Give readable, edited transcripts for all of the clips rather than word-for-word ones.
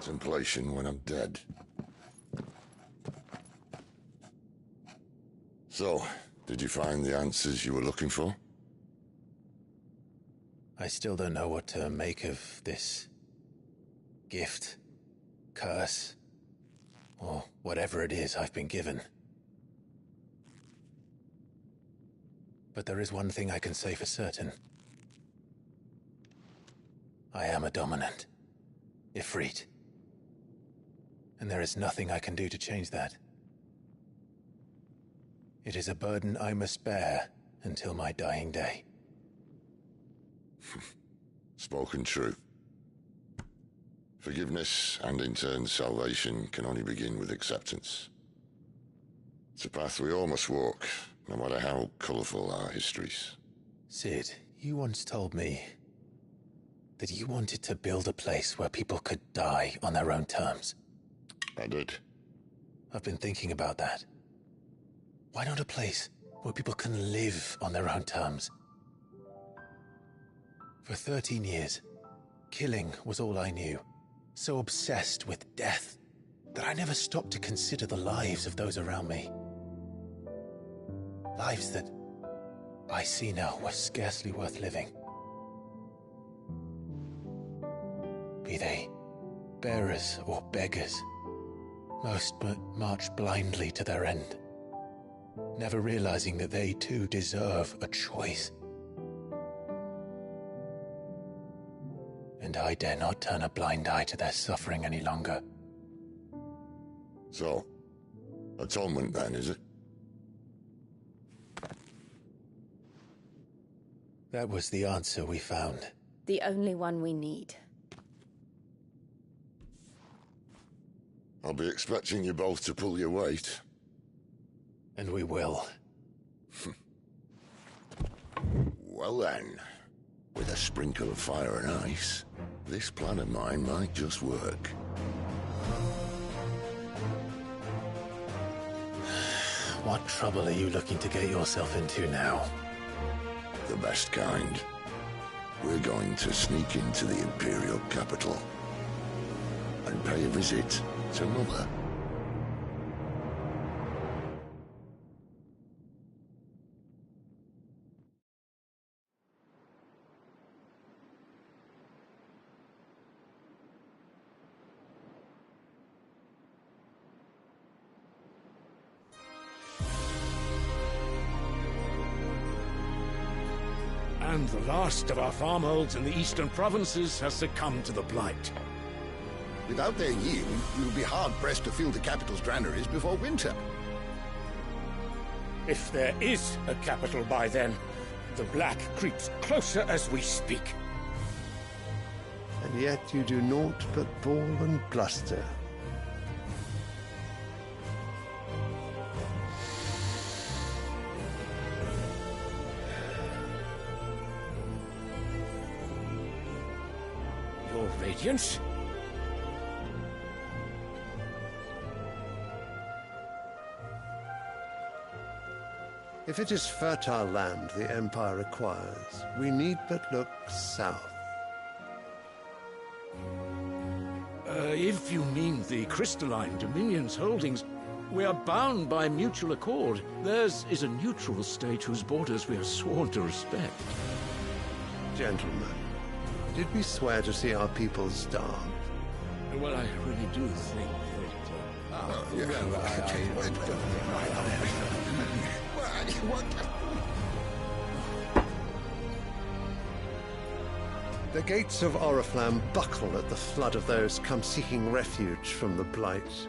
contemplation when I'm dead. So, did you find the answers you were looking for? I still don't know what to make of this gift, curse, or whatever it is I've been given. But there is one thing I can say for certain. I am a dominant, Ifrit. And there is nothing I can do to change that. It is a burden I must bear until my dying day. Spoken true. Forgiveness, and in turn salvation, can only begin with acceptance. It's a path we all must walk, no matter how colourful our histories. Sid, you once told me that you wanted to build a place where people could die on their own terms. I did. I've been thinking about that. Why not a place where people can live on their own terms? For 13 years, killing was all I knew. So obsessed with death that I never stopped to consider the lives of those around me. Lives that I see now were scarcely worth living. Be they bearers or beggars, most march blindly to their end, never realizing that they too deserve a choice. And I dare not turn a blind eye to their suffering any longer. So, atonement then, is it? That was the answer we found. The only one we need. I'll be expecting you both to pull your weight. And we will. Well then, with a sprinkle of fire and ice, this plan of mine might just work. What trouble are you looking to get yourself into now? The best kind. We're going to sneak into the Imperial capital and pay a visit to Mother. And the last of our farmholds in the eastern provinces has succumbed to the blight. Without their yield, we will be hard-pressed to fill the capital's granaries before winter. If there is a capital by then, the black creeps closer as we speak. And yet you do naught but bawl and bluster. Your Radiance? If it is fertile land the Empire requires, we need but look south. If you mean the crystalline Dominion's holdings, we are bound by mutual accord. Theirs is a neutral state whose borders we are sworn to respect. Gentlemen, did we swear to see our people starve? Well, I really do think The gates of Oriflamme buckle at the flood of those come seeking refuge from the blight.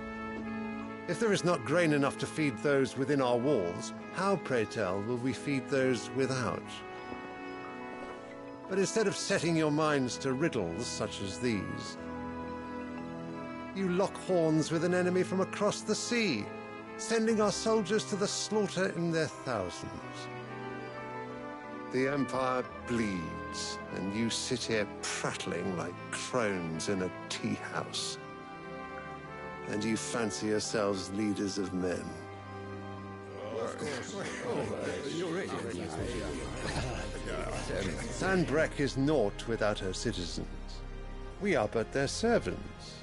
If there is not grain enough to feed those within our walls, how, pray tell, will we feed those without? But instead of setting your minds to riddles such as these, you lock horns with an enemy from across the sea, sending our soldiers to the slaughter in their thousands. The Empire bleeds, and you sit here prattling like crones in a tea-house. And you fancy yourselves leaders of men. Sanbreque is naught without her citizens. We are but their servants.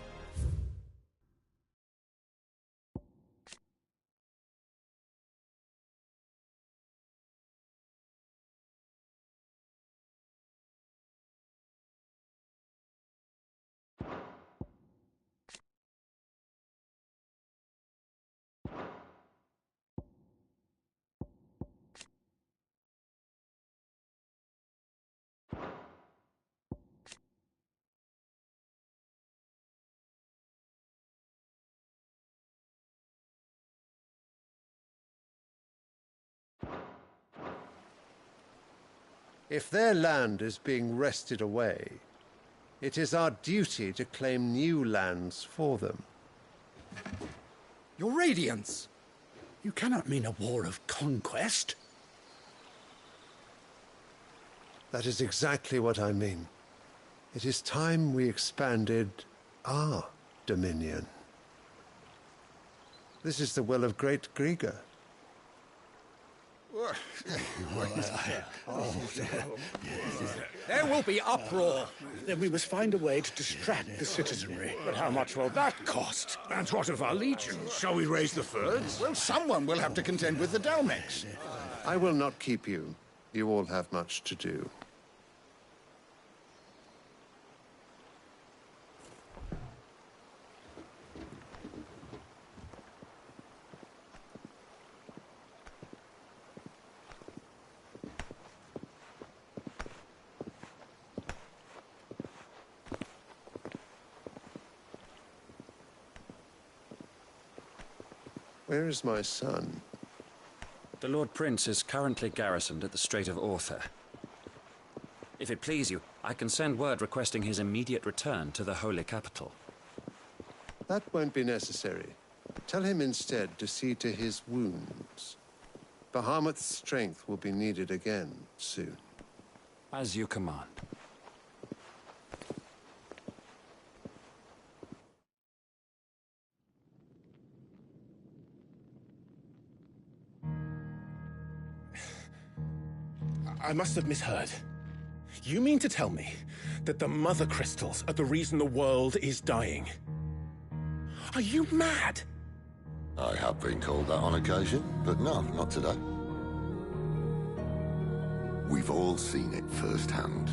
If their land is being wrested away, it is our duty to claim new lands for them. Your Radiance! You cannot mean a war of conquest. That is exactly what I mean. It is time we expanded our dominion. This is the will of great Grieger. There will be uproar. Then we must find a way to distract the citizenry. But how much will that cost? And what of our legions? Shall we raise the Fyrds? Well, someone will have to contend with the Dalmex. I will not keep you. You all have much to do. Where is my son? The Lord Prince is currently garrisoned at the Strait of Author. If it please you, I can send word requesting his immediate return to the Holy Capital. That won't be necessary. Tell him instead to see to his wounds. Bahamut's strength will be needed again soon. As you command. I must have misheard. You mean to tell me that the Mother Crystals are the reason the world is dying? Are you mad? I have been called that on occasion, but no, not today. We've all seen it firsthand.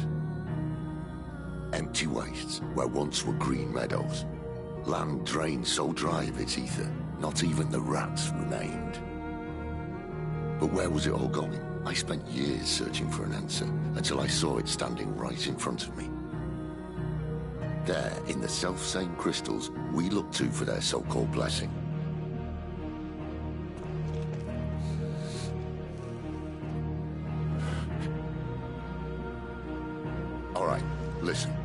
Empty wastes where once were green meadows. Land drained so dry of its ether, not even the rats remained. But where was it all going? I spent years searching for an answer, until I saw it standing right in front of me. There, in the self-same crystals we look to for their so-called blessing. All right, listen.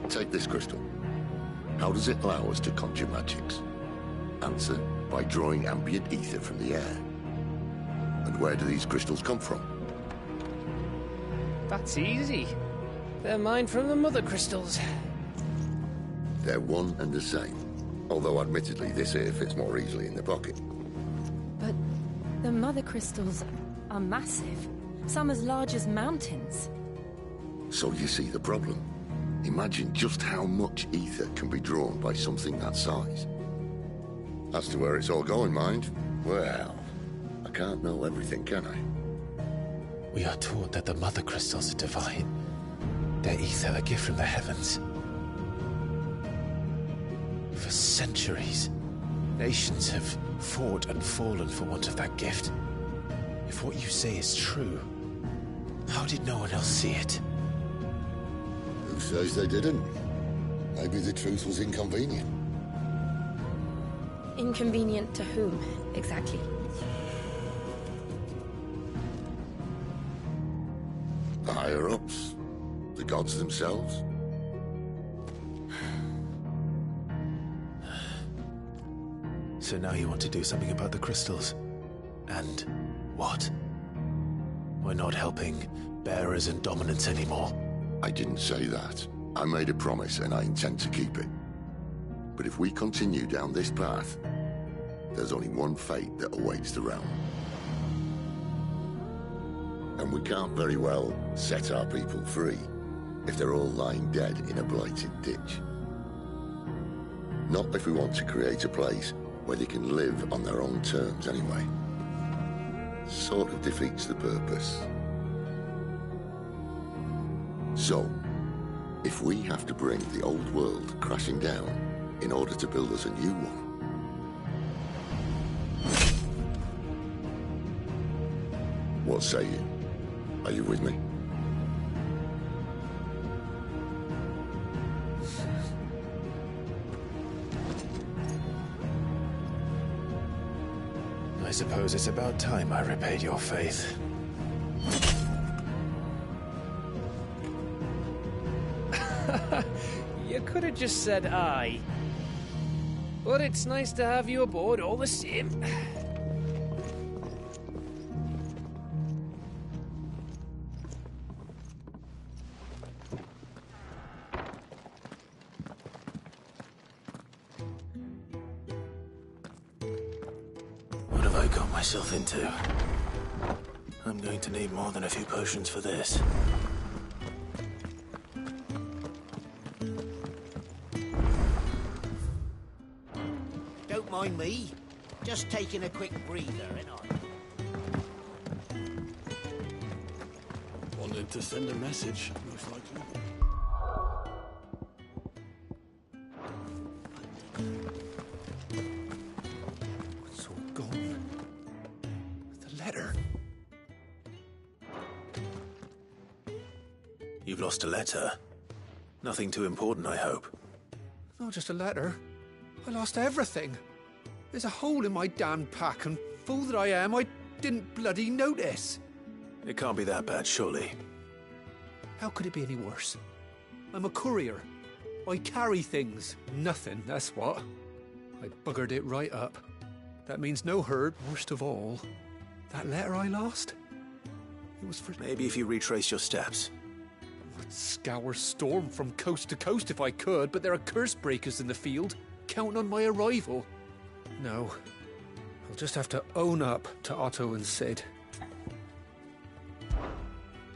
Take this crystal. How does it allow us to conjure magics? Answer, by drawing ambient ether from the air. And where do these crystals come from? That's easy. They're mined from the Mother Crystals. They're one and the same. Although admittedly this here fits more easily in the pocket. But the Mother Crystals are massive. Some as large as mountains. So you see the problem. Imagine just how much ether can be drawn by something that size. As to where it's all going, mind, well, I can't know everything, can I? We are taught that the Mother Crystals are divine. Their ether a gift from the heavens. For centuries, nations have fought and fallen for want of that gift. If what you say is true, how did no one else see it? Who says they didn't? Maybe the truth was inconvenient. Inconvenient to whom, exactly? The higher-ups? The gods themselves? So now you want to do something about the crystals? And what? We're not helping bearers and dominants anymore. I didn't say that. I made a promise and I intend to keep it. But if we continue down this path, there's only one fate that awaits the realm. And we can't very well set our people free if they're all lying dead in a blighted ditch. Not if we want to create a place where they can live on their own terms anyway. Sort of defeats the purpose. So, if we have to bring the old world crashing down in order to build us a new one, what say you? Are you with me? I suppose it's about time I repaid your faith. could have just said aye. But it's nice to have you aboard all the same. What have I got myself into? I'm going to need more than a few potions for this. Don't mind me. Just taking a quick breather, ain't I? Wanted to send a message, most likely. It's all gone. The letter. You've lost a letter. Nothing too important, I hope. Not just a letter. I lost everything. There's a hole in my damn pack, and fool that I am, I didn't bloody notice. It can't be that bad, surely. How could it be any worse? I'm a courier. I carry things. Nothing, that's what. I buggered it right up. That means no hurt, worst of all. That letter I lost? It was for... Maybe if you retrace your steps. I'd scour Storm from coast to coast if I could, but there are curse breakers in the field, counting on my arrival. No. I'll just have to own up to Otto and Sid.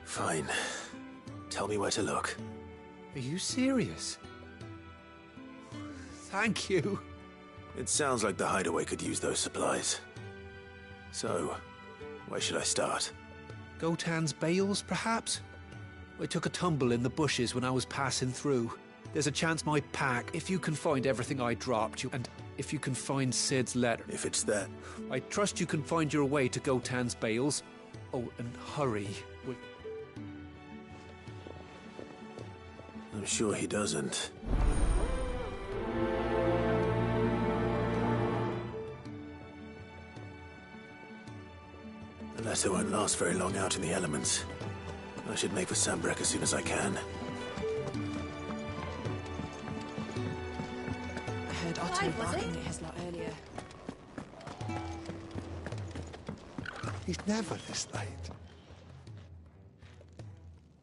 Fine. Tell me where to look. Are you serious? Thank you. It sounds like the hideaway could use those supplies. So, where should I start? Gotan's bales, perhaps? I took a tumble in the bushes when I was passing through. There's a chance my pack, if you can find everything I dropped you, and if you can find Sid's letter. If it's there. I trust you can find your way to Gotan's bales. Oh, and hurry. I'm sure he doesn't. The letter won't last very long out in the elements. I should make for Sambrek as soon as I can. I heard Otto barking at his lot earlier. He's never this late.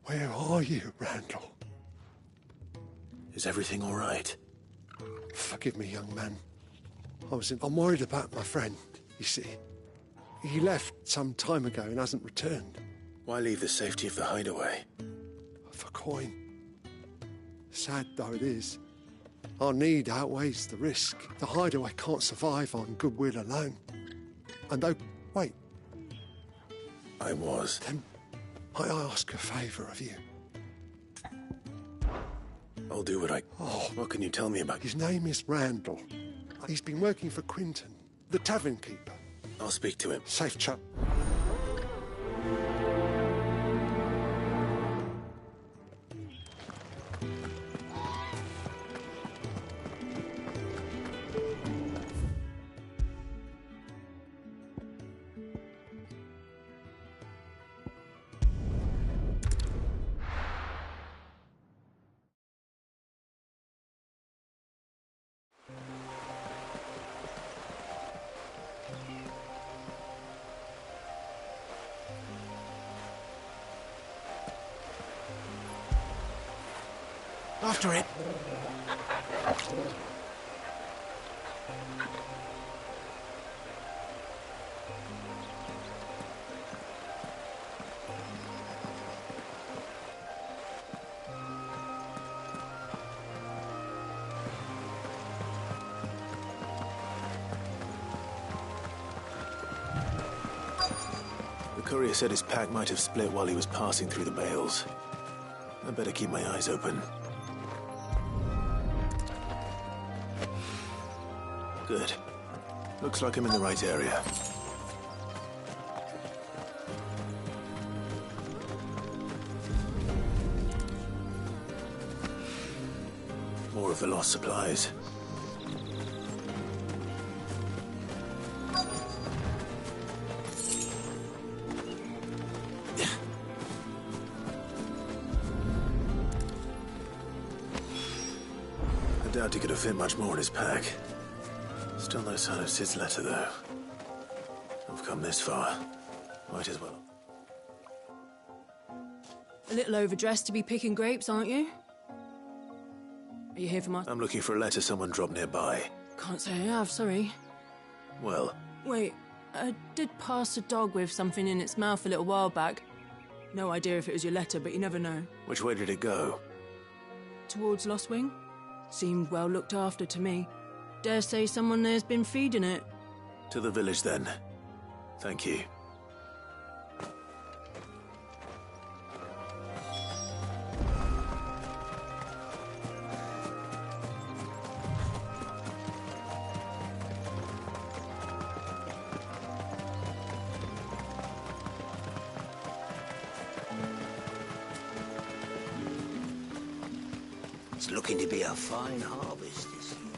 Where are you, Randall? Is everything all right? Forgive me, young man. I'm worried about my friend, you see. He left some time ago and hasn't returned. Why leave the safety of the hideaway? For coin. Sad though it is, our need outweighs the risk. The hideaway can't survive on goodwill alone. And oh, wait. I was. Then I ask a favour of you. I'll do what I... Oh. What can you tell me about... His name is Randall. He's been working for Quinton, the tavern keeper. I'll speak to him. Safe chap. After it. The courier said his pack might have split while he was passing through the bales. I better keep my eyes open. Good. Looks like I'm in the right area. More of the lost supplies. Doubt he could have fit much more in his pack. Still no sign of Sid's letter, though. I've come this far. Might as well. A little overdressed to be picking grapes, aren't you? Are you here for my... I'm looking for a letter someone dropped nearby. Can't say I have, sorry. Well... Wait, I did pass a dog with something in its mouth a little while back. No idea if it was your letter, but you never know. Which way did it go? Towards Lost Wing. Seemed well looked after to me. Dare say someone there's been feeding it. To the village, then. Thank you. It's looking to be a fine harvest this year.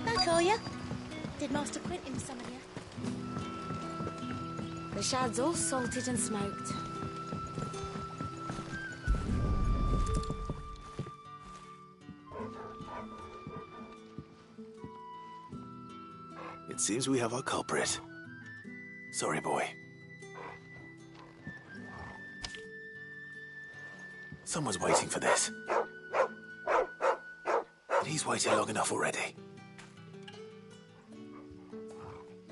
Back, are ya? Did Master Quentin summon ya? The shad's all salted and smoked. It seems we have our culprit. Sorry, boy. Someone's waiting for this. And he's waited long enough already.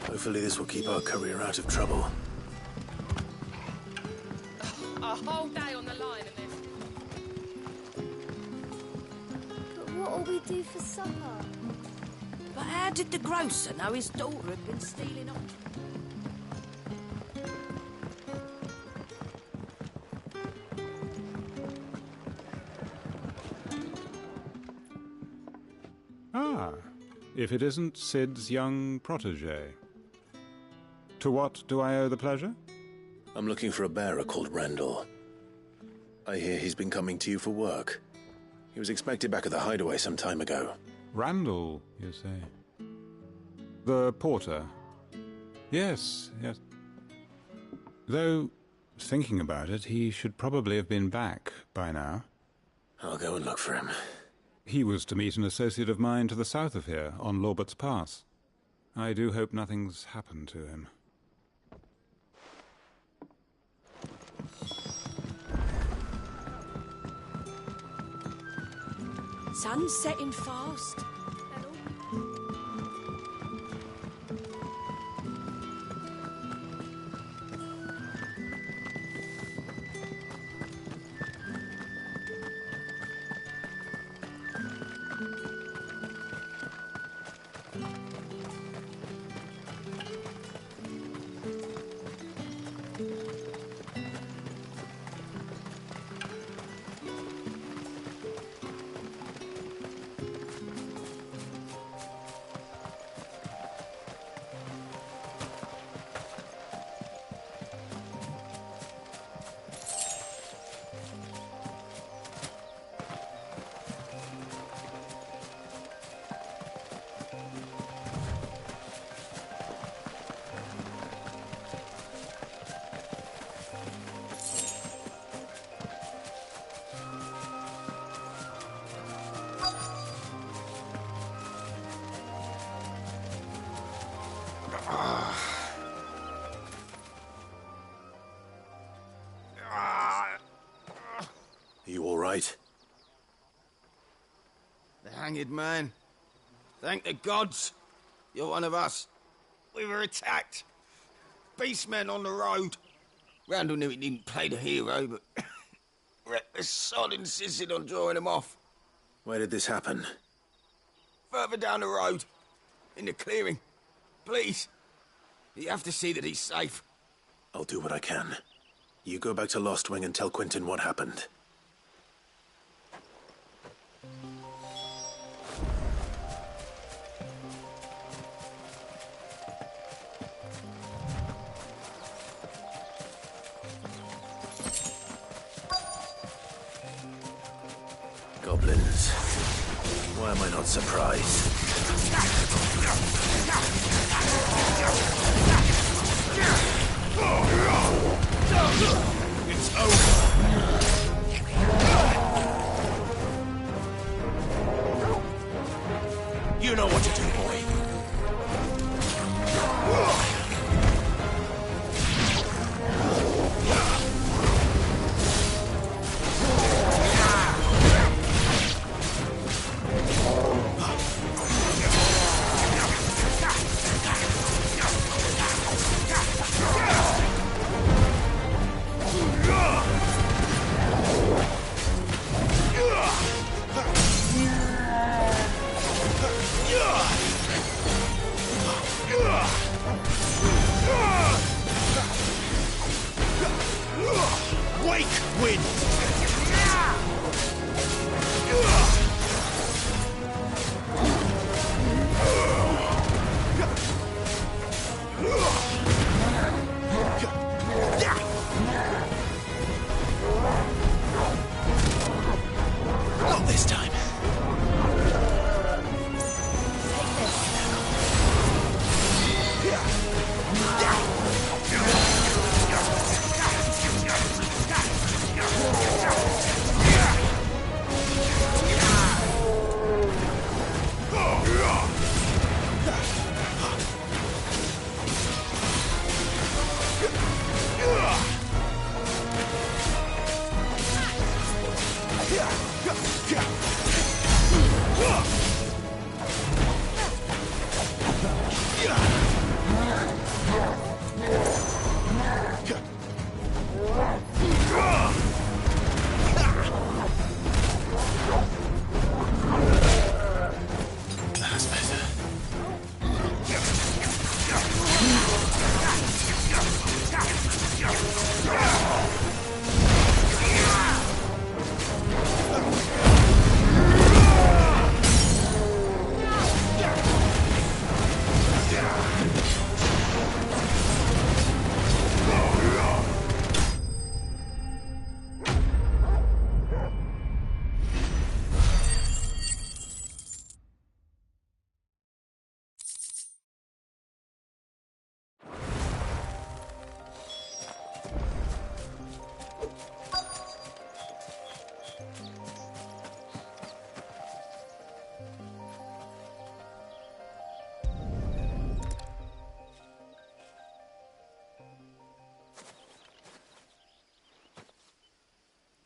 Hopefully this will keep our courier out of trouble. A whole day on the line and this. But what'll we do for supper? But how did the grocer know his daughter had been stealing off? Ah, if it isn't Sid's young protege. To what do I owe the pleasure? I'm looking for a bearer called Randall. I hear he's been coming to you for work. He was expected back at the hideaway some time ago. Randall, you say? The porter? Yes, yes. Though, thinking about it, he should probably have been back by now. I'll go and look for him. He was to meet an associate of mine to the south of here, on Lorbert's Pass. I do hope nothing's happened to him. Sun's setting fast. You all right? The hanged man. Thank the gods. You're one of us. We were attacked. Beastmen on the road. Randall knew he didn't play the hero, but reckless sod insisted on drawing him off. Where did this happen? Further down the road. In the clearing. Please. You have to see that he's safe. I'll do what I can. You go back to Lost Wing and tell Quentin what happened. Goblins. am I not surprised? It's over. You know what to do, boy. Wake wind! Not this time. That's better.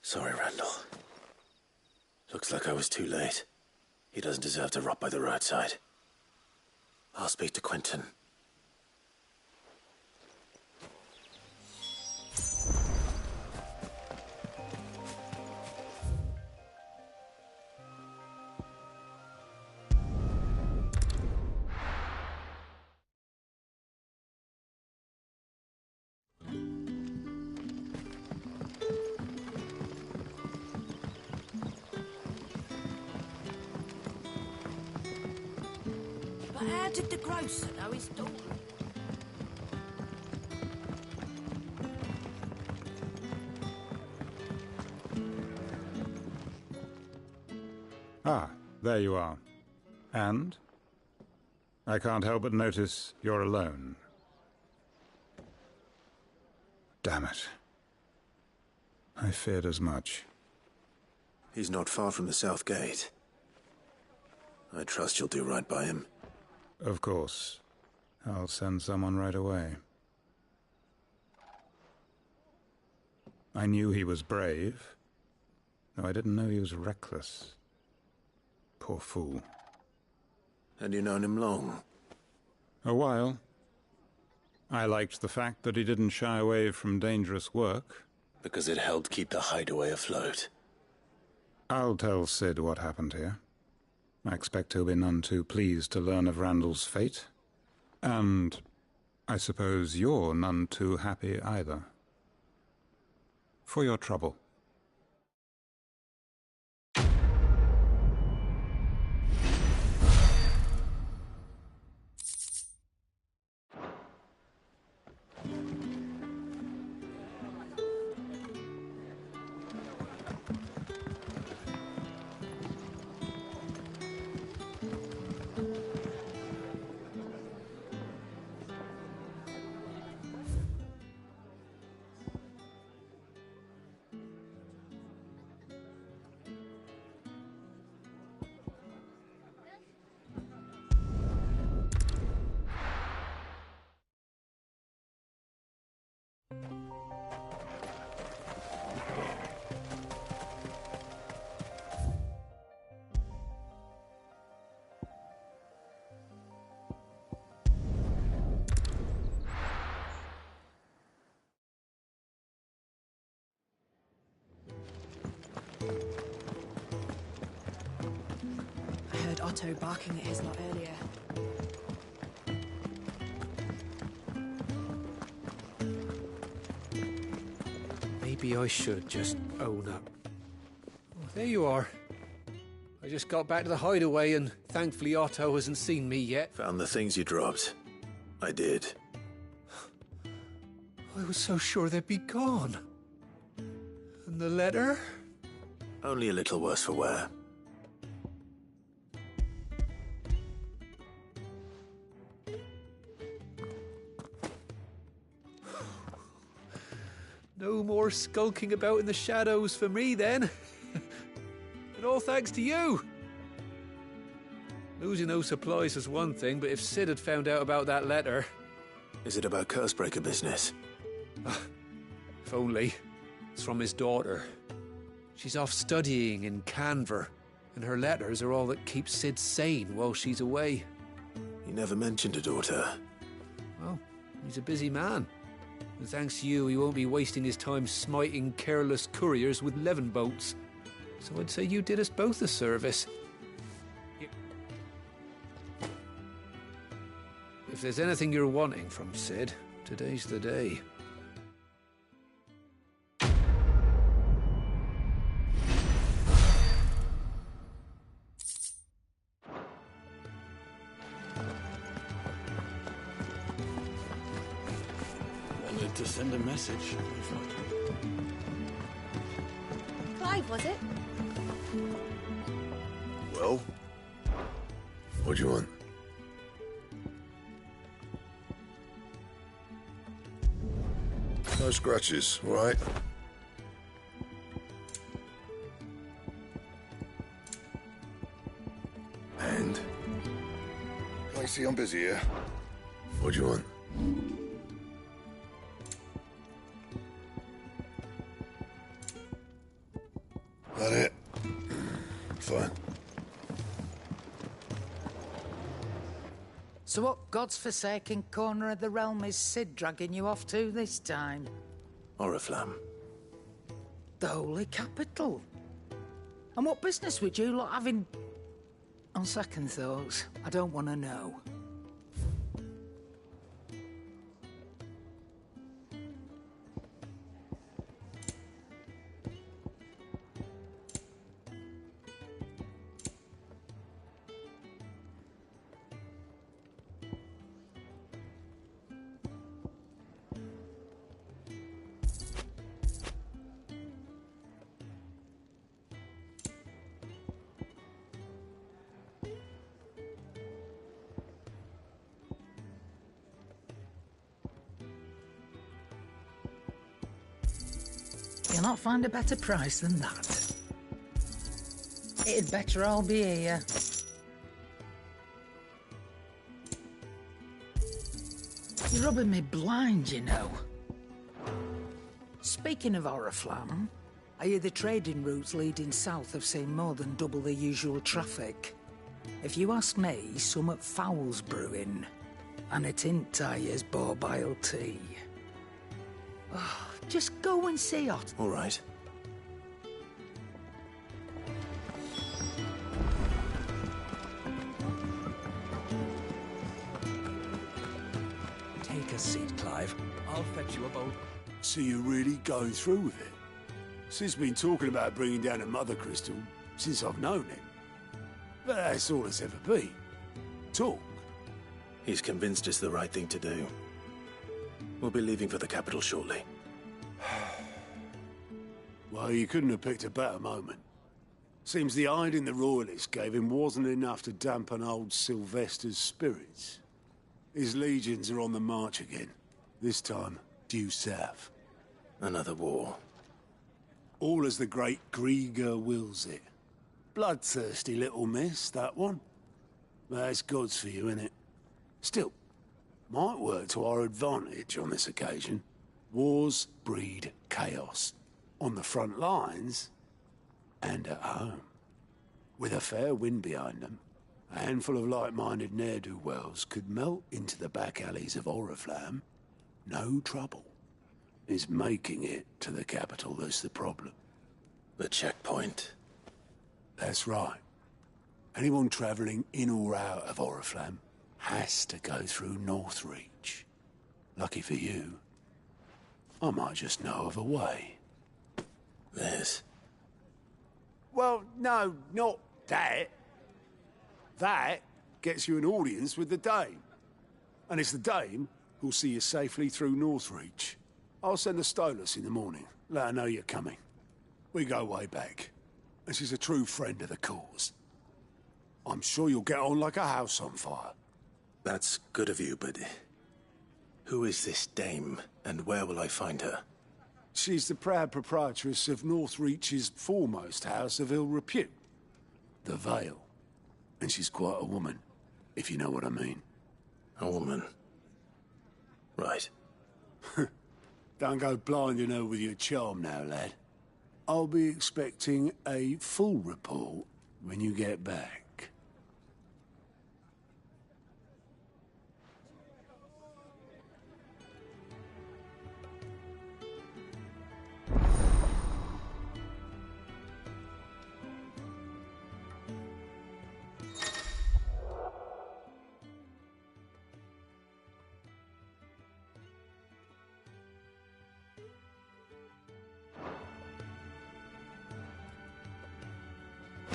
Sorry, Randall. Looks like I was too late. He doesn't deserve to rot by the roadside. I'll speak to Quentin. But how did the grocer know his daughter? Ah, there you are. And? I can't help but notice you're alone. Damn it. I feared as much. He's not far from the South Gate. I trust you'll do right by him. Of course. I'll send someone right away. I knew he was brave, though I didn't know he was reckless. Poor fool. Had you known him long? A while. I liked the fact that he didn't shy away from dangerous work. Because it helped keep the hideaway afloat. I'll tell Sid what happened here. I expect he'll be none too pleased to learn of Randall's fate. And I suppose you're none too happy either. For your trouble. Otto barking at his lot earlier. Maybe I should just own up. Oh, there you are. I just got back to the hideaway and thankfully Otto hasn't seen me yet. Found the things you dropped. I did. I was so sure they'd be gone. And the letter? Only a little worse for wear. No more skulking about in the shadows for me, then. And all thanks to you. Losing those supplies is one thing, but if Sid had found out about that letter... Is it about Cursebreaker business? If only. It's from his daughter. She's off studying in Canver, and her letters are all that keeps Sid sane while she's away. He never mentioned a daughter. Well, he's a busy man. And thanks to you, he won't be wasting his time smiting careless couriers with levin boats. So I'd say you did us both a service. If there's anything you're wanting from Sid, today's the day. To send a message. Clive, was it? Well? What do you want? No scratches, all right? And? I see I'm busy here. What do you want? That it? Fine. So what god's-forsaken corner of the realm is Sid dragging you off to this time? Oriflamme. The Holy Capital. And what business would you lot having... On second thoughts, I don't want to know. You'll not find a better price than that. It'd better all be here. You're rubbing me blind, you know. Speaking of Oriflamme, I hear the trading routes leading south have seen more than double the usual traffic. If you ask me, summat foul's brewing. And it ain't Tyre's borbile tea. Oh, just go and see Otto. All right. Take a seat, Clive. I'll fetch you a bowl. So you're really going through with it? Sid's been talking about bringing down a mother crystal since I've known him. But that's all it's ever been. Talk. He's convinced it's the right thing to do. We'll be leaving for the capital shortly. Well, you couldn't have picked a better moment. Seems the hiding the royalists gave him wasn't enough to dampen old Sylvester's spirits. His legions are on the march again. This time, due south. Another war. All as the great Grieger wills it. Bloodthirsty little miss, that one. That's God's for you, innit? Still, might work to our advantage on this occasion. Wars breed chaos. On the front lines, and at home. With a fair wind behind them, a handful of like-minded ne'er-do-wells could melt into the back alleys of Oriflamme. No trouble. Is making it to the capital that's the problem. The checkpoint. That's right. Anyone travelling in or out of Oriflamme has to go through Northreach. Lucky for you, I might just know of a way. This? Well, no, not that. That gets you an audience with the Dame. And it's the Dame who'll see you safely through Northreach. I'll send the Stolas in the morning. Let her know you're coming. We go way back. And she's a true friend of the cause. I'm sure you'll get on like a house on fire. That's good of you, but who is this dame, and where will I find her? She's the proud proprietress of Northreach's foremost house of ill repute, the Vale. And she's quite a woman, if you know what I mean. A woman? Right. Don't go blinding her with your charm now, lad. I'll be expecting a full report when you get back.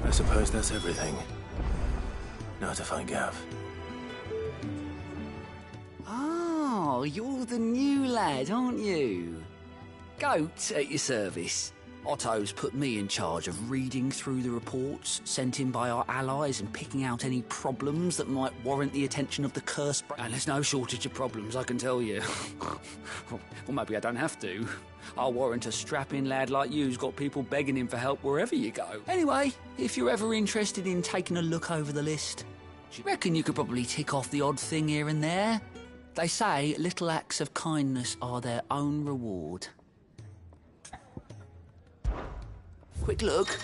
I suppose that's everything. Now to find Gav. Oh, you're the new lad, aren't you? Goat at your service. Otto's put me in charge of reading through the reports sent in by our allies and picking out any problems that might warrant the attention of the cursed... And there's no shortage of problems, I can tell you. Well, maybe I don't have to. I'll warrant a strapping lad like you's got people begging him for help wherever you go. Anyway, if you're ever interested in taking a look over the list, do you reckon you could probably tick off the odd thing here and there? They say little acts of kindness are their own reward. Quick look.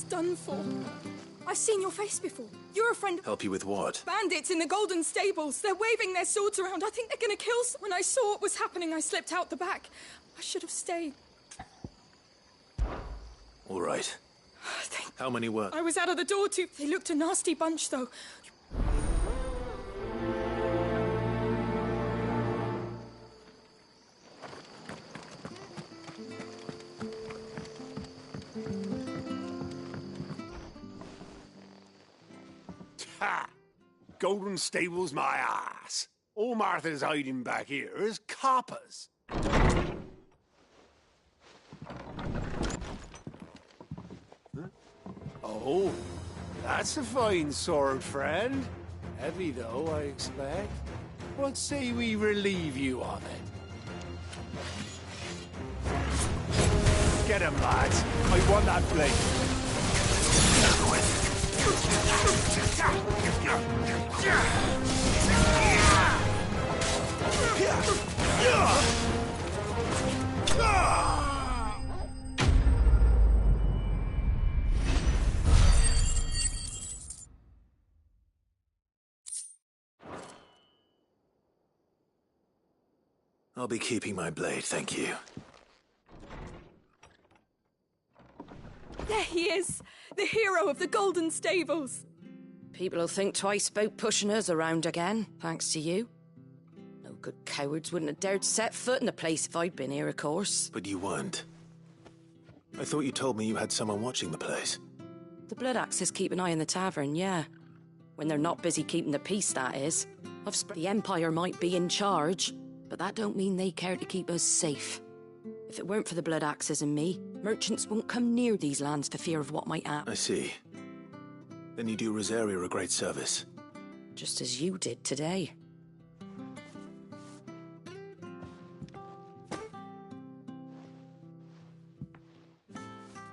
Done for. I've seen your face before. You're a friend of... Help you with what? Bandits in the Golden Stables. They're waving their swords around. I think they're gonna kill When I saw what was happening, I slipped out the back. I should have stayed. All right. How many were? I was out of the door too. They looked a nasty bunch, though. Ha! Golden Stables my ass. All Martha's hiding back here is coppers. Huh? Oh, that's a fine sword, friend. Heavy, though, I expect. What say we relieve you of it? Get him, lads. I want that blade. I'll be keeping my blade, thank you. There he is, the hero of the Golden Stables. People will think twice about pushing us around again, thanks to you. No good cowards wouldn't have dared set foot in the place if I'd been here, of course. But you weren't. I thought you told me you had someone watching the place. The Blood Axes keep an eye on the tavern, yeah. When they're not busy keeping the peace, that is. The Empire might be in charge, but that don't mean they care to keep us safe. If If it weren't for the blood axes and me, merchants won't come near these lands for fear of what might happen. I see. Then you do Rosaria a great service. Just as you did today.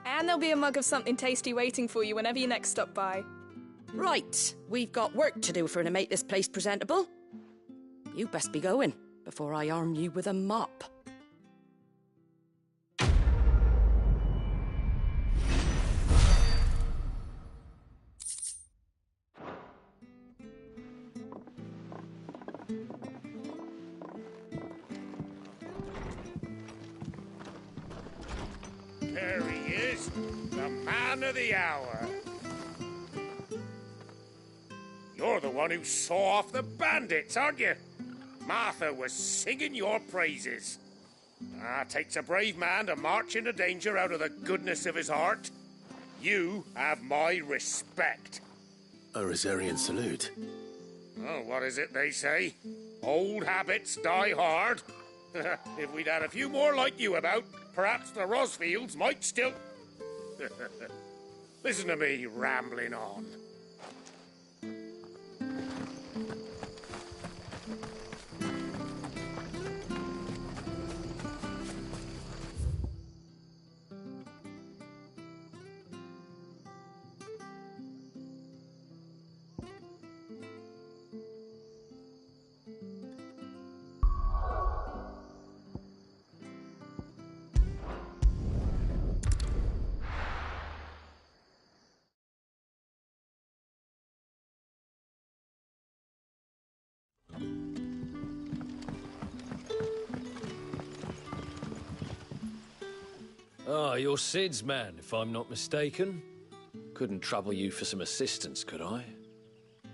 And there'll be a mug of something tasty waiting for you whenever you next stop by. Right, we've got work to do for to make this place presentable. You best be going before I arm you with a mop. There he is, the man of the hour. You're the one who saw off the bandits, aren't you? Martha was singing your praises. Takes a brave man to march into danger out of the goodness of his heart. You have my respect. A Rosarian salute. Oh, what is it they say? Old habits die hard. If we'd had a few more like you about, perhaps the Rosfields might still... Listen to me rambling on. Ah, you're Sid's man, if I'm not mistaken. Couldn't trouble you for some assistance, could I?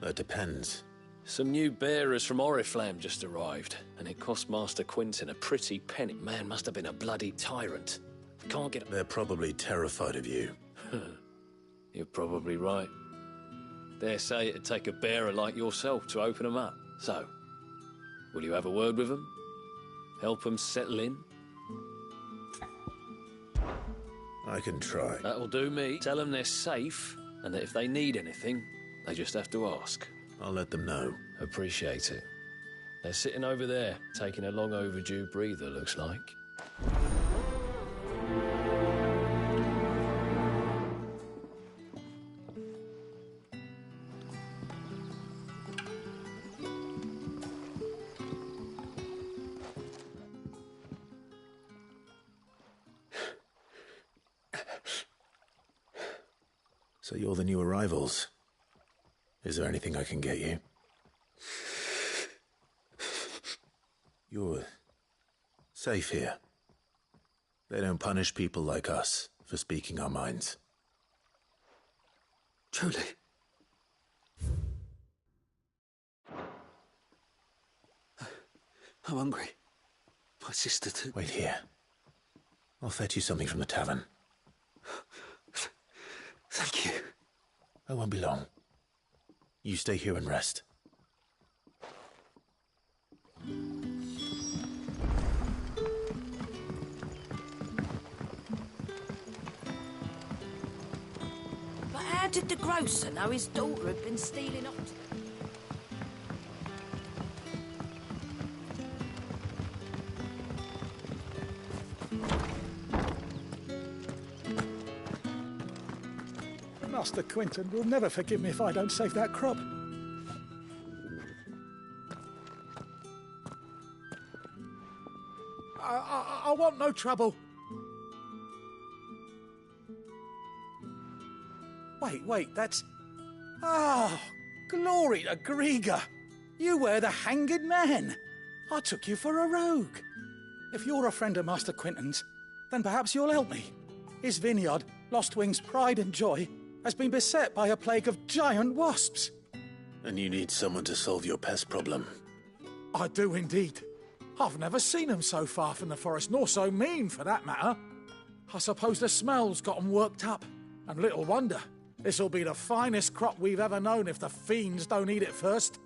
That depends. Some new bearers from Oriflamme just arrived, and it cost Master Quinton a pretty penny. Man must have been a bloody tyrant. Can't get... They're probably terrified of you. You're probably right. Dare say it'd take a bearer like yourself to open them up. So, will you have a word with them? Help them settle in? I can try. That'll do me. Tell them they're safe, and that if they need anything, they just have to ask. I'll let them know. Appreciate it. They're sitting over there, taking a long overdue breather, looks like. So you're the new arrivals. Is there anything I can get you? You're safe here. They don't punish people like us for speaking our minds. Truly. I'm hungry. My sister too. Wait here. I'll fetch you something from the tavern. Thank you. I won't be long. You stay here and rest. But how did the grocer know his daughter had been stealing up? Master Quinton will never forgive me if I don't save that crop. I want no trouble. Wait, that's... Ah, glory to Griga. You were the hanged man. I took you for a rogue. If you're a friend of Master Quinton's, then perhaps you'll help me. His vineyard, Lostwing's pride and joy, has been beset by a plague of giant wasps. And you need someone to solve your pest problem. I do indeed. I've never seen them so far from the forest, nor so mean, for that matter. I suppose the smell's got them worked up. And little wonder. This'll be the finest crop we've ever known if the fiends don't eat it first.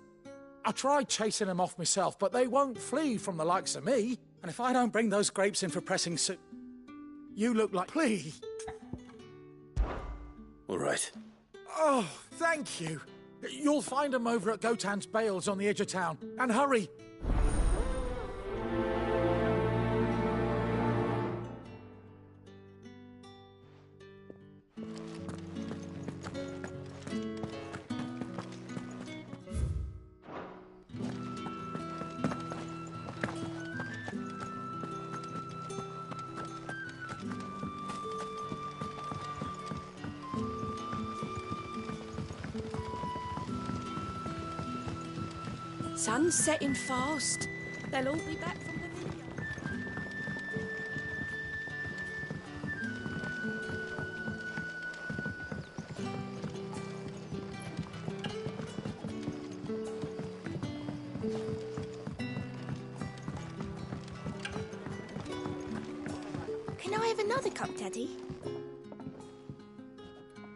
I tried chasing them off myself, but they won't flee from the likes of me. And if I don't bring those grapes in for pressing You look like... Please! All right. Oh, thank you. You'll find them over at Gotan's Bales on the edge of town. And hurry! Sun's setting fast. They'll all be back from the vineyard. Can I have another cup, Daddy?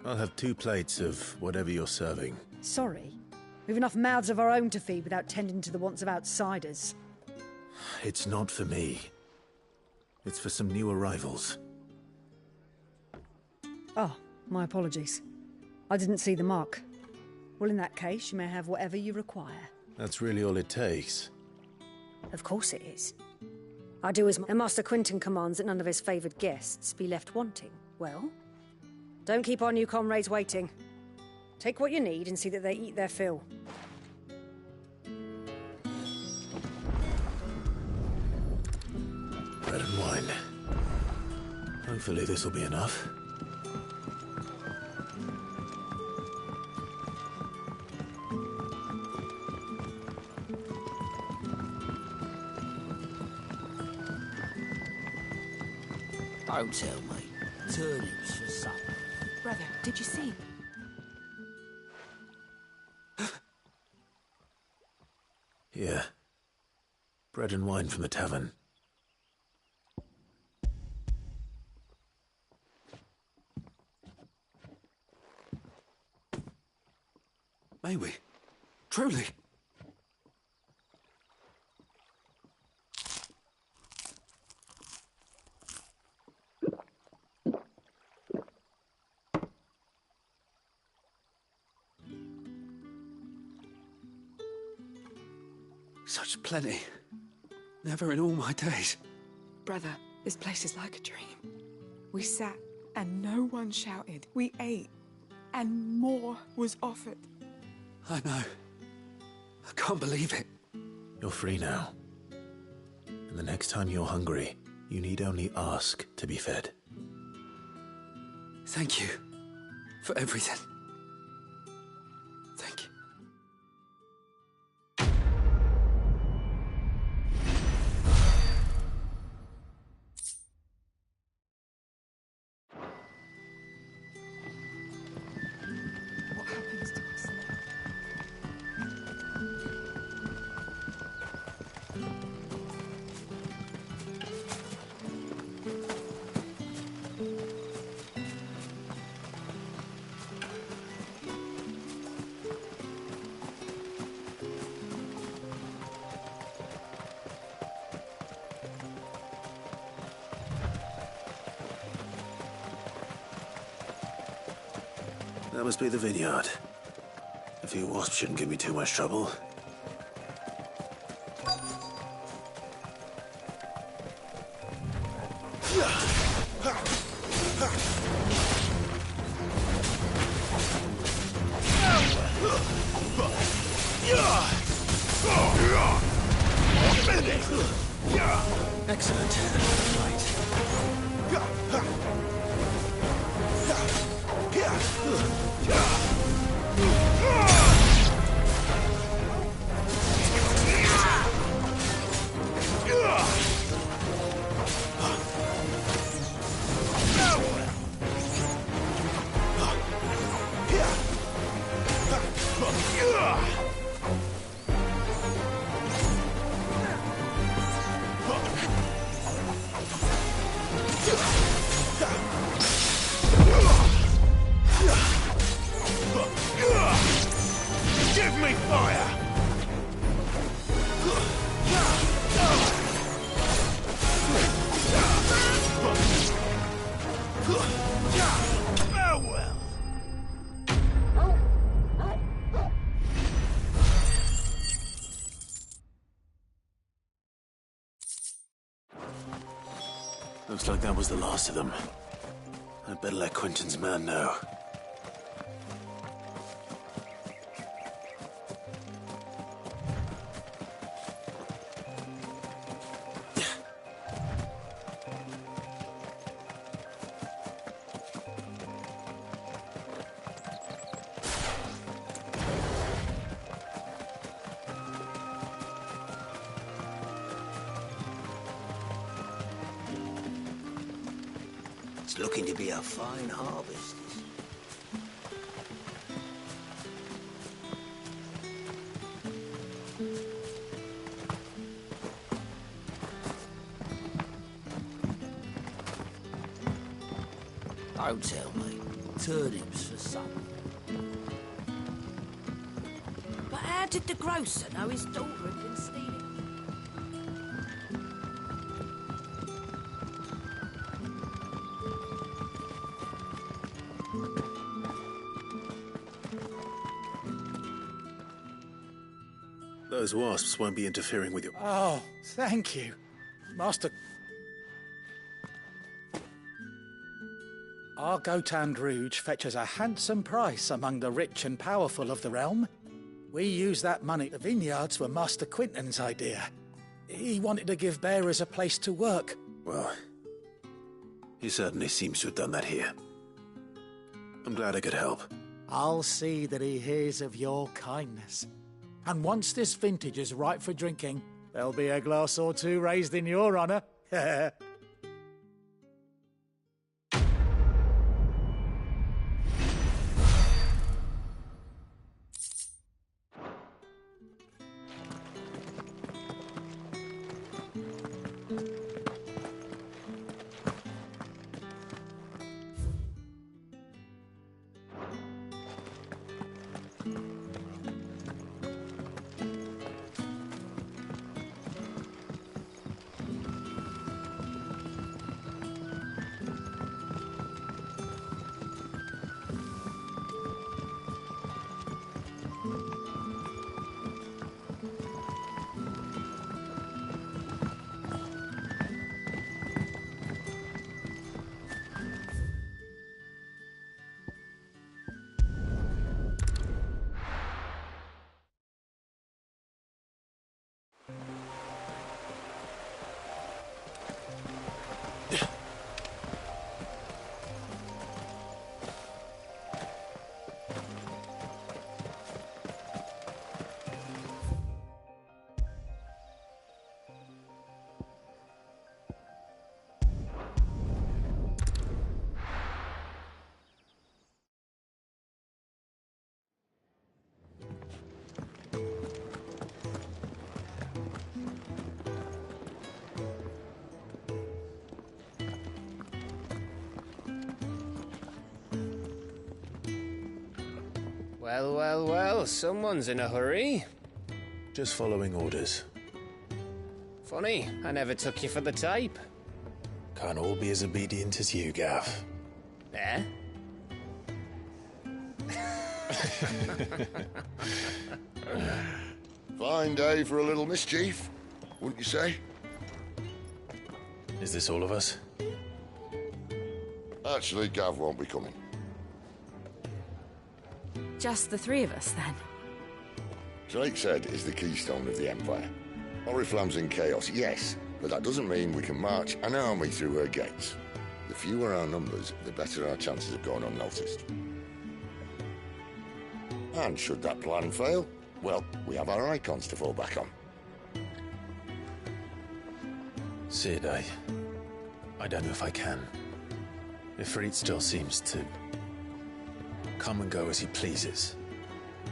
I'll have 2 plates of whatever you're serving. Sorry. We've enough mouths of our own to feed without tending to the wants of outsiders. It's not for me. It's for some new arrivals. Oh, my apologies. I didn't see the mark. Well, in that case, you may have whatever you require. That's really all it takes. Of course it is. I do as Master Quinton commands that none of his favoured guests be left wanting. Well, don't keep our new comrades waiting. Take what you need and see that they eat their fill. Bread and wine. Hopefully this will be enough. Don't tell me. Turnips for supper. Brother, did you see? Here. Bread and wine from the tavern. May we? Truly? Such plenty. Never in all my days. Brother, this place is like a dream. We sat and no one shouted. We ate and more was offered. I know. I can't believe it. You're free now. And the next time you're hungry, you need only ask to be fed. Thank you for everything. Thank you. What happens to us now? That must be the vineyard. A few wasps shouldn't give me too much trouble. Excellent. Give me fire! Looks like that was the last of them. I'd better let Quentin's man know. It's looking to be a fine harvest. Don't tell me. Turnips for supper. But how did the grocer know his daughter had been stealing? Those wasps won't be interfering with your... Oh, thank you, Master. Our Gotand Rouge fetches a handsome price among the rich and powerful of the realm. We use that money. The vineyards were Master Quinton's idea. He wanted to give bearers a place to work. Well, he certainly seems to have done that here. I'm glad I could help. I'll see that he hears of your kindness. And once this vintage is ripe for drinking, there'll be a glass or two raised in your honour. Well, well, well, someone's in a hurry. Just following orders. Funny, I never took you for the type. Can't all be as obedient as you, Gav. Eh? Fine day for a little mischief, wouldn't you say? Is this all of us? Actually, Gav won't be coming. Just the three of us, then? Drake's Head is the keystone of the Empire. Oriflamme's in chaos, yes, but that doesn't mean we can march an army through her gates. The fewer our numbers, the better our chances of going unnoticed. And should that plan fail, well, we have our icons to fall back on. Sid, I don't know if I can. Ifrit still seems to come and go as he pleases.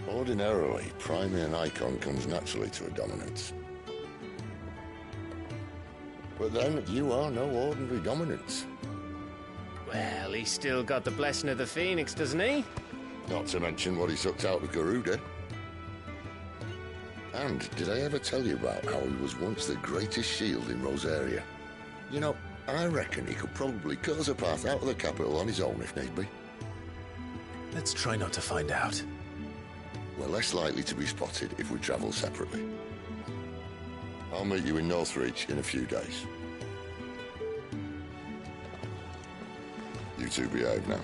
Ordinarily, priming an icon comes naturally to a dominance. But then, you are no ordinary dominance. Well, he's still got the blessing of the Phoenix, doesn't he? Not to mention what he sucked out of Garuda. And did I ever tell you about how he was once the greatest shield in Rosaria? You know, I reckon he could probably cut us a path out of the capital on his own if need be. Let's try not to find out. We're less likely to be spotted if we travel separately. I'll meet you in Northreach in a few days. You two behave now.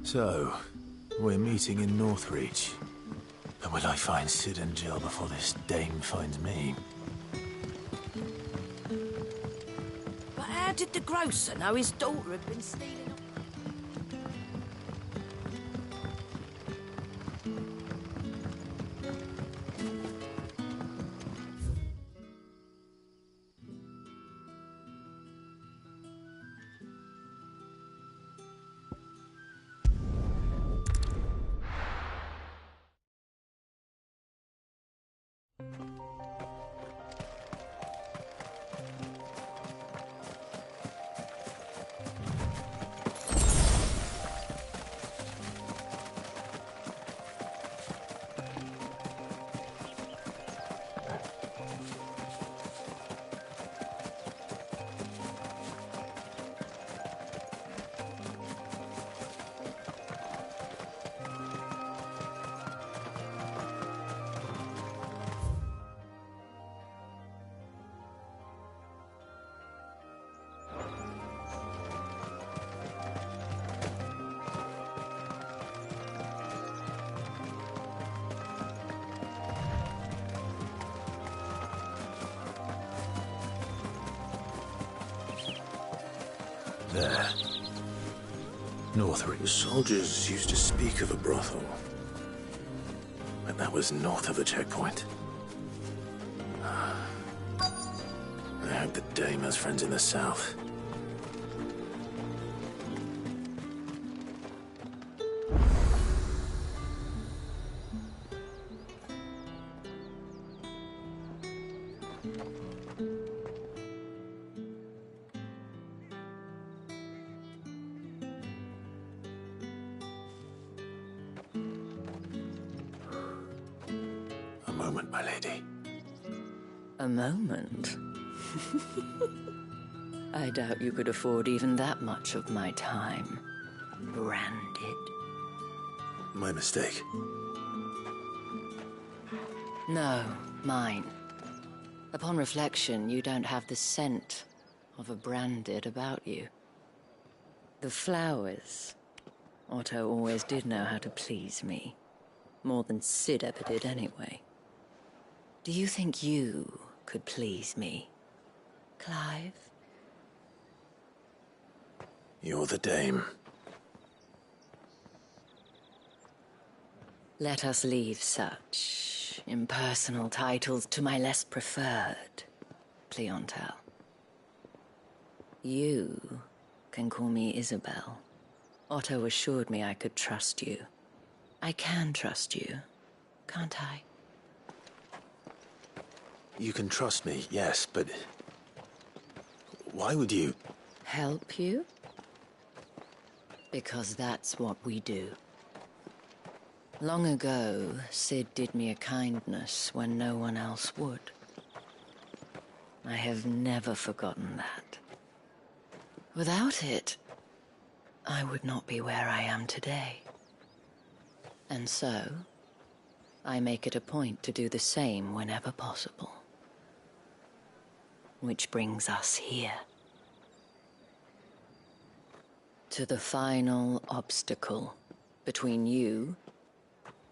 So, we're meeting in Northreach. And will I find Sid and Jill before this dame finds me? But how did the grocer know his daughter had been stealing? There. Northreach. The soldiers used to speak of a brothel. And that was north of the checkpoint. I hope the dame has friends in the south. A moment, my lady. A moment? I doubt you could afford even that much of my time. Branded. My mistake. No, mine. Upon reflection, you don't have the scent of a branded about you. The flowers. Otto always did know how to please me. More than Sid ever did anyway. Do you think you could please me, Clive? You're the dame. Let us leave such impersonal titles to my less preferred clientele. You can call me Isabel. Otto assured me I could trust you. I can trust you, can't I? You can trust me, yes, but why would you? Help you? Because that's what we do. Long ago, Sid did me a kindness when no one else would. I have never forgotten that. Without it, I would not be where I am today. And so, I make it a point to do the same whenever possible. Which brings us here. To the final obstacle between you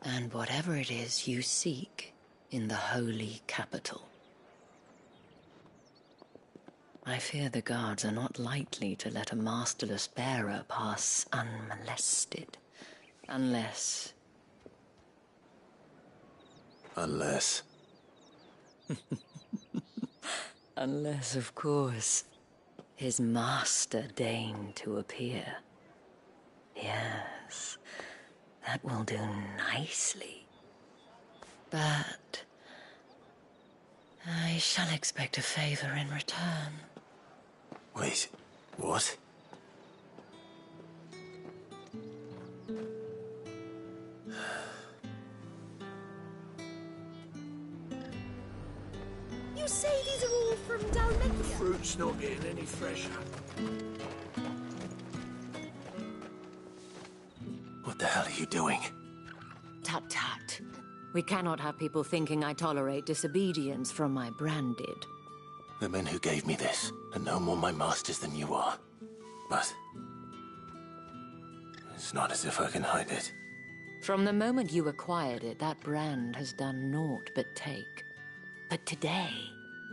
and whatever it is you seek in the holy capital. I fear the guards are not likely to let a masterless bearer pass unmolested. Unless... Unless, of course, his master deigned to appear. Yes, that will do nicely. But I shall expect a favor in return. Wait, what? You say these are all from Dalmekia? The fruit's not getting any fresher. What the hell are you doing? Tut tut. We cannot have people thinking I tolerate disobedience from my branded. The men who gave me this are no more my masters than you are. But it's not as if I can hide it. From the moment you acquired it, that brand has done naught but take. But today,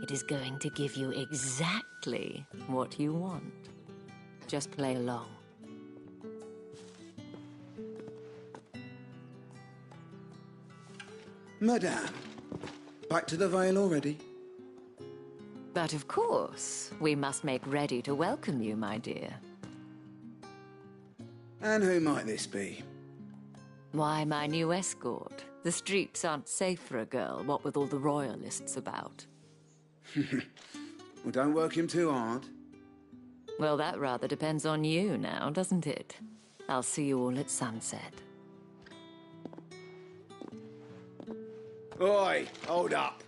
it is going to give you exactly what you want. Just play along. Madame, back to the Vale already? But of course, we must make ready to welcome you, my dear. And who might this be? Why, my new escort. The streets aren't safe for a girl, what with all the royalists about. Well, don't work him too hard. Well, that rather depends on you now, doesn't it? I'll see you all at sunset. Oi, hold up.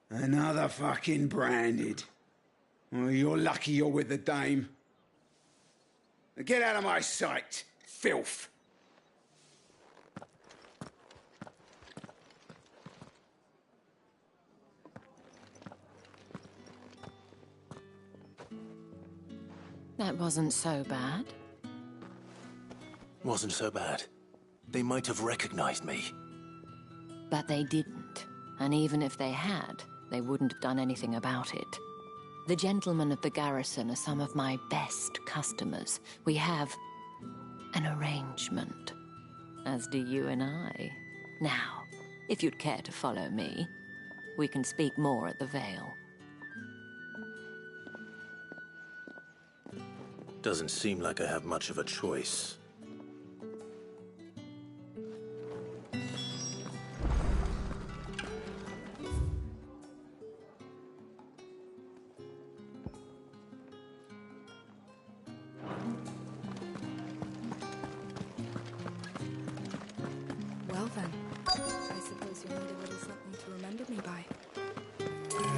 Another fucking branded. Oh, you're lucky you're with the dame. Now get out of my sight, filth. That wasn't so bad. Wasn't so bad. They might have recognized me. But they didn't. And even if they had, they wouldn't have done anything about it. The gentlemen of the garrison are some of my best customers. We have an arrangement, as do you and I. Now, if you'd care to follow me, we can speak more at the Vale. Doesn't seem like I have much of a choice. Well then, I suppose you'll need a little something to remember me by.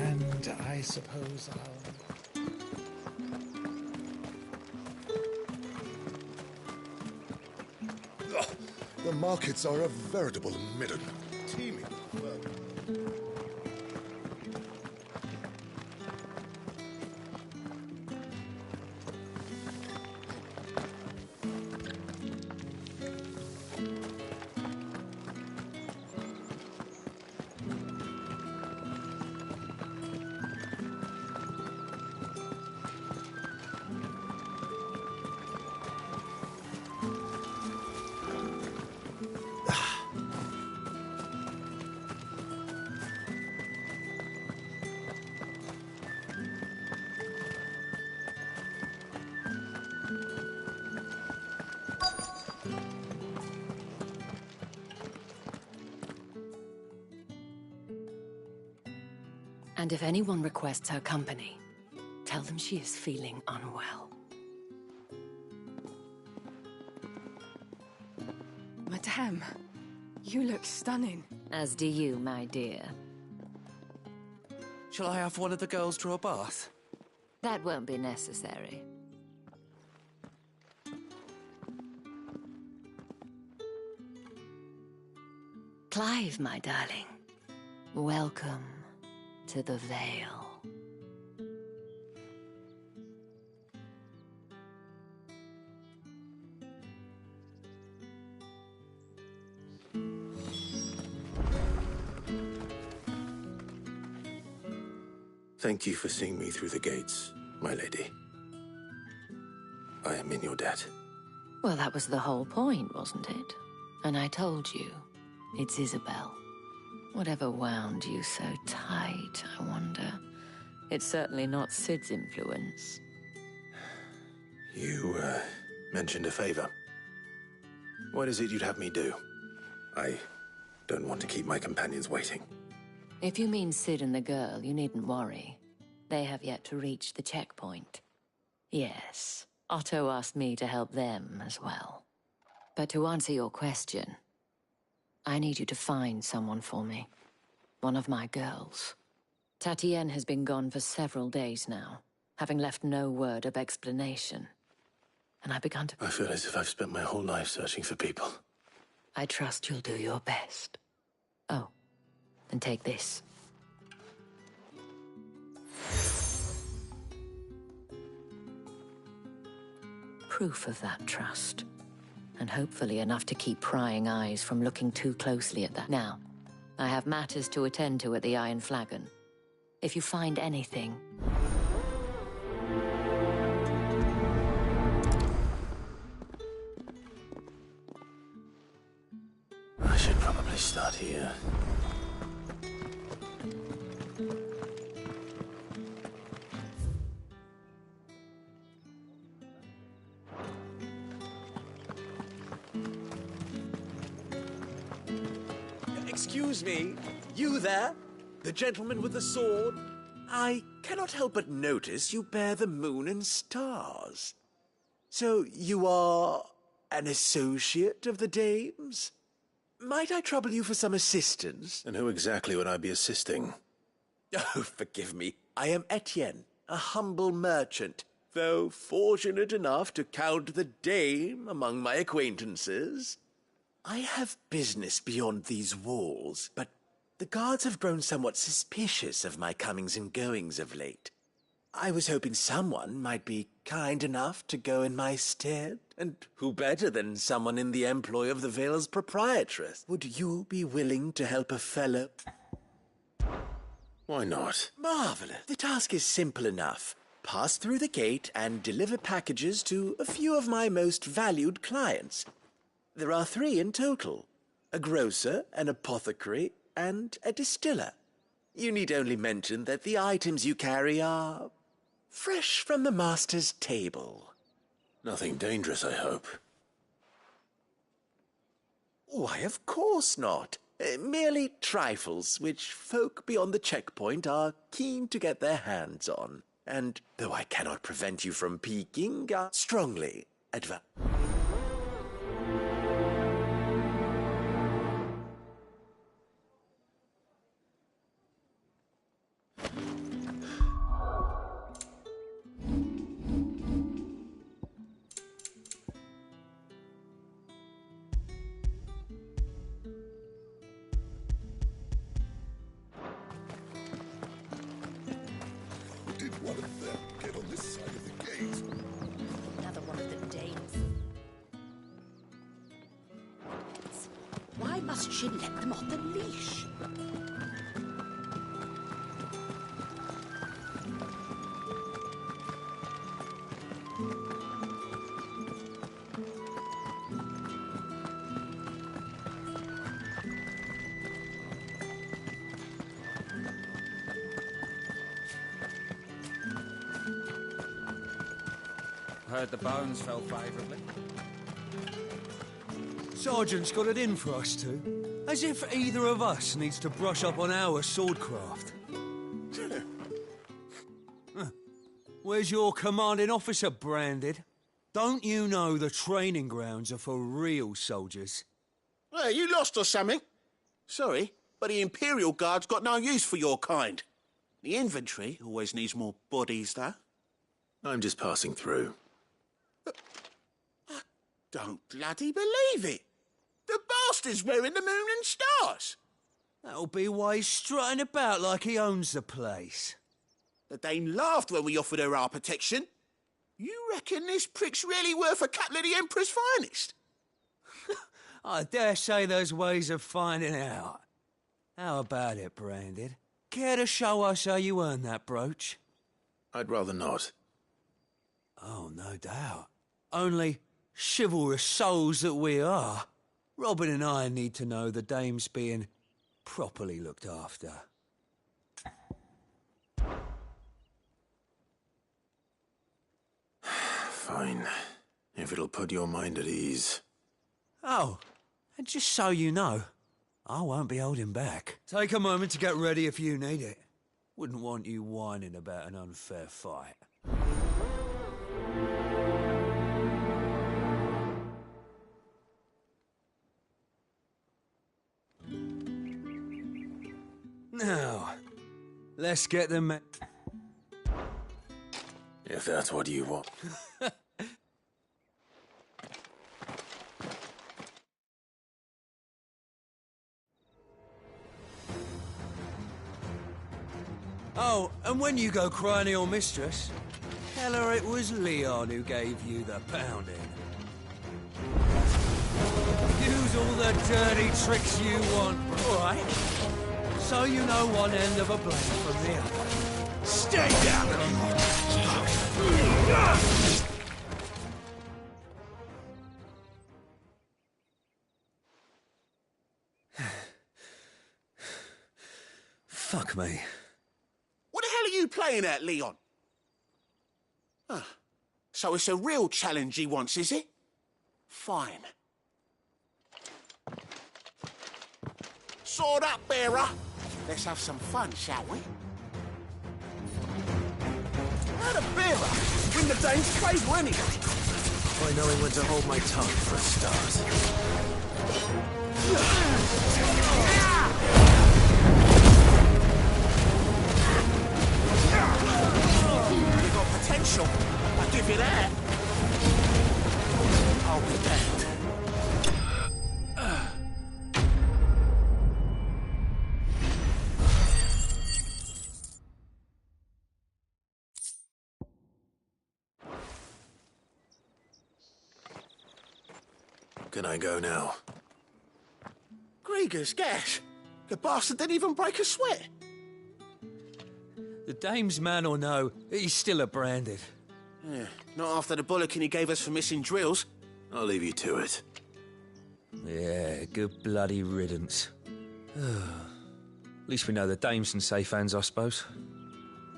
And I suppose I'll... The markets are a veritable midden, teeming with vermin. And if anyone requests her company, tell them she is feeling unwell. Madame, you look stunning. As do you, my dear. Shall I have one of the girls draw a bath? That won't be necessary. Clive, my darling. Welcome to the Vale. Thank you for seeing me through the gates, my lady. I am in your debt. Well, that was the whole point, wasn't it? And I told you, it's Isabel. Whatever wound you so tight, I wonder. It's certainly not Sid's influence. You, mentioned a favor. What is it you'd have me do? I don't want to keep my companions waiting. If you mean Sid and the girl, you needn't worry. They have yet to reach the checkpoint. Yes, Otto asked me to help them as well. But to answer your question, I need you to find someone for me. One of my girls. Tatienne has been gone for several days now, having left no word of explanation. And I began to... I feel as if I've spent my whole life searching for people. I trust you'll do your best. Oh, and take this. Proof of that trust. And hopefully enough to keep prying eyes from looking too closely at that. Now, I have matters to attend to at the Iron Flagon. If you find anything... I should probably start here. Excuse me, you there? The gentleman with the sword? I cannot help but notice you bear the moon and stars. So you are an associate of the dames? Might I trouble you for some assistance? And who exactly would I be assisting? Oh, forgive me. I am Etienne, a humble merchant, though fortunate enough to count the dame among my acquaintances. I have business beyond these walls, but the guards have grown somewhat suspicious of my comings and goings of late. I was hoping someone might be kind enough to go in my stead, and who better than someone in the employ of the Vale's proprietress? Would you be willing to help a fellow? Why not? Marvelous. The task is simple enough. Pass through the gate and deliver packages to a few of my most valued clients. There are 3 in total. A grocer, an apothecary, and a distiller. You need only mention that the items you carry are fresh from the master's table. Nothing dangerous, I hope. Why, of course not. Merely trifles which folk beyond the checkpoint are keen to get their hands on. And though I cannot prevent you from peeking, I strongly advise... Did one of them get on this side of the gate? Another one of the dames. Why must she let them off the leash? Heard the bones fell favourably. Sergeant's got it in for us two. As if either of us needs to brush up on our swordcraft. Where's your commanding officer, Branded? Don't you know the training grounds are for real soldiers? Well, you lost or something? Sorry, but the Imperial Guard's got no use for your kind. The infantry always needs more bodies, though. I'm just passing through. I don't bloody believe it. The bastard's wearing the moon and stars. That'll be why he's strutting about like he owns the place. The Dane laughed when we offered her our protection. You reckon this prick's really worth a couple of the Emperor's finest? I dare say there's ways of finding out. How about it, Branded? Care to show us how you earned that brooch? I'd rather not. Oh, no doubt. Only chivalrous souls that we are. Robin and I need to know the dame's being properly looked after. Fine. If it'll put your mind at ease. Oh, and just so you know, I won't be holding back. Take a moment to get ready if you need it. Wouldn't want you whining about an unfair fight. Now, let's get them. If that's what you want. Oh, and when you go crying to your mistress, tell her it was Leon who gave you the pounding. Use all the dirty tricks you want, all right? So you know one end of a blade from the other. Stay down! Fuck me. What the hell are you playing at, Leon? So it's a real challenge he wants, is it? Fine. Sword up, bearer. Let's have some fun, shall we? How the bearer win the dame's favour anyway? By knowing when to hold my tongue for a start. You got potential. I'll give you that. I'll be damned. Can I go now? Grieger's gas. The bastard didn't even break a sweat. The dame's man or no, he's still a branded. Yeah, not after the bollocking he gave us for missing drills. I'll leave you to it. Yeah, good bloody riddance. At least we know the dame's in safe hands, I suppose.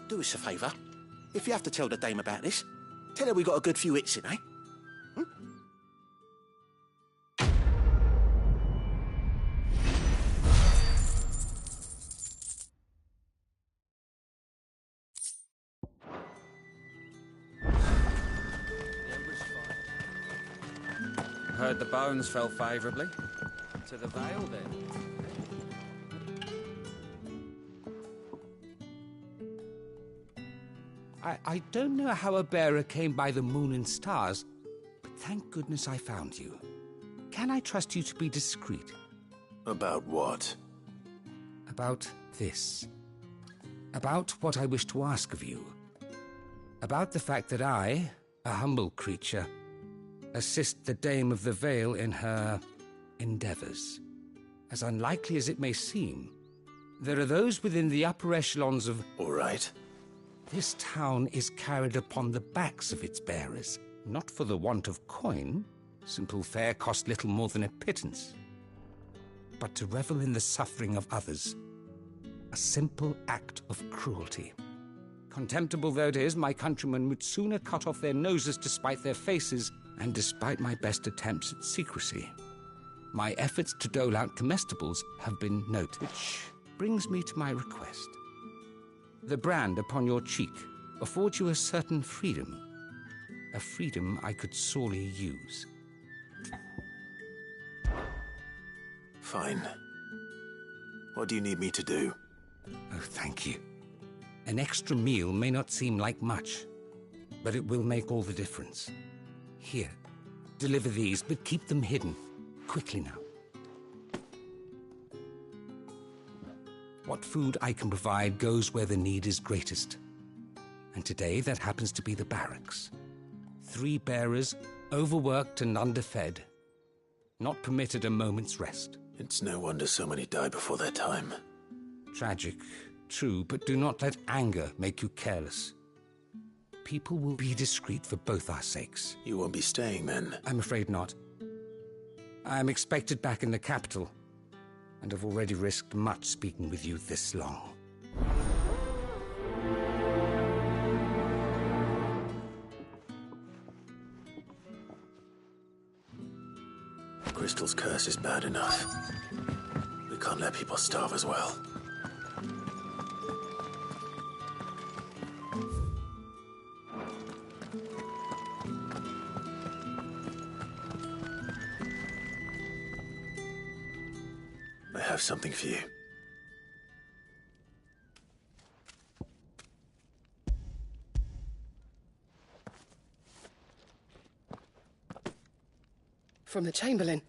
Do us a favour. If you have to tell the dame about this, tell her we got a good few hits in, eh? Heard the bones fell favourably. To the Vale, then. I don't know how a bearer came by the moon and stars, but thank goodness I found you. Can I trust you to be discreet? About what? About this. About what I wish to ask of you. About the fact that I, a humble creature, assist the Dame of the Vale in her endeavours. As unlikely as it may seem, there are those within the upper echelons of... All right. This town is carried upon the backs of its bearers, not for the want of coin. Simple fare cost little more than a pittance. But to revel in the suffering of others, a simple act of cruelty. Contemptible though it is, my countrymen would sooner cut off their noses to spite their faces, and despite my best attempts at secrecy, my efforts to dole out comestibles have been noted. Which brings me to my request. The brand upon your cheek affords you a certain freedom, a freedom I could sorely use. Fine. What do you need me to do? Oh, thank you. An extra meal may not seem like much, but it will make all the difference. Here, deliver these, but keep them hidden. Quickly now. What food I can provide goes where the need is greatest. And today, that happens to be the barracks. 3 bearers, overworked and underfed, not permitted a moment's rest. It's no wonder so many die before their time. Tragic, true, but do not let anger make you careless. People will be discreet for both our sakes. You won't be staying then? I'm afraid not. I am expected back in the capital, and have already risked much speaking with you this long. Crystal's curse is bad enough. We can't let people starve as well. I have something for you. From the Chamberlain.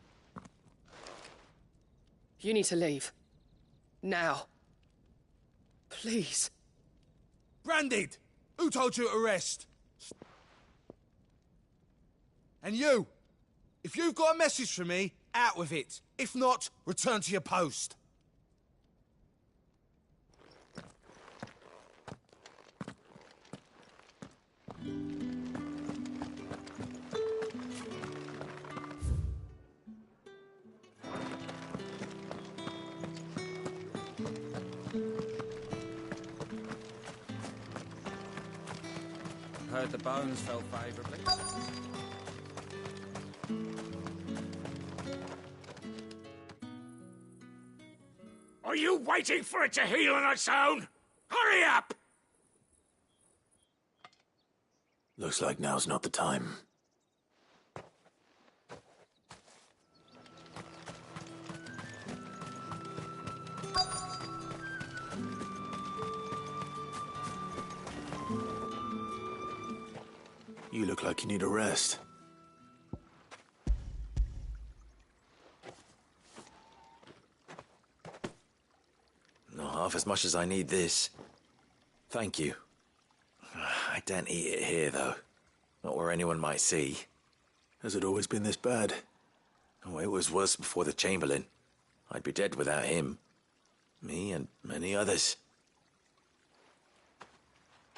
You need to leave. Now. Please. Branded! Who told you to rest? And you! If you've got a message for me, out with it. If not, return to your post. Heard the bones fell favourably. Are you waiting for it to heal on its own? Hurry up! Looks like now's not the time. You look like you need a rest. Not half as much as I need this. Thank you. I daren't eat it here, though. Not where anyone might see. Has it always been this bad? Oh, it was worse before the Chamberlain. I'd be dead without him. Me and many others.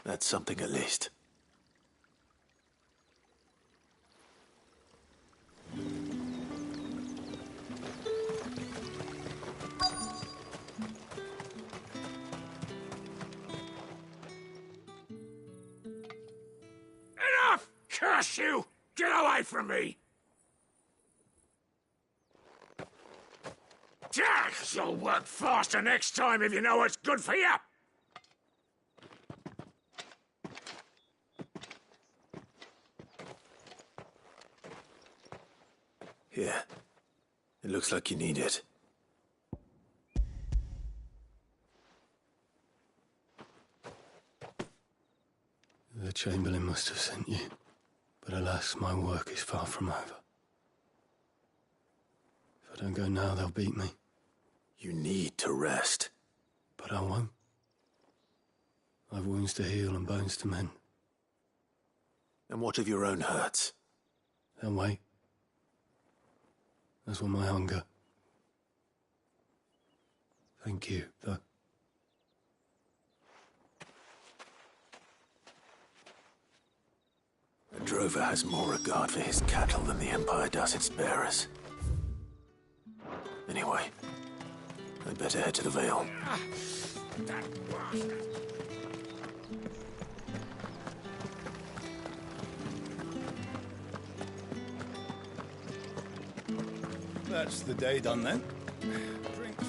That's something at least. Enough! Curse you! Get away from me! You'll work faster next time if you know what's good for you! Here. It looks like you need it. The Chamberlain must have sent you, but alas, my work is far from over. If I don't go now, they'll beat me. You need to rest. But I won't. I've wounds to heal and bones to mend. And what of your own hurts? They'll wait. As will my hunger. Thank you, though. A drover has more regard for his cattle than the Empire does its bearers. Anyway, I'd better head to the Vale. That's the day done then. Drinks.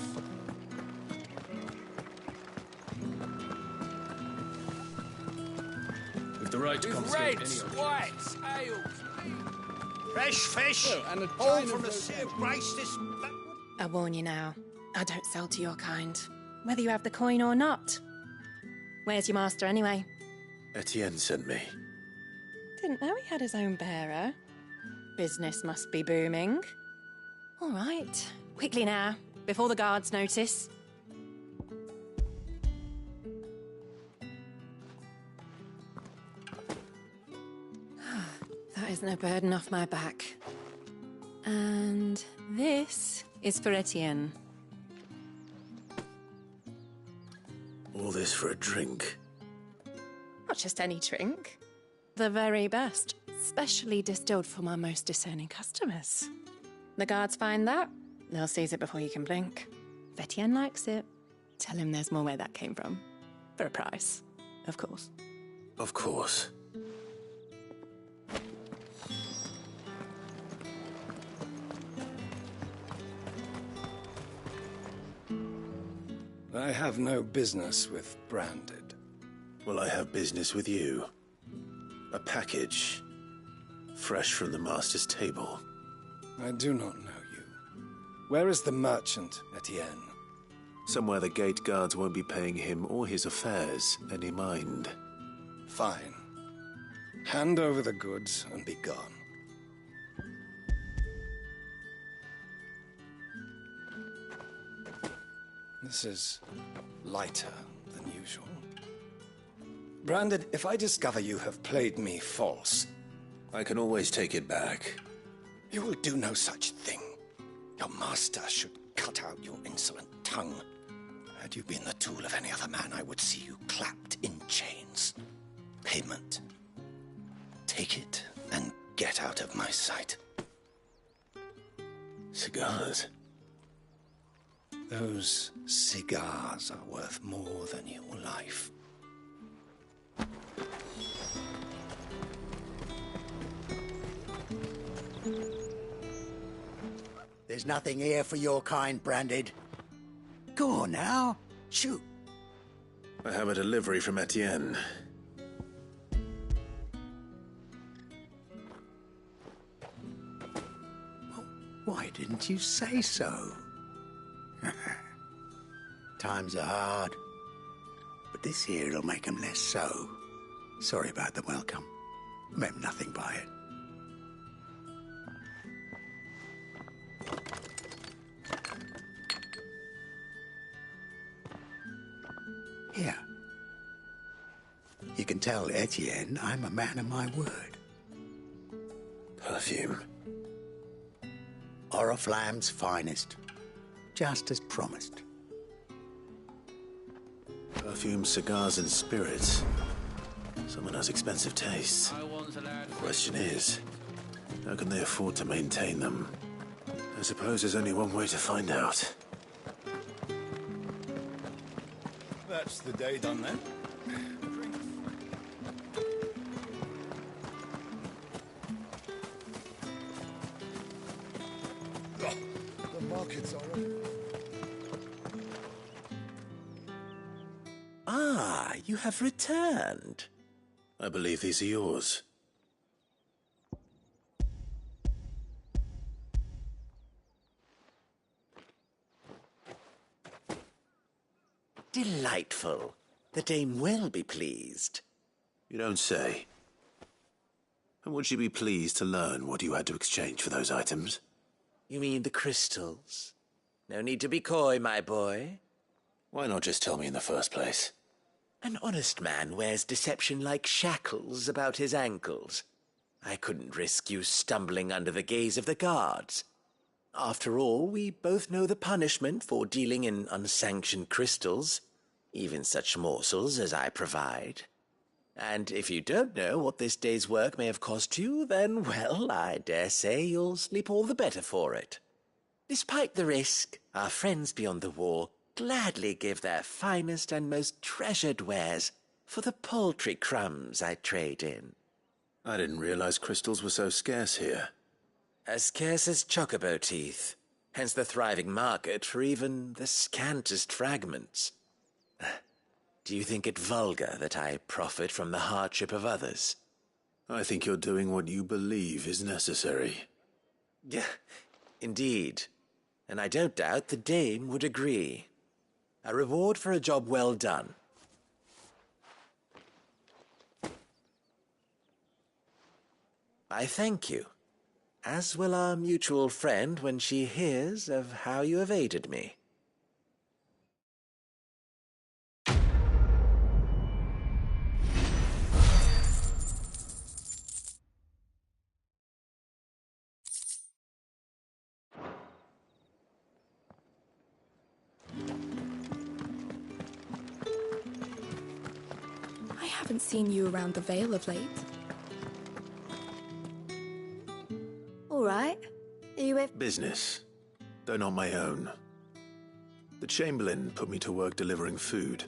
With the right to confiscate any of whites, ales, Fresh fish! Oh, and a all china from the of sea of grace this... I warn you now, I don't sell to your kind, whether you have the coin or not. Where's your master anyway? Etienne sent me. Didn't know he had his own bearer. Business must be booming. All right, quickly now, before the guards notice. That isn't a burden off my back. And this is for Etienne. All this for a drink. Not just any drink. The very best, specially distilled for my most discerning customers. The guards find that, they'll seize it before you can blink. If Etienne likes it, tell him there's more where that came from. For a price, of course. Of course. I have no business with Branded. Well, I have business with you. A package. Fresh from the master's table. I do not know you. Where is the merchant, Etienne? Somewhere the gate guards won't be paying him or his affairs any mind. Fine. Hand over the goods and be gone. This is lighter than usual. Branded, if I discover you have played me false... I can always take it back. You will do no such thing. Your master should cut out your insolent tongue. Had you been the tool of any other man, I would see you clapped in chains. Payment. Take it and get out of my sight. Cigars? Those cigars are worth more than your life. There's nothing here for your kind, Branded. Go on now. Shoot. I have a delivery from Etienne. Why didn't you say so? Times are hard. But this here'll make 'em less so. Sorry about the welcome. Meant nothing by it. Here. You can tell Etienne I'm a man of my word. Perfume. Oriflamme's finest. Just as promised. Perfume, cigars, and spirits. Someone has expensive tastes. The question is, how can they afford to maintain them? I suppose there's only one way to find out. That's the day done then. The markets are open. Ah, you have returned. I believe these are yours. Delightful. The dame will be pleased. You don't say. And would she be pleased to learn what you had to exchange for those items? You mean the crystals? No need to be coy, my boy. Why not just tell me in the first place? An honest man wears deception like shackles about his ankles. I couldn't risk you stumbling under the gaze of the guards. After all, we both know the punishment for dealing in unsanctioned crystals, even such morsels as I provide. And if you don't know what this day's work may have cost you, then, well, I dare say you'll sleep all the better for it. Despite the risk, our friends beyond the wall gladly give their finest and most treasured wares for the paltry crumbs I trade in. I didn't realize crystals were so scarce here. As scarce as chocobo teeth, hence the thriving market for even the scantest fragments. Do you think it vulgar that I profit from the hardship of others? I think you're doing what you believe is necessary. Yeah, indeed. And I don't doubt the dame would agree. A reward for a job well done. I thank you, as will our mutual friend when she hears of how you have aided me. I haven't seen you around the Vale of late. All right. Are you you ever... Business, though not my own. The Chamberlain put me to work delivering food.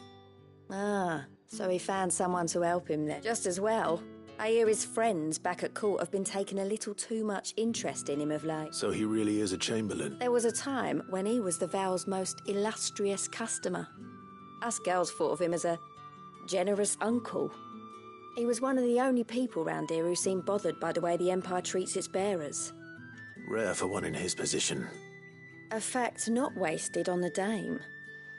Ah, so he found someone to help him there. Just as well. I hear his friends back at court have been taking a little too much interest in him of late. So he really is a Chamberlain? There was a time when he was the Vale's most illustrious customer. Us girls thought of him as a generous uncle. He was one of the only people round here who seemed bothered by the way the Empire treats its bearers. Rare for one in his position. A fact not wasted on the dame.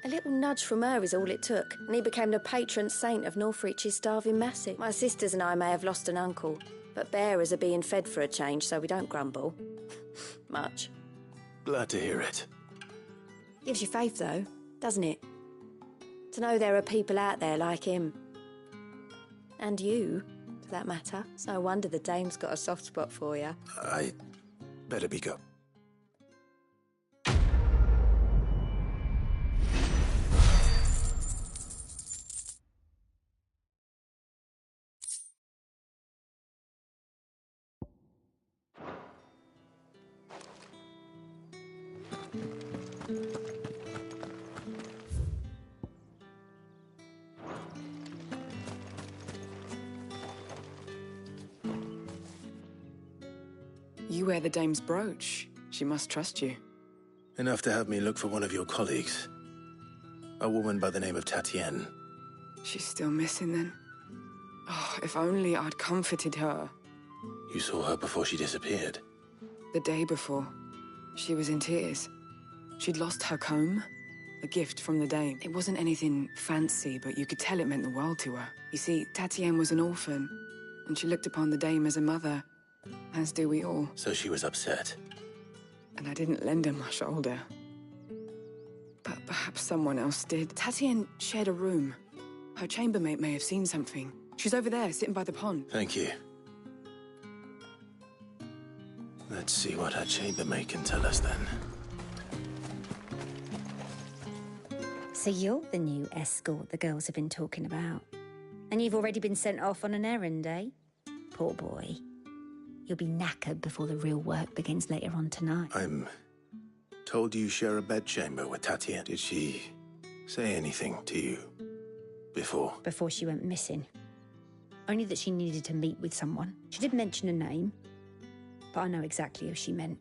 A little nudge from her is all it took, and he became the patron saint of Northreach's starving massive. My sisters and I may have lost an uncle, but bearers are being fed for a change, so we don't grumble. Much. Glad to hear it. Gives you faith, though, doesn't it? To know there are people out there like him. And you, for that matter. It's no wonder the dame's got a soft spot for you. I better be go. You wear the dame's brooch. She must trust you. Enough to have me look for one of your colleagues. A woman by the name of Tatienne. She's still missing then? Oh, if only I'd comforted her. You saw her before she disappeared? The day before. She was in tears. She'd lost her comb. A gift from the dame. It wasn't anything fancy, but you could tell it meant the world to her. You see, Tatienne was an orphan, and she looked upon the dame as a mother. As do we all. So she was upset. And I didn't lend her my shoulder. But perhaps someone else did. Tatienne shared a room. Her chambermaid may have seen something. She's over there, sitting by the pond. Thank you. Let's see what her chambermaid can tell us then. So you're the new escort the girls have been talking about. And you've already been sent off on an errand, eh? Poor boy. You'll be knackered before the real work begins later on tonight. I'm told you share a bedchamber with Tatienne. Did she say anything to you before? Before she went missing. Only that she needed to meet with someone. She did mention a name, but I know exactly who she meant.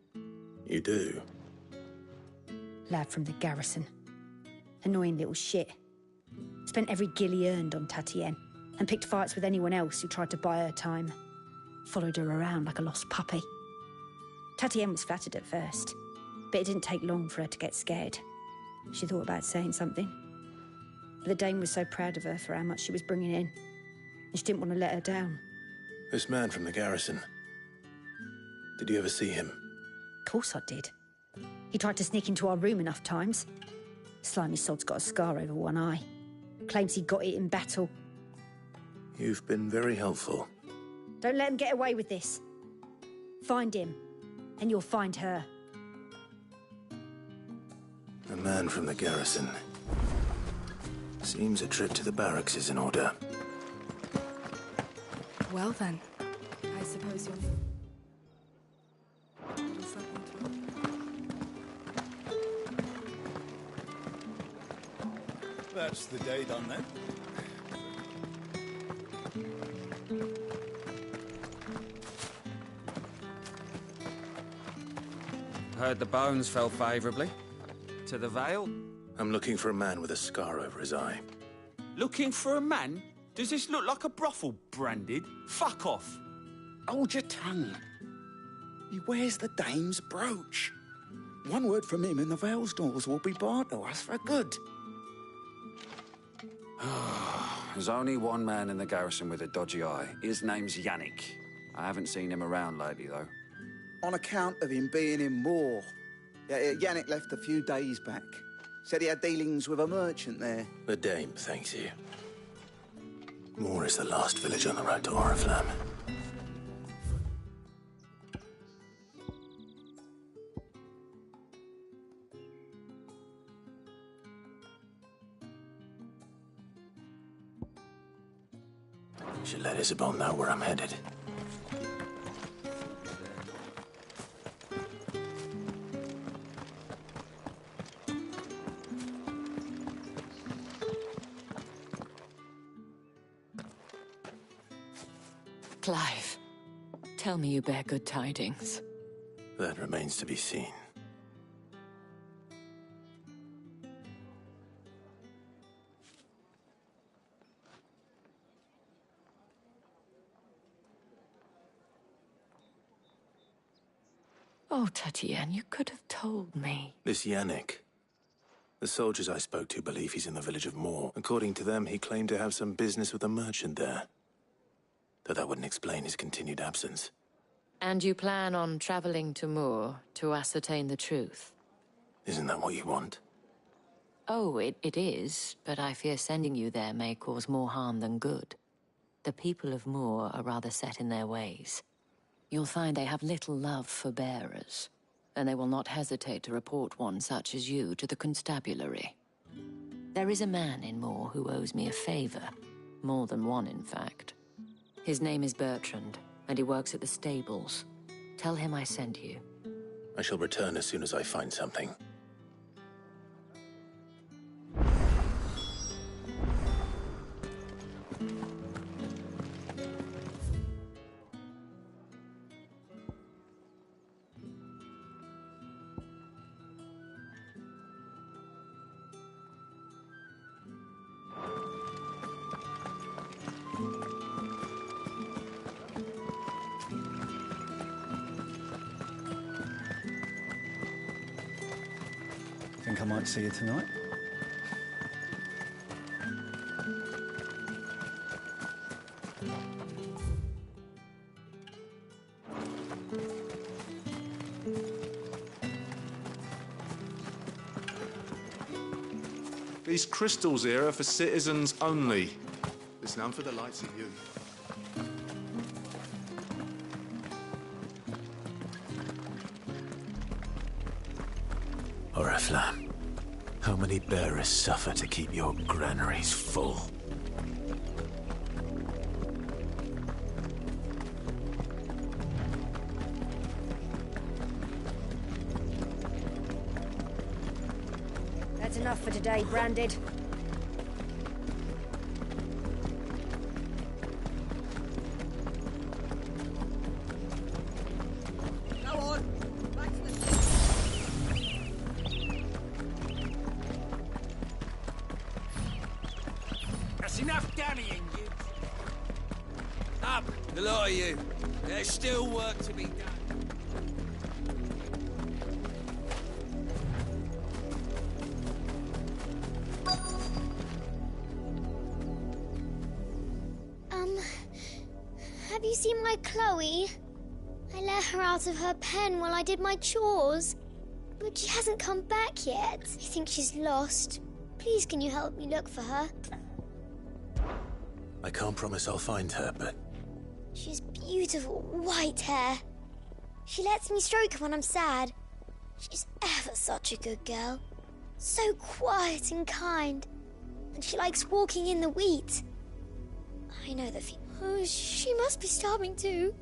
You do? Lad from the garrison. Annoying little shit. Spent every gil he earned on Tatienne, and picked fights with anyone else who tried to buy her time. Followed her around like a lost puppy. Tatienne was flattered at first, but it didn't take long for her to get scared. She thought about saying something. But the dame was so proud of her for how much she was bringing in, and she didn't want to let her down. This man from the garrison. Did you ever see him? Of course I did. He tried to sneak into our room enough times. Slimy sod's got a scar over one eye. Claims he got it in battle. You've been very helpful. Don't let him get away with this. Find him, and you'll find her. A man from the garrison. Seems a trip to the barracks is in order. Well then, I suppose you'll... That's the day done then. Heard the bones fell favourably. To the Vale? I'm looking for a man with a scar over his eye. Looking for a man? Does this look like a brothel, Branded? Fuck off. Hold your tongue. He wears the dame's brooch. One word from him and the Vale's doors will be barred to us for good. There's only one man in the garrison with a dodgy eye. His name's Yannick. I haven't seen him around lately, though. On account of him being in war. Yannick left a few days back. Said he had dealings with a merchant there. The dame thanks you. Moor is the last village on the road to Oriflamme. Should let Isabel know where I'm headed. Clive, tell me you bear good tidings. That remains to be seen. Oh, Tatienne, you could have told me. This Yannick. The soldiers I spoke to believe he's in the village of Moor. According to them, he claimed to have some business with a merchant there. Though that wouldn't explain his continued absence. And you plan on traveling to Moor to ascertain the truth? Isn't that what you want? Oh, it is, but I fear sending you there may cause more harm than good. The people of Moor are rather set in their ways. You'll find they have little love for bearers, and they will not hesitate to report one such as you to the constabulary. There is a man in Moor who owes me a favor. More than one, in fact. His name is Bertrand, and he works at the stables. Tell him I sent you. I shall return as soon as I find something. Think I might see you tonight? These crystals here are for citizens only. There's none for the likes of you. Oriflamme, how many bearers suffer to keep your granaries full? That's enough for today, Branded. Go on! Back to the... That's enough dallying, you. Up, the lot of you. There's still work to be done. Have you seen my Chloe? I let her out of her pen while I did my chores. But she hasn't come back yet. I think she's lost. Please, can you help me look for her? I can't promise I'll find her, but... She's beautiful white hair. She lets me stroke her when I'm sad. She's ever such a good girl. So quiet and kind. And she likes walking in the wheat. I know the feeling. Oh, she must be starving too.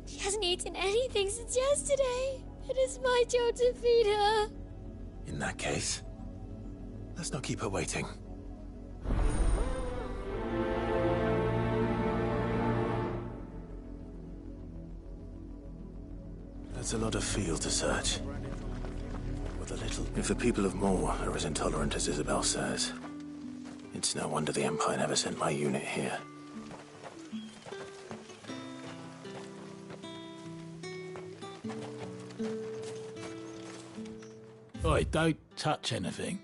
She hasn't eaten anything since yesterday. It is my job to feed her. In that case, let's not keep her waiting. That's a lot of field to search. With a little... If the people of Moor are as intolerant as Isabel says, it's no wonder the Empire never sent my unit here. Oi, don't touch anything.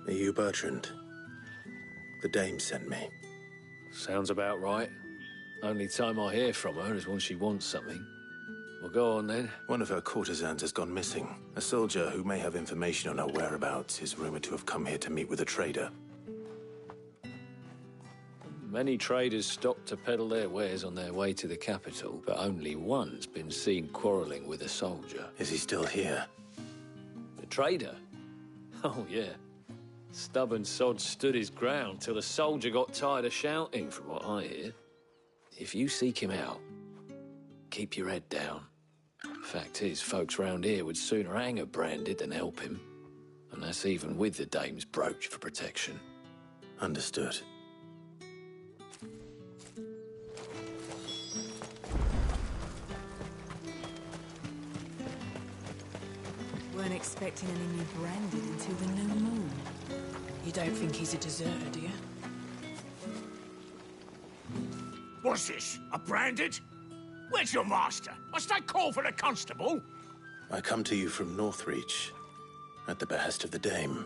Are you Bertrand? The dame sent me. Sounds about right. Only time I hear from her is when she wants something. Well, go on then. One of her courtesans has gone missing. A soldier who may have information on her whereabouts is rumored to have come here to meet with a trader. Many traders stop to peddle their wares on their way to the capital, but only one's been seen quarrelling with a soldier. Is he still here? The trader? Oh, yeah. Stubborn sod stood his ground till the soldier got tired of shouting, from what I hear. If you seek him out, keep your head down. Fact is, folks round here would sooner hang a branded than help him. And that's even with the dame's brooch for protection. Understood. Weren't expecting any new branded until the new moon. You don't think he's a deserter, do you? What's this? A branded? Where's your master? Must I call for the constable? I come to you from Northreach, at the behest of the dame.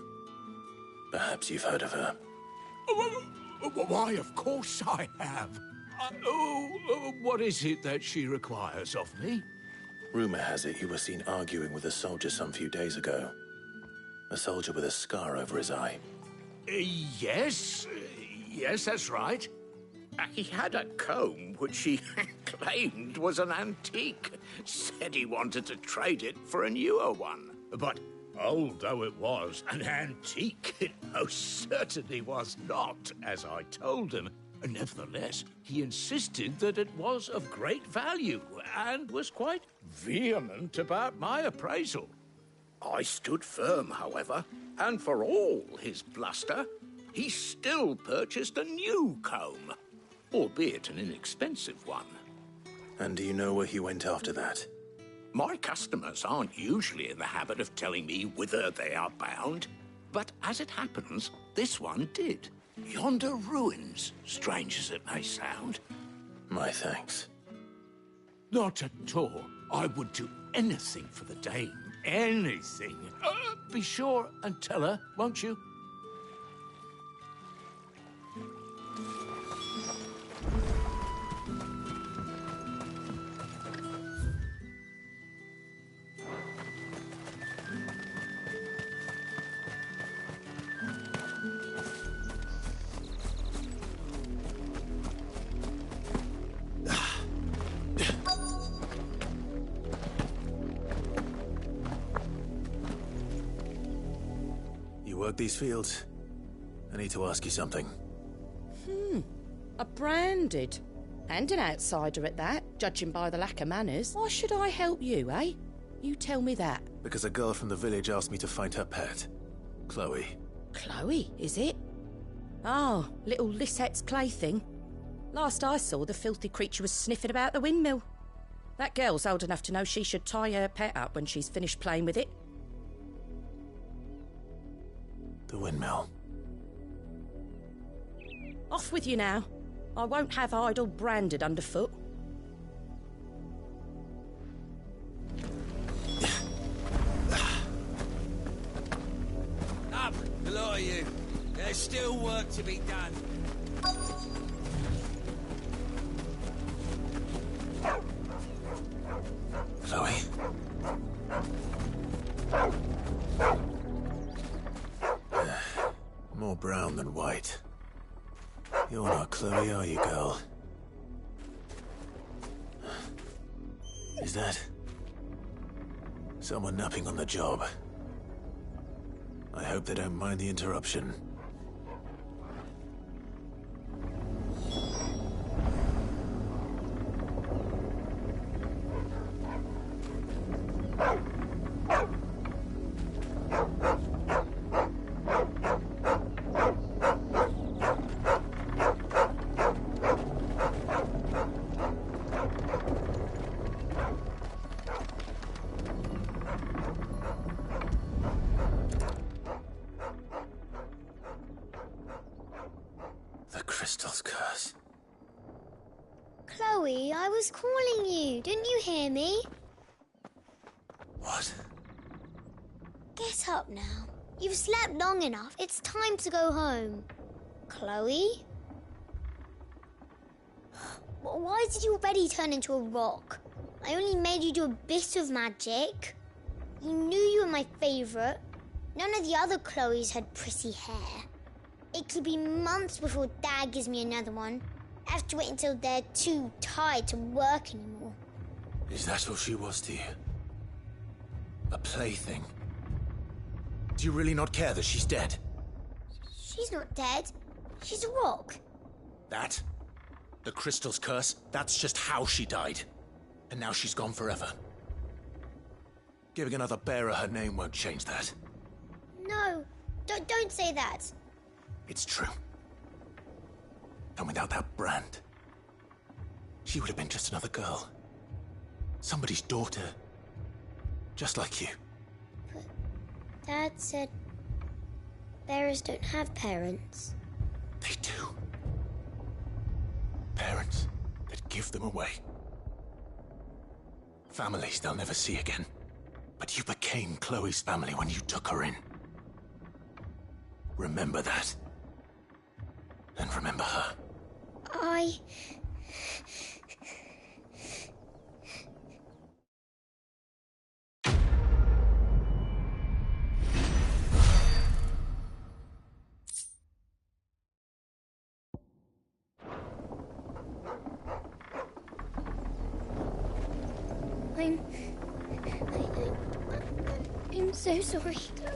Perhaps you've heard of her. Why, of course I have. What is it that she requires of me? Rumor has it you were seen arguing with a soldier some few days ago. A soldier with a scar over his eye. Yes, that's right. He had a comb which he claimed was an antique. Said he wanted to trade it for a newer one. But old though it was, an antique it most certainly was not, as I told him. Nevertheless, he insisted that it was of great value and was quite vehement about my appraisal. I stood firm, however, and for all his bluster, he still purchased a new comb, albeit an inexpensive one. And do you know where he went after that? My customers aren't usually in the habit of telling me whither they are bound, but as it happens, this one did. Yonder ruins, strange as it may sound. My thanks. Not at all. I would do anything for the dame. Anything. Be sure and tell her, won't you? Work these fields? I need to ask you something. A branded. And an outsider at that, judging by the lack of manners. Why should I help you, eh? You tell me that. Because a girl from the village asked me to find her pet. Chloe. Chloe, is it? Oh, little Lisette's plaything. Last I saw, the filthy creature was sniffing about the windmill. That girl's old enough to know she should tie her pet up when she's finished playing with it. The windmill. Off with you now. I won't have idle branded underfoot. Up, the lot of you. There's still work to be done. Chloe? More brown than white. You're not Chloe, are you, girl? Is that someone napping on the job? I hope they don't mind the interruption. Chloe, I was calling you. Didn't you hear me? What? Get up now. You've slept long enough. It's time to go home. Chloe? Why did you already turn into a rock? I only made you do a bit of magic. You knew you were my favourite. None of the other Chloes had pretty hair. It could be months before Dad gives me another one. I have to wait until they're too tired to work anymore. Is that all she was to you? A plaything? Do you really not care that she's dead? She's not dead. She's a rock. That? The crystal's curse? That's just how she died. And now she's gone forever. Giving another bearer her name won't change that. No, don't say that. It's true. And without that brand, she would have been just another girl. Somebody's daughter. Just like you. But Dad said bearers don't have parents. They do. Parents that give them away. Families they'll never see again. But you became Chloe's family when you took her in. Remember that. And remember her. I'm so sorry, Chloe.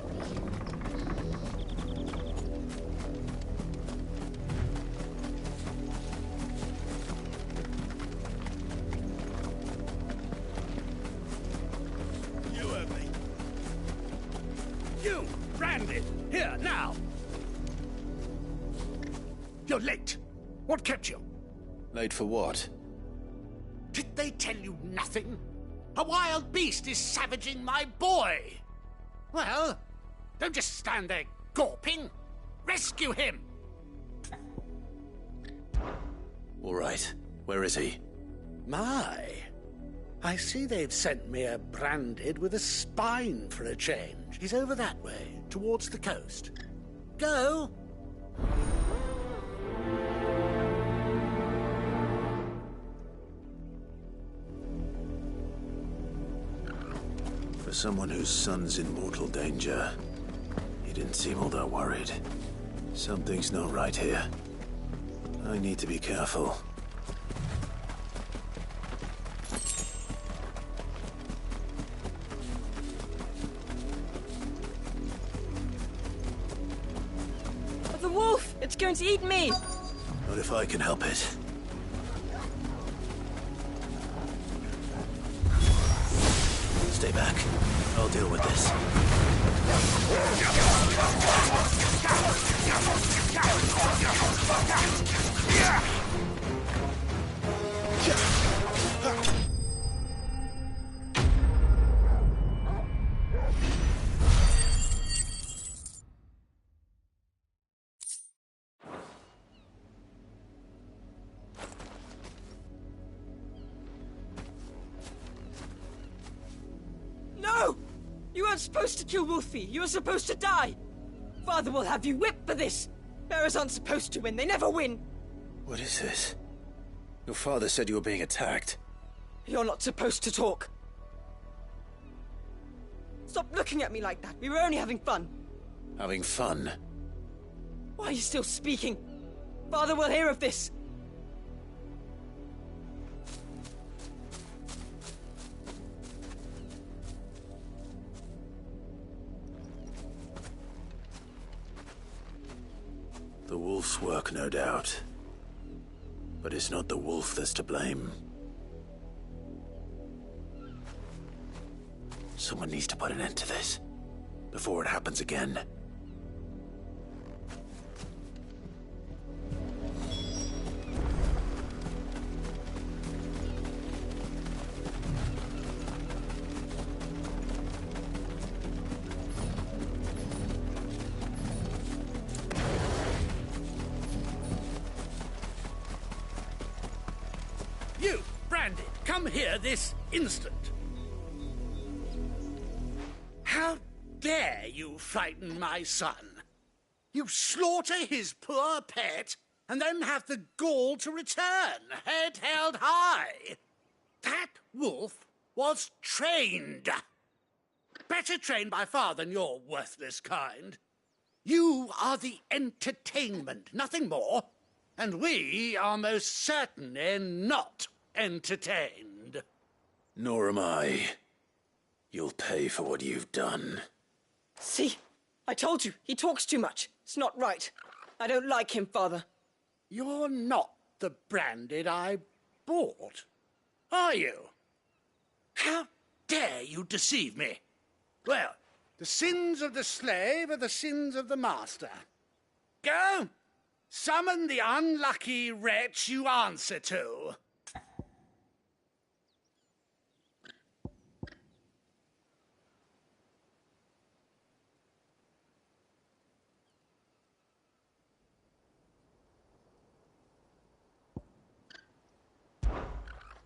You heard me. You, branded, here, now. You're late. What kept you? Late for what? Did they tell you nothing? A wild beast is savaging my boy. Well, don't just stand there gawping. Rescue him. All right. Where is he? My, I see they've sent me a branded with a spine for a change. He's over that way, towards the coast. Go. For someone whose son's in mortal danger, he didn't seem all that worried. Something's not right here. I need to be careful. The wolf! It's going to eat me! Not if I can help it. Stay back. I'll deal with this. No! You weren't supposed to kill Wolfie. You were supposed to die. Father will have you whipped for this. Bearers aren't supposed to win. They never win. What is this? Your father said you were being attacked. You're not supposed to talk. Stop looking at me like that. We were only having fun. Having fun? Why are you still speaking? Father will hear of this. The wolf's work, no doubt. But it's not the wolf that's to blame. Someone needs to put an end to this, before it happens again. You, Branded, come here this instant. How dare you frighten my son? You slaughter his poor pet and then have the gall to return, head held high. That wolf was trained. Better trained by far than your worthless kind. You are the entertainment, nothing more. And we are most certainly not entertained. Nor am I. You'll pay for what you've done. See? I told you, he talks too much. It's not right. I don't like him, Father. You're not the branded I bought, are you? How dare you deceive me? Well, the sins of the slave are the sins of the master. Go, summon the unlucky wretch you answer to.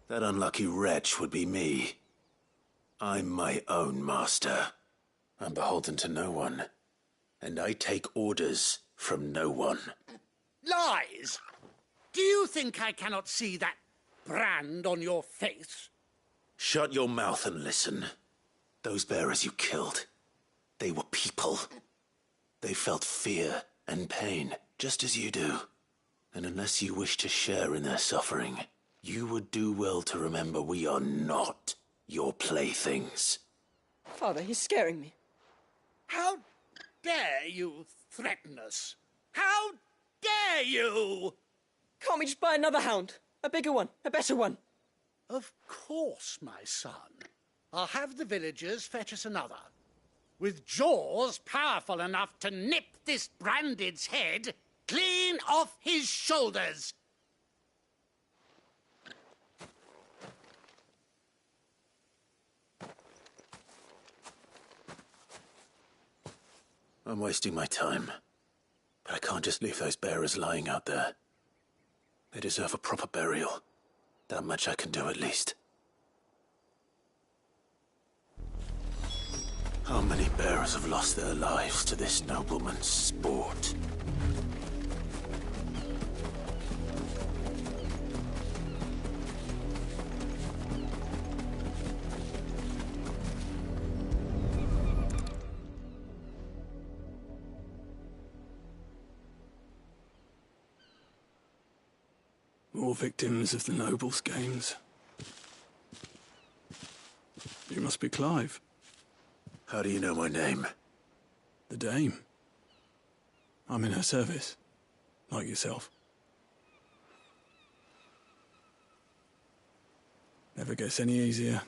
That unlucky wretch would be me. I'm my own master. I'm beholden to no one. And I take orders from no one. Lies! Do you think I cannot see that brand on your face? Shut your mouth and listen. Those bearers you killed, they were people. They felt fear and pain, just as you do. And unless you wish to share in their suffering, you would do well to remember we are not your playthings. Father, he's scaring me. How dare you threaten us? How dare you? Can't we just buy another hound? A bigger one, a better one. Of course, my son. I'll have the villagers fetch us another. With jaws powerful enough to nip this branded's head clean off his shoulders. I'm wasting my time. But I can't just leave those bearers lying out there. They deserve a proper burial. That much I can do at least. How many bearers have lost their lives to this nobleman's sport? More victims of the nobles' games. You must be Clive. How do you know my name? The Dame. I'm in her service, like yourself. Never gets any easier,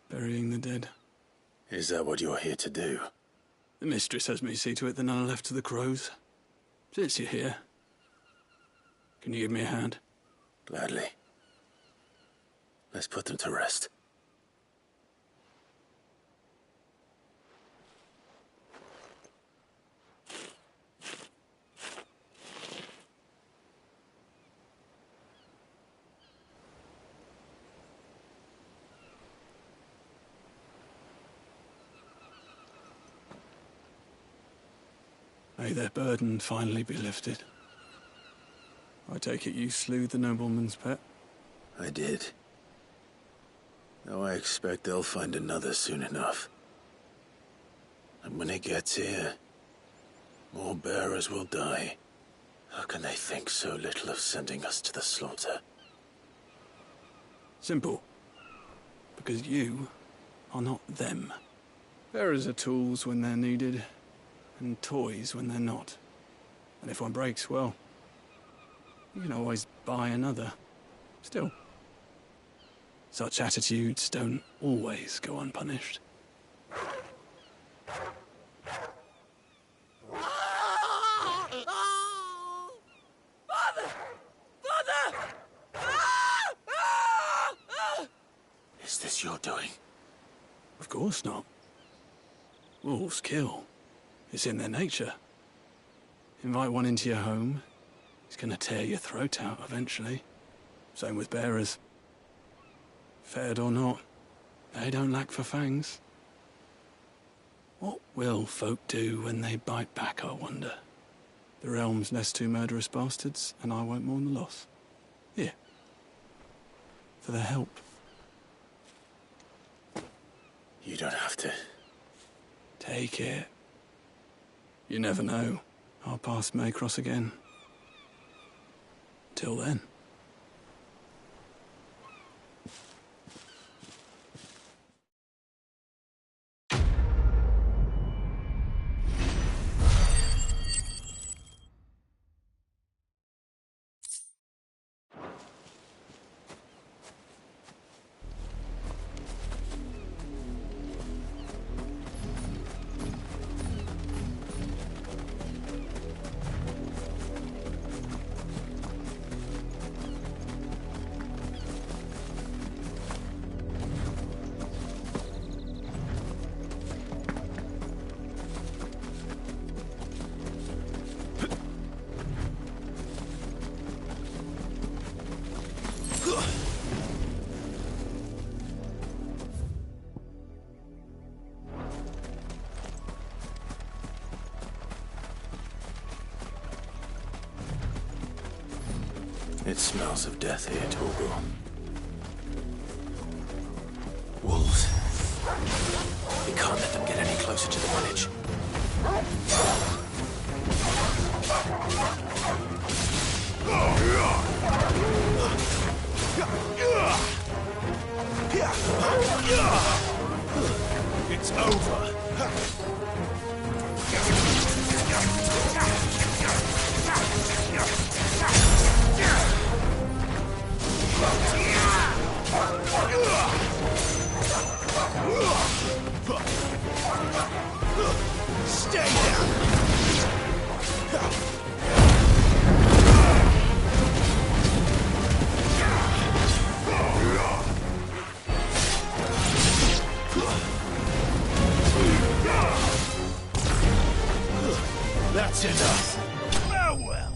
burying the dead. Is that what you're here to do? The mistress has me see to it that none are left to the crows. Since you're here, can you give me a hand? Gladly. Let's put them to rest. May their burden finally be lifted. I take it you slew the nobleman's pet? I did. Now I expect they'll find another soon enough. And when it gets here, more bearers will die. How can they think so little of sending us to the slaughter? Simple. Because you are not them. Bearers are tools when they're needed, and toys when they're not. And if one breaks, well, you can always buy another. Still, such attitudes don't always go unpunished. Father! Father! Is this your doing? Of course not. Wolves kill. It's in their nature. Invite one into your home, he's gonna tear your throat out eventually. Same with bearers. Fed or not, they don't lack for fangs. What will folk do when they bite back, I wonder? The realm's less two murderous bastards, and I won't mourn the loss. Here. For their help. You don't have to. Take it. You never know. Our paths may cross again. Till then. It smells of death here, Torgal. Wolves. We can't let them get any closer to the village. It's over. Stay down! That's enough. Farewell.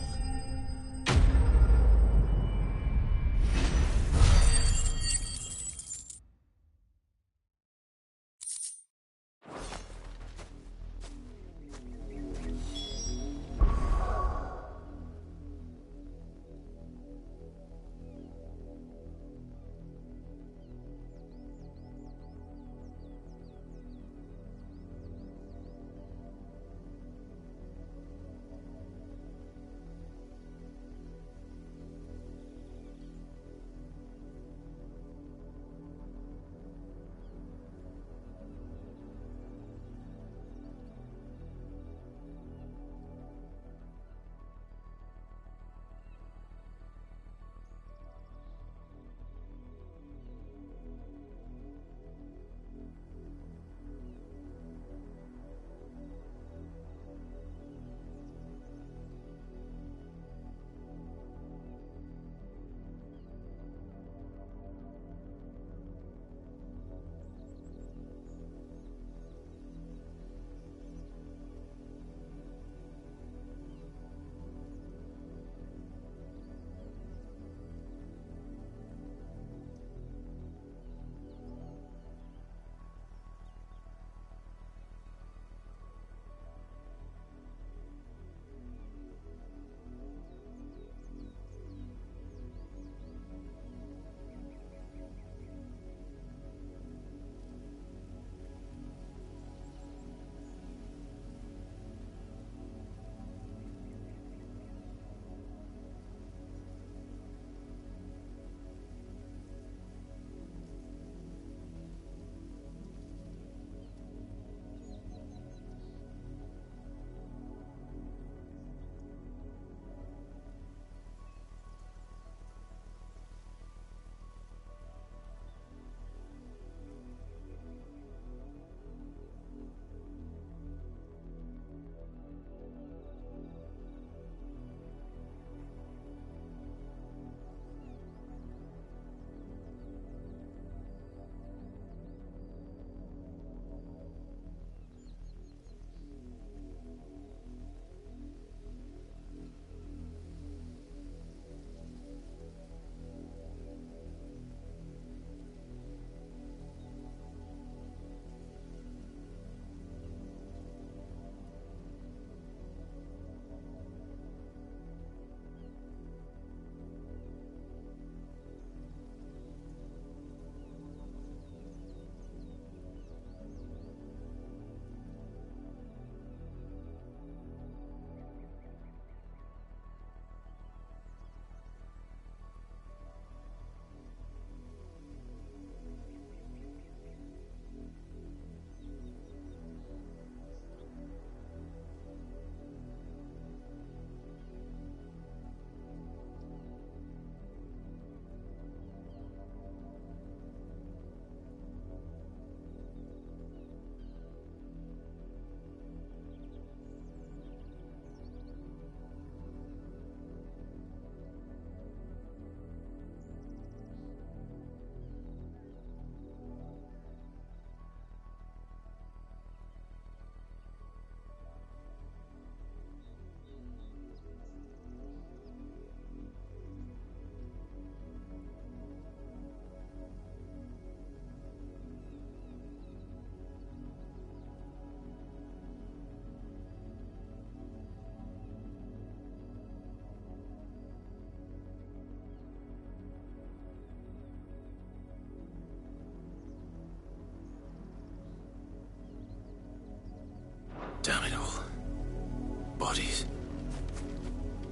bodies.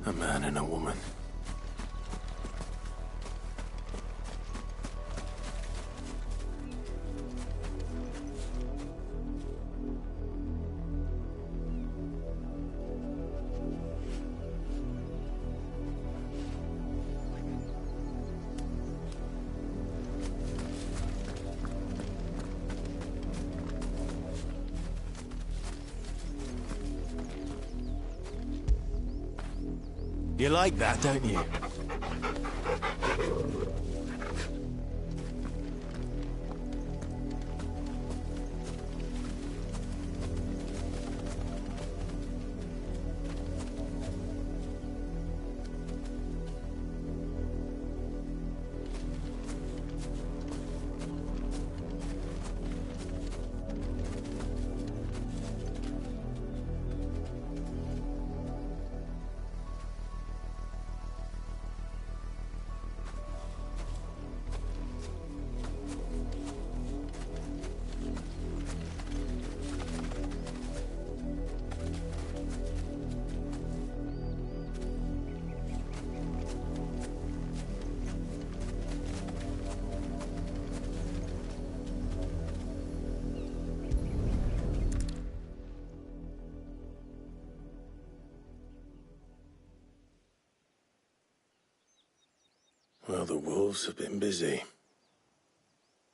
A man and a woman. You like that, don't you? Well, the wolves have been busy,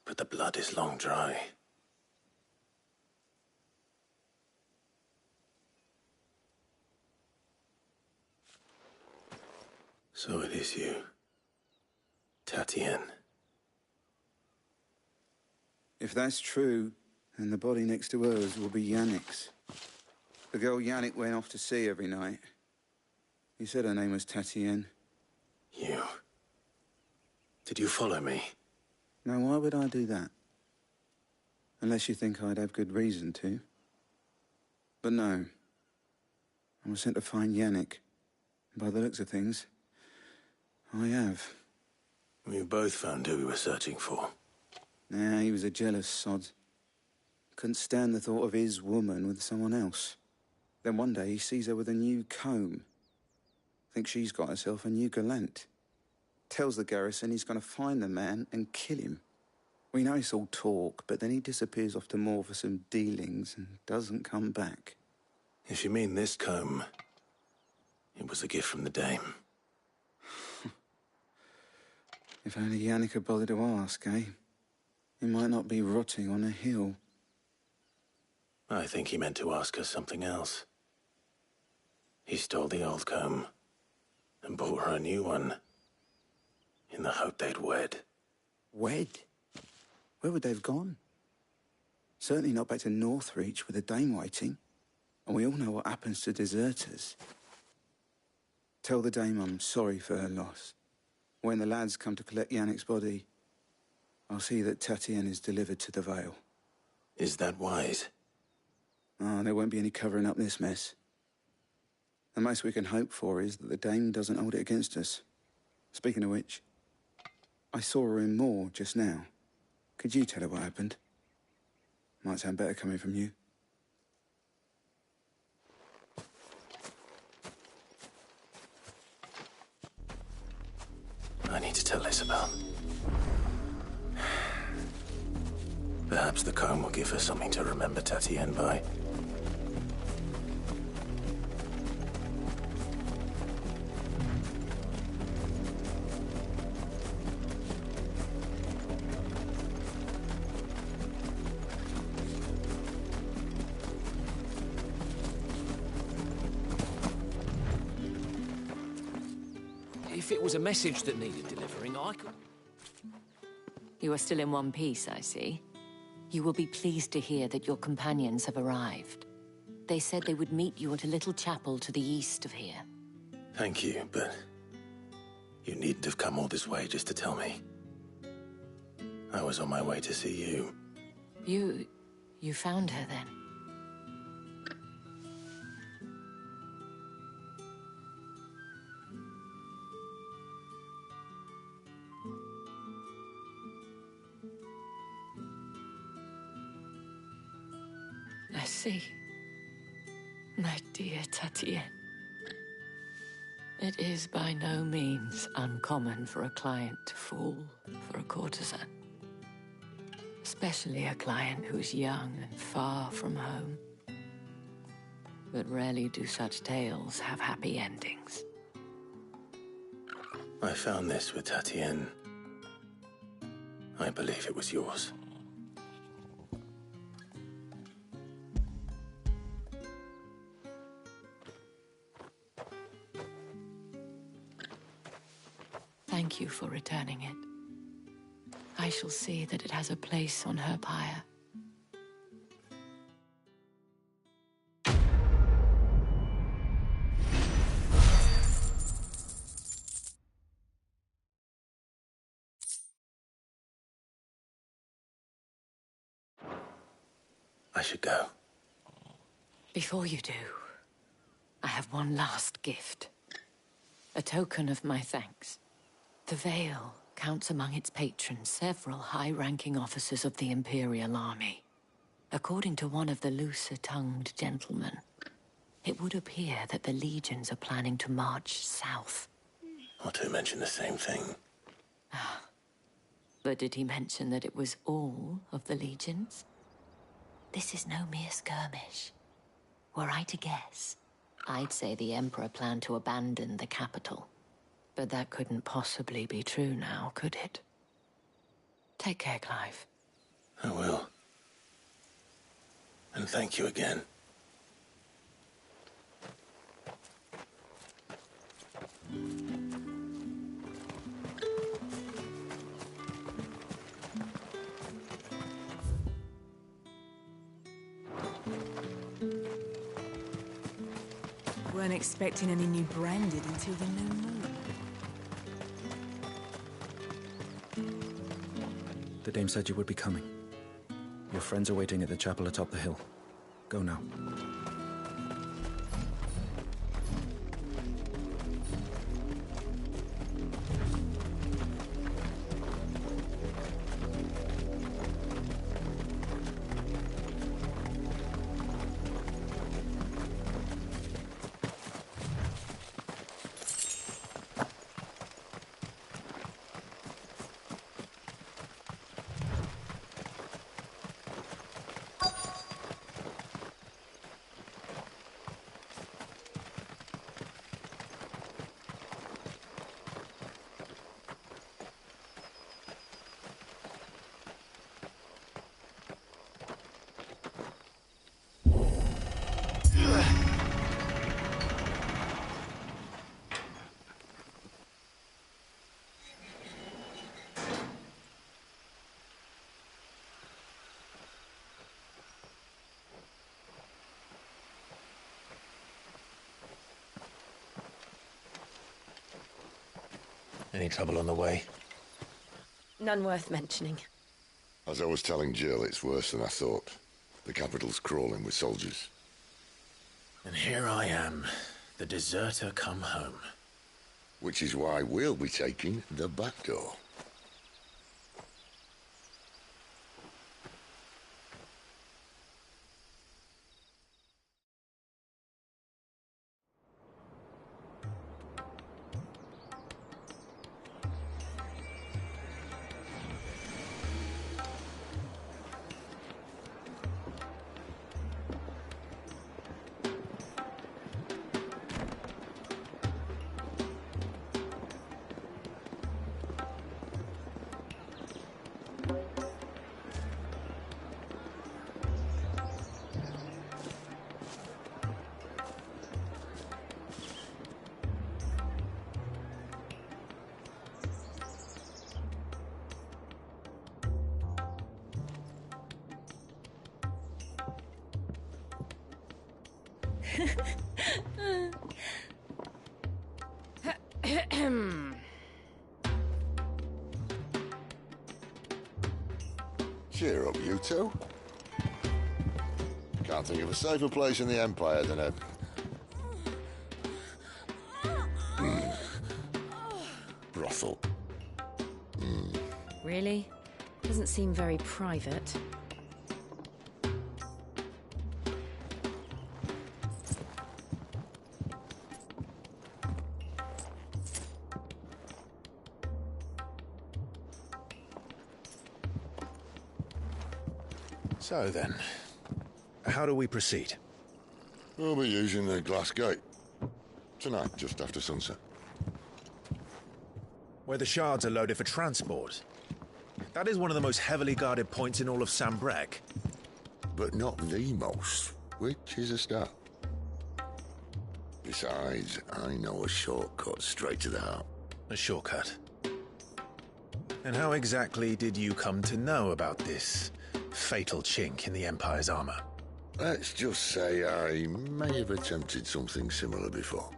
but the blood is long dry. So it is you, Tatienne. If that's true, then the body next to hers will be Yannick's. The girl Yannick went off to see every night. He said her name was Tatienne. You. Did you follow me? Now, why would I do that? Unless you think I'd have good reason to. But no. I was sent to find Yannick. By the looks of things, I have. We both found who we were searching for. Nah, he was a jealous sod. Couldn't stand the thought of his woman with someone else. Then one day he sees her with a new comb. Thinks she's got herself a new gallant. Tells the garrison he's going to find the man and kill him. We know it's all talk, but then he disappears off to Moor for some dealings and doesn't come back. If you mean this comb, it was a gift from the dame. If only Yannick had bothered to ask, eh? He might not be rotting on a hill. I think he meant to ask her something else. He stole the old comb and bought her a new one in the hope they'd wed. Wed? Where would they have gone? Certainly not back to Northreach with a dame waiting. And we all know what happens to deserters. Tell the dame I'm sorry for her loss. When the lads come to collect Yannick's body, I'll see that Tatienne is delivered to the Vale. Is that wise? Oh, there won't be any covering up this mess. The most we can hope for is that the dame doesn't hold it against us. Speaking of which, I saw her in Moor just now. Could you tell her what happened? Might sound better coming from you. I need to tell Isabel. Perhaps the comb will give her something to remember Tatienne by. If it was a message that needed delivering, I could... You are still in one piece, I see. You will be pleased to hear that your companions have arrived. They said they would meet you at a little chapel to the east of here. Thank you, but you needn't have come all this way just to tell me. I was on my way to see you. You found her then? I see. My dear Tatienne. It is by no means uncommon for a client to fall for a courtesan. Especially a client who's young and far from home. But rarely do such tales have happy endings. I found this with Tatienne. I believe it was yours. Thank you for returning it. I shall see that it has a place on her pyre. I should go. Before you do, I have one last gift. A token of my thanks. The Vale counts among its patrons several high-ranking officers of the Imperial Army. According to one of the looser-tongued gentlemen, it would appear that the legions are planning to march south. Or to mention the same thing. But did he mention that it was all of the legions? This is no mere skirmish. Were I to guess, I'd say the Emperor planned to abandon the capital. But that couldn't possibly be true now, could it? Take care, Clive. I will. And thank you again. Weren't expecting any new branded until the new moon. The dame said you would be coming. Your friends are waiting at the chapel atop the hill. Go now. Any trouble on the way? None worth mentioning. As I was telling Jill, it's worse than I thought. The capital's crawling with soldiers. And here I am, the deserter come home. Which is why we'll be taking the back door. Cheer up, you two. Can't think of a safer place in the Empire than a... brothel. Really? Doesn't seem very private. So then, how do we proceed? We'll be using the glass gate. Tonight, just after sunset. Where the shards are loaded for transport. That is one of the most heavily guarded points in all of Sambrec. But not the most, which is a start. Besides, I know a shortcut straight to the heart. A shortcut? And how exactly did you come to know about this fatal chink in the Empire's armor? Let's just say I may have attempted something similar before.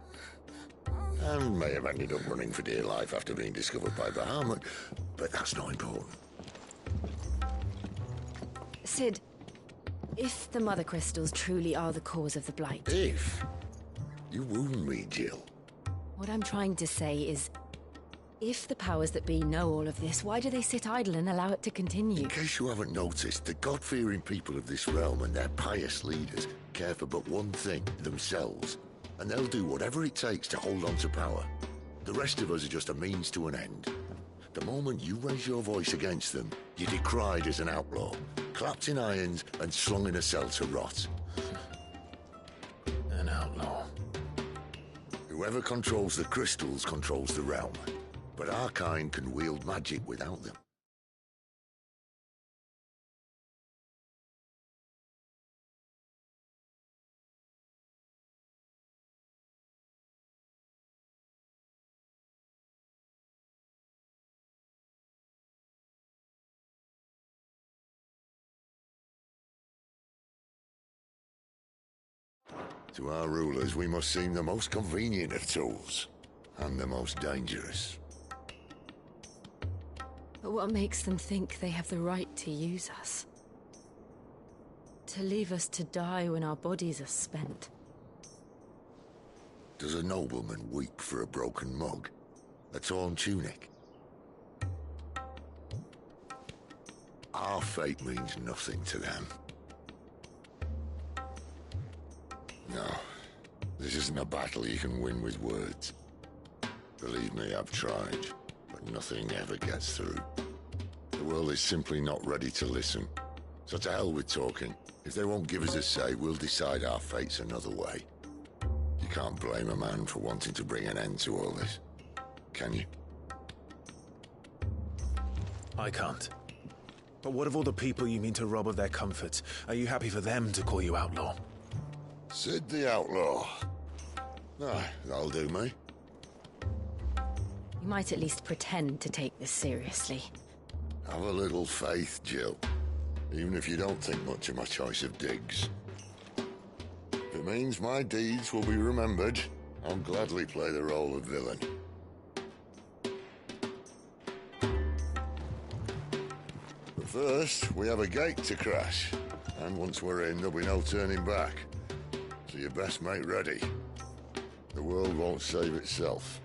And may have ended up running for dear life after being discovered by Bahamut, but that's not important. Sid, if the Mother Crystals truly are the cause of the Blight... If? You wound me, Jill. What I'm trying to say is, if the powers that be know all of this, why do they sit idle and allow it to continue? In case you haven't noticed, the God-fearing people of this realm and their pious leaders care for but one thing, themselves. And they'll do whatever it takes to hold on to power. The rest of us are just a means to an end. The moment you raise your voice against them, you're decried as an outlaw, clapped in irons and slung in a cell to rot. An outlaw. Whoever controls the crystals controls the realm. But our kind can wield magic without them. To our rulers, we must seem the most convenient of tools, and the most dangerous. But what makes them think they have the right to use us? To leave us to die when our bodies are spent? Does a nobleman weep for a broken mug? A torn tunic? Our fate means nothing to them. No, this isn't a battle you can win with words. Believe me, I've tried, but nothing ever gets through. The world is simply not ready to listen. So to hell with talking. If they won't give us a say, we'll decide our fates another way. You can't blame a man for wanting to bring an end to all this, can you? I can't. But what of all the people you mean to rob of their comforts? Are you happy for them to call you outlaw? Sid the Outlaw. Ah, that'll do me. You might at least pretend to take this seriously. Have a little faith, Jill. Even if you don't think much of my choice of digs. If it means my deeds will be remembered, I'll gladly play the role of villain. But first, we have a gate to crash. And once we're in, there'll be no turning back. So you best make ready. The world won't save itself.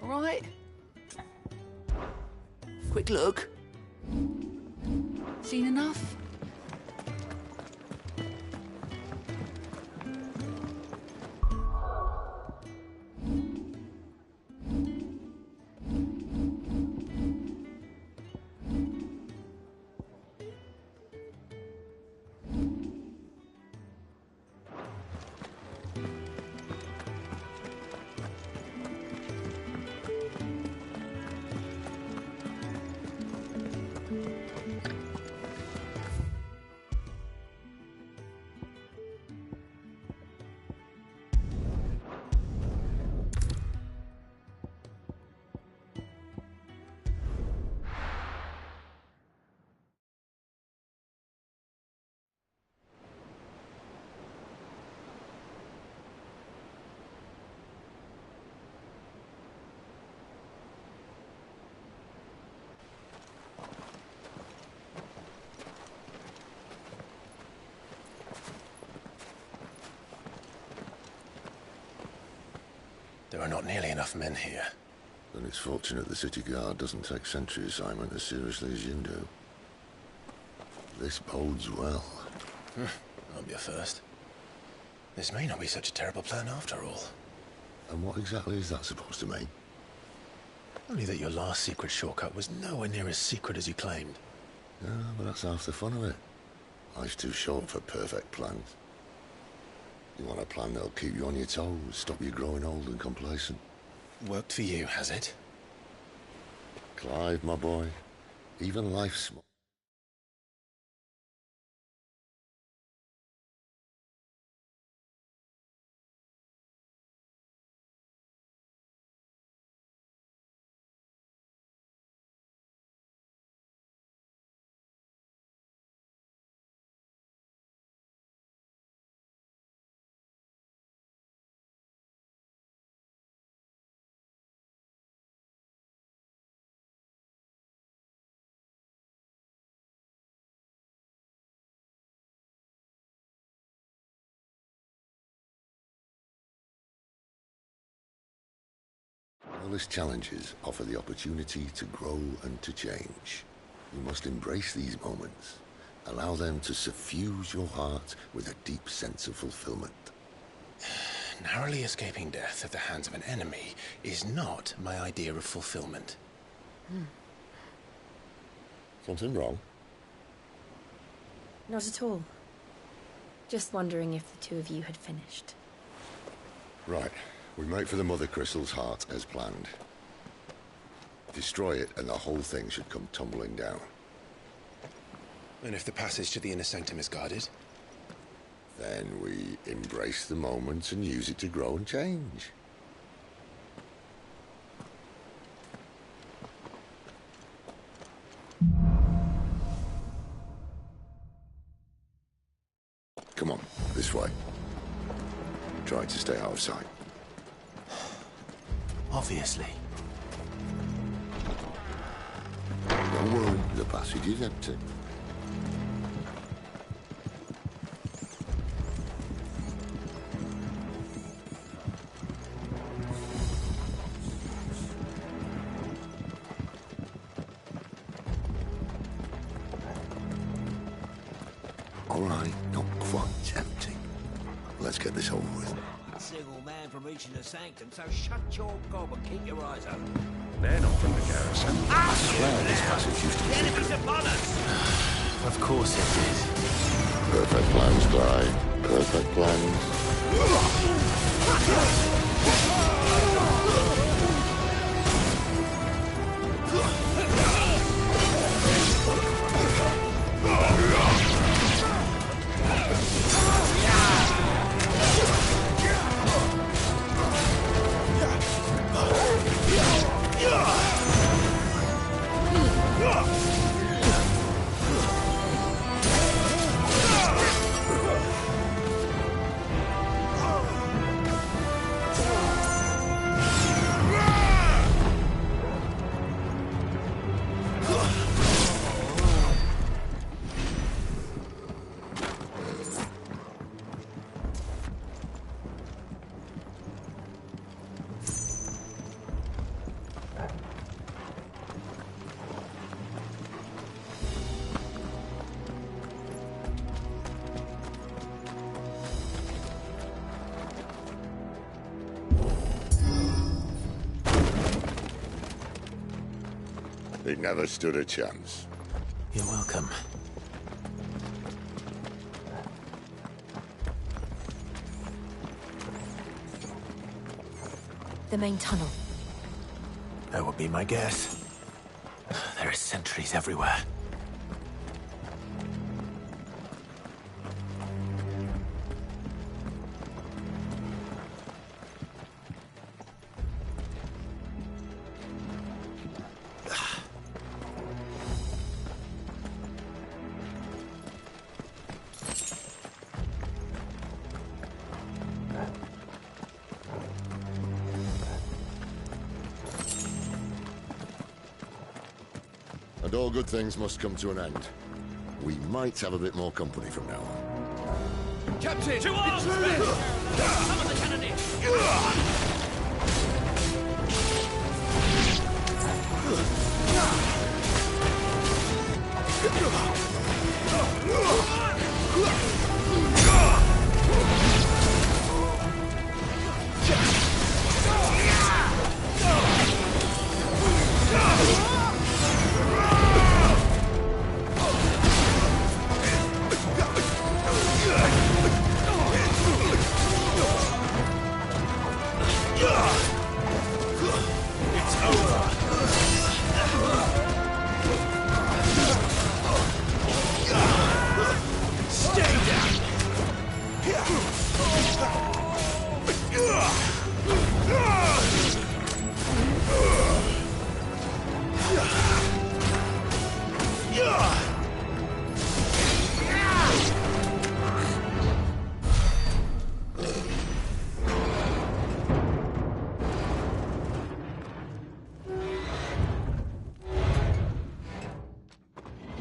All right? Quick look. Seen enough? There are not nearly enough men here. Then it's fortunate the city guard doesn't take sentry assignment as seriously as you do. This bodes well. Won't be a first. This may not be such a terrible plan after all. And what exactly is that supposed to mean? Only that your last secret shortcut was nowhere near as secret as you claimed. Yeah, but that's half the fun of it. Life's too short for perfect plans. You want a plan that'll keep you on your toes, stop you growing old and complacent. Worked for you, has it? Clive, my boy, even life's small. All these challenges offer the opportunity to grow and to change. You must embrace these moments. Allow them to suffuse your heart with a deep sense of fulfillment. Narrowly escaping death at the hands of an enemy is not my idea of fulfillment. Something wrong? Not at all. Just wondering if the two of you had finished. Right. We make for the Mother Crystal's heart as planned. Destroy it and the whole thing should come tumbling down. And if the passage to the inner sanctum is guarded? Then we embrace the moment and use it to grow and change. Come on, this way. Try to stay out of sight. Obviously. Don't worry, the passage is empty. All right, not quite empty. Let's get this over with. Single man from reaching the sanctum, so shut your gob and keep your eyes open. They're not from the garrison. I swear this passage used to be. The enemy's upon us! Of course it did. Perfect plans, Clyde. Perfect plans. They never stood a chance. You're welcome. The main tunnel. That would be my guess. There are sentries everywhere. And all good things must come to an end. We might have a bit more company from now on. Captain! To arms! Summon the cannoneer!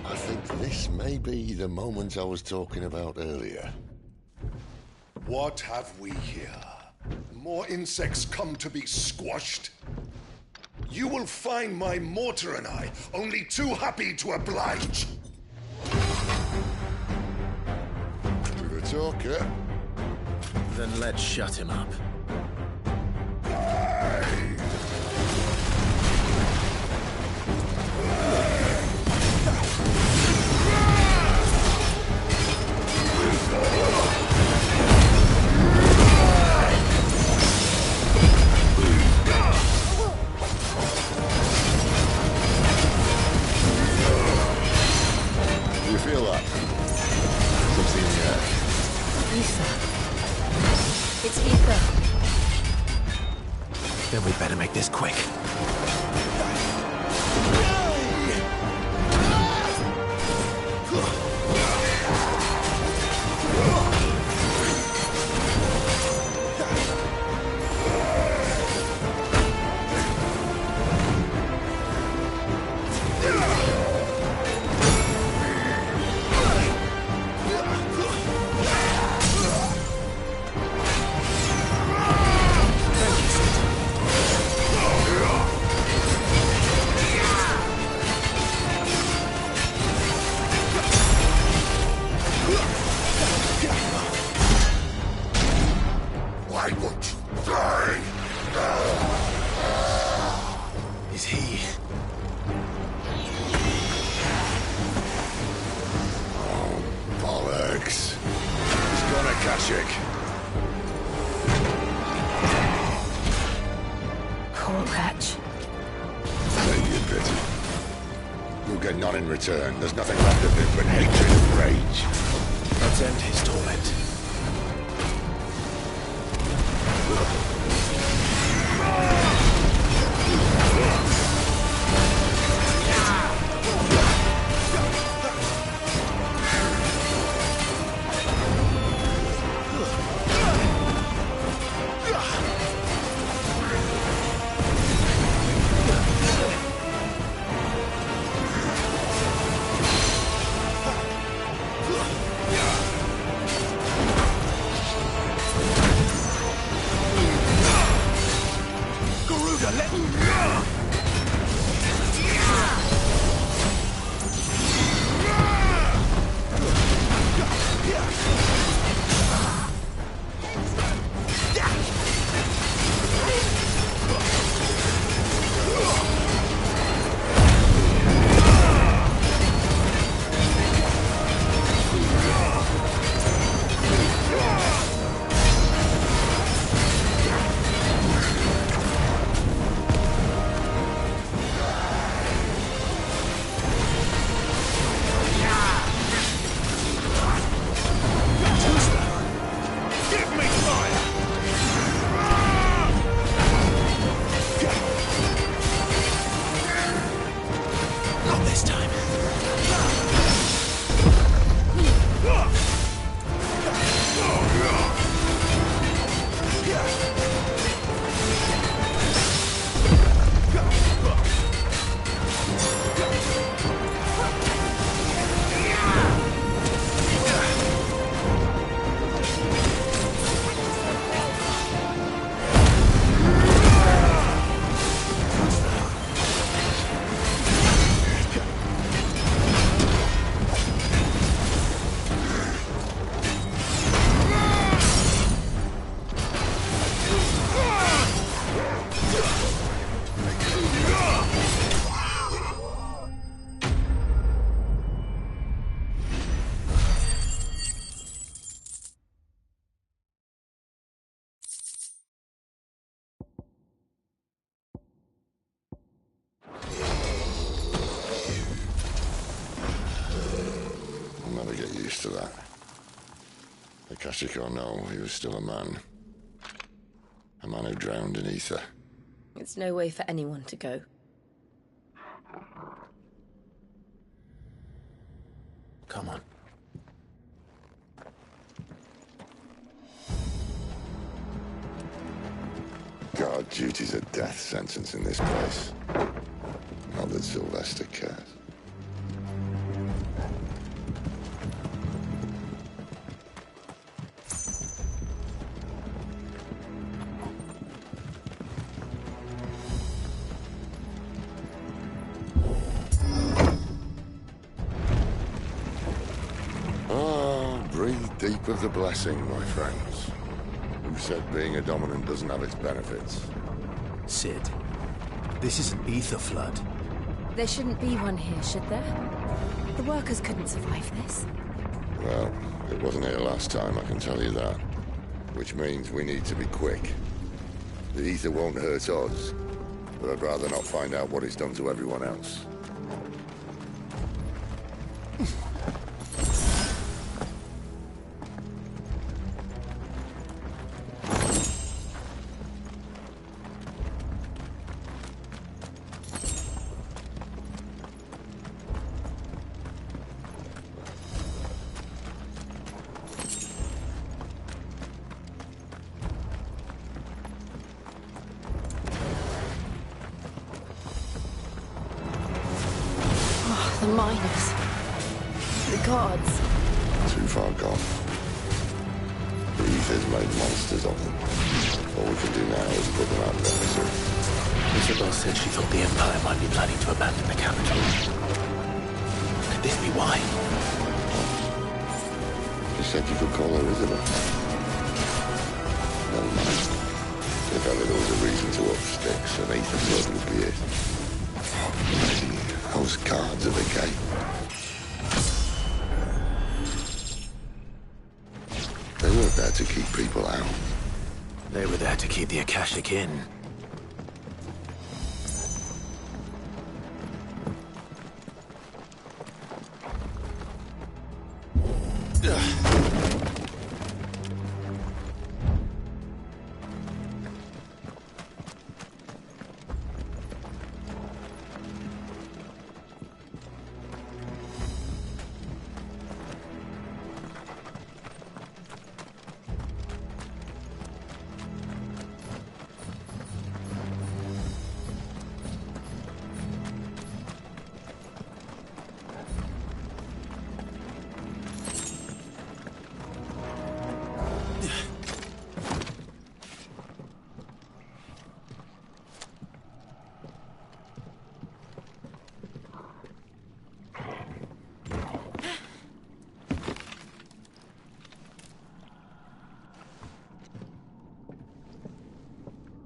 I think this may be the moment I was talking about earlier. What have we here? More insects come to be squashed? You will find my mortar and I only too happy to oblige. To the talker. Then let's shut him up. Aye. Ether. It's ether. Then we better make this quick. Why won't you die? Is he... Oh, bollocks. He's gonna catch it. Poor wretch. Take your pity. You'll get none in return. There's nothing left of him but hatred and rage. Let's end his torment. I'll never get used to that. Akashic or no, he was still a man. A man who drowned in ether. It's no way for anyone to go. Come on. Guard duty's a death sentence in this place. Not that Sylvester cares. Breathe deep of the blessing, my friends. Who said being a dominant doesn't have its benefits? Sid, this is an ether flood. There shouldn't be one here, should there? The workers couldn't survive this. Well, it wasn't here last time, I can tell you that. Which means we need to be quick. The ether won't hurt us, but I'd rather not find out what it's done to everyone else. The miners. The gods. Too far gone. The Ether's made monsters of them. All we can do now is put them out of their misery. Isabel said she thought the Empire might be planning to abandon the capital. Could this be why? You said you could call her Isabel. Never mind. If ever there was a reason to up sticks, an Ether blood would be it. Maybe those guards at the gate. They weren't there to keep people out. They were there to keep the Akashic in.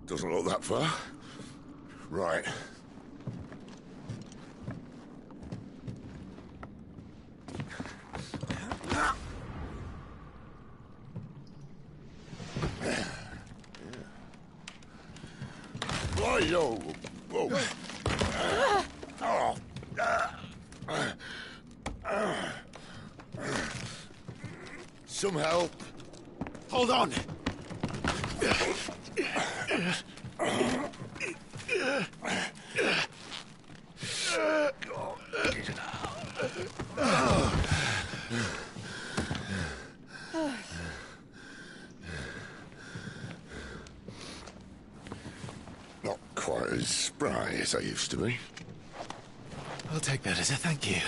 Doesn't look that far. Right. Whoa. Some help. Hold on! Not quite as spry as I used to be. I'll take that as a thank you.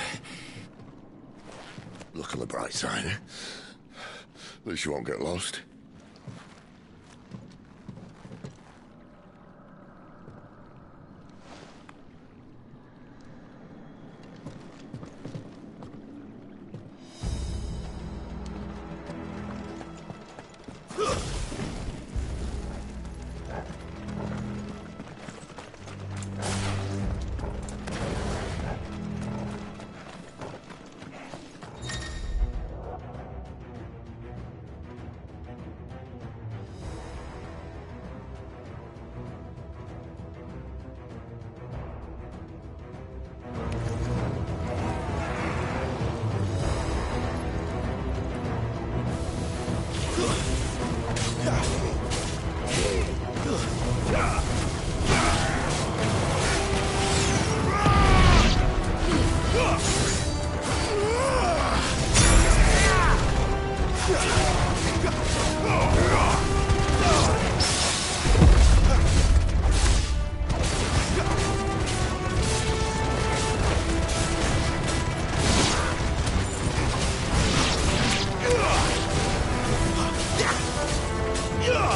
Look on the bright side, eh? At least you won't get lost. Yeah!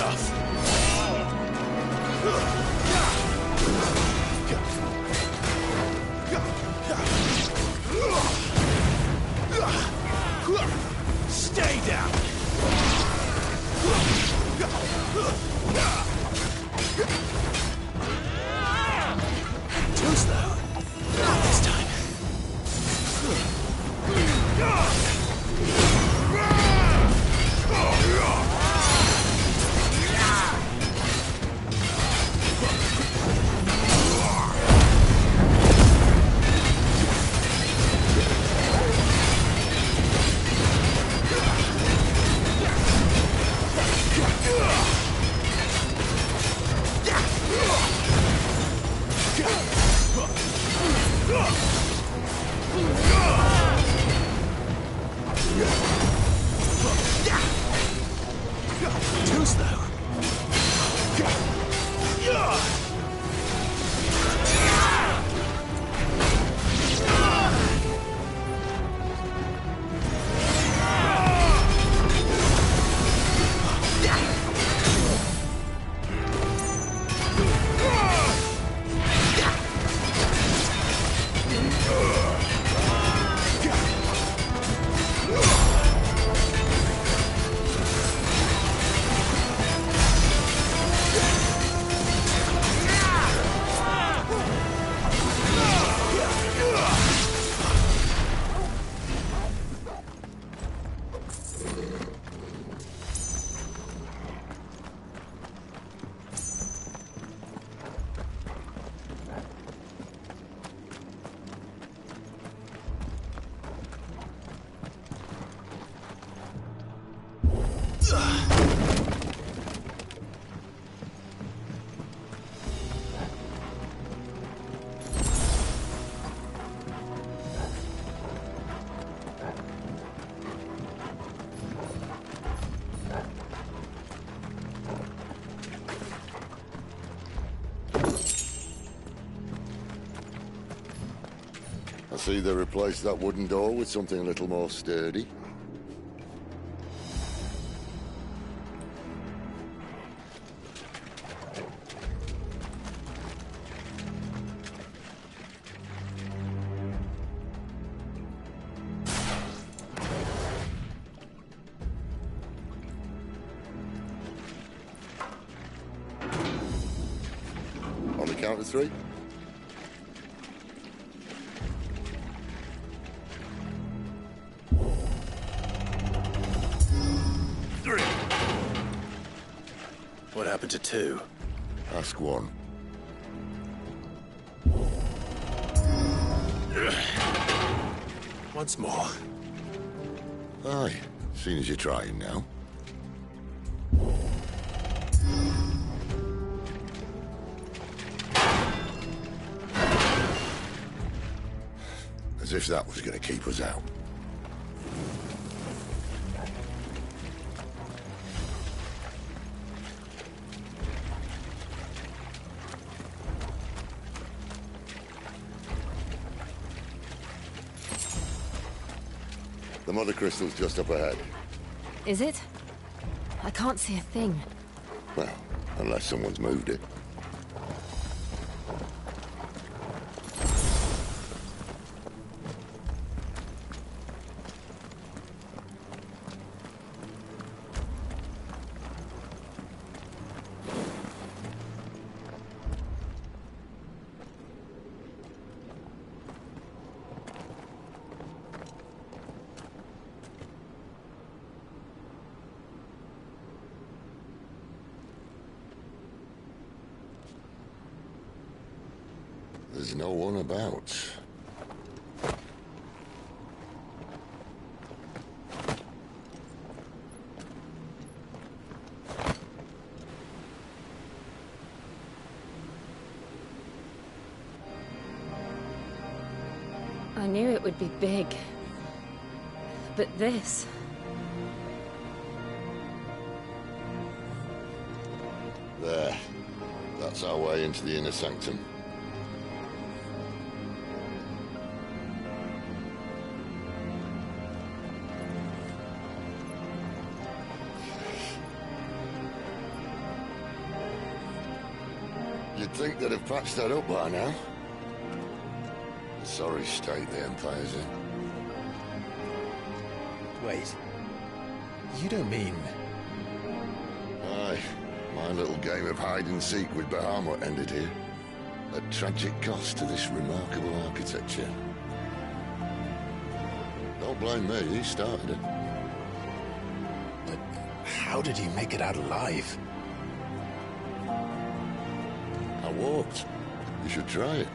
enough. Stay down. Too slow. Not this time. Too slow. I see they replaced that wooden door with something a little more sturdy. On the count of three. What happened to two? Ask one. Once more. Aye, seeing as you're trying now. As if that was going to keep us out. The mother crystal's just up ahead. Is it? I can't see a thing. Well, unless someone's moved it. There's no one about. I knew it would be big. But this... There. That's our way into the inner sanctum. You'd think they'd have patched that up by now. A sorry state the Empire's in. Wait. You don't mean... Aye. My little game of hide-and-seek with Bahamut ended here. At tragic cost to this remarkable architecture. Don't blame me, he started it. But how did he make it out alive? I walked. You should try it.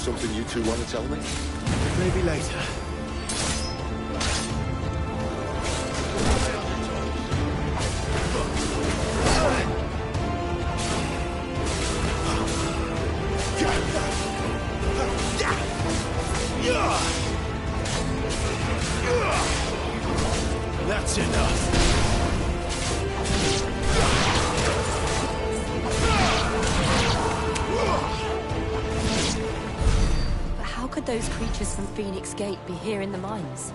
something you two want to tell me? Maybe later. That's enough. But how could those creatures from Phoenix Gate be here in the mines?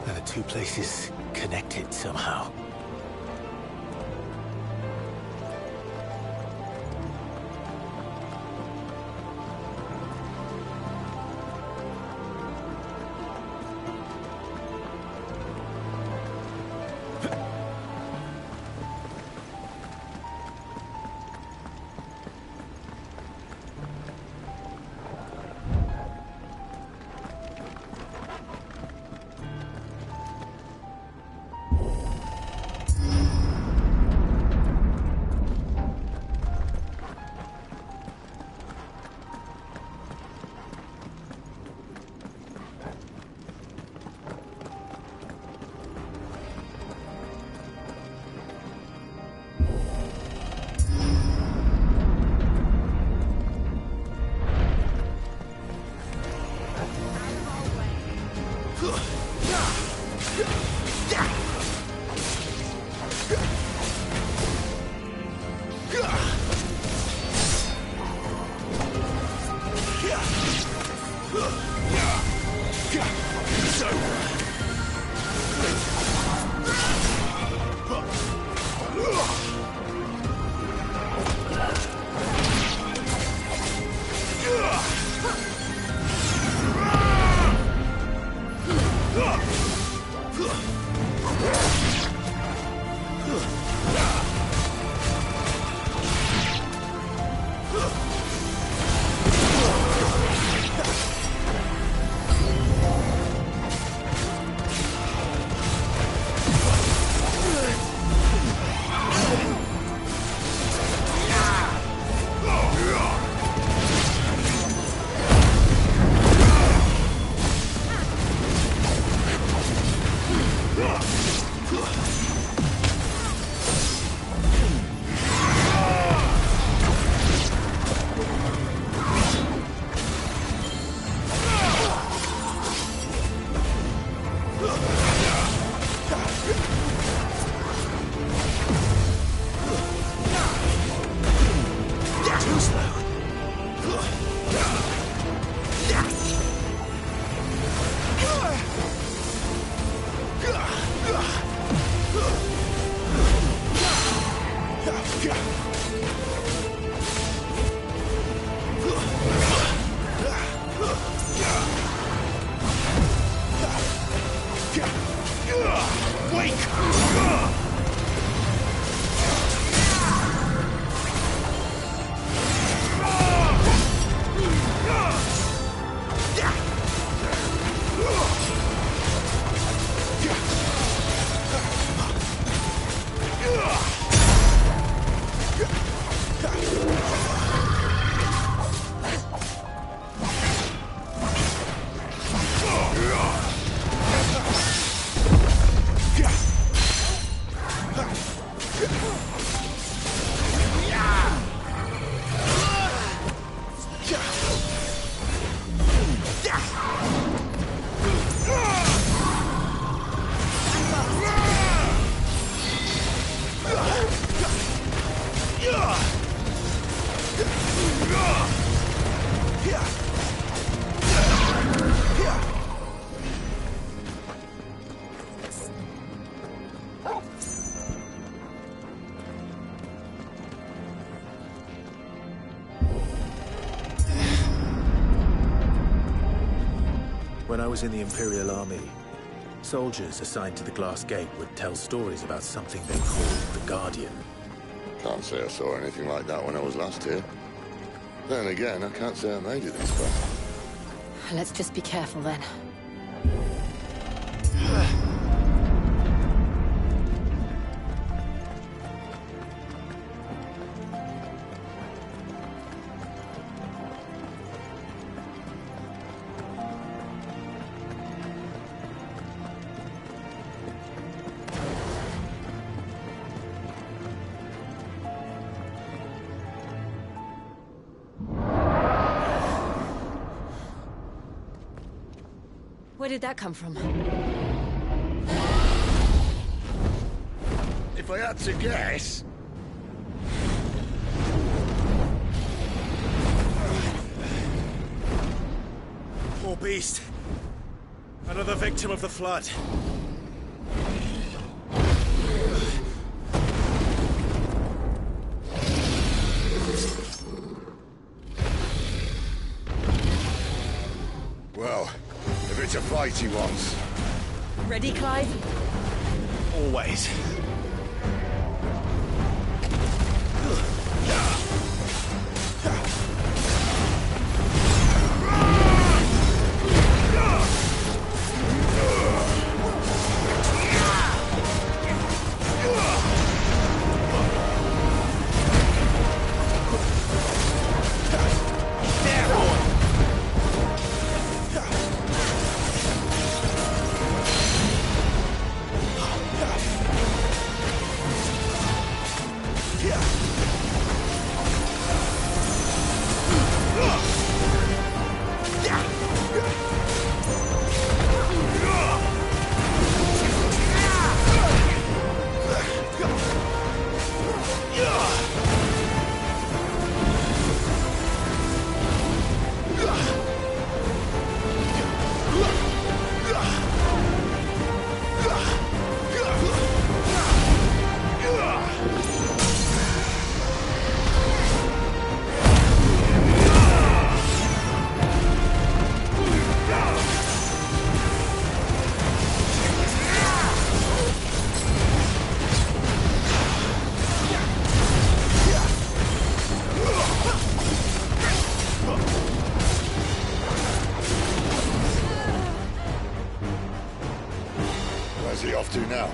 The two places connected somehow. When I was in the Imperial Army, soldiers assigned to the Glass Gate would tell stories about something they called the Guardian. Can't say I saw anything like that when I was last here. Then again, I can't say I made it this far. Let's just be careful then. Where did that come from? If I had to guess... Poor beast. Another victim of the flood. Well, if it's a fight he wants... Ready, Clive? Always. Where's he off to now?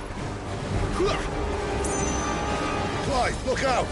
Clive, look out!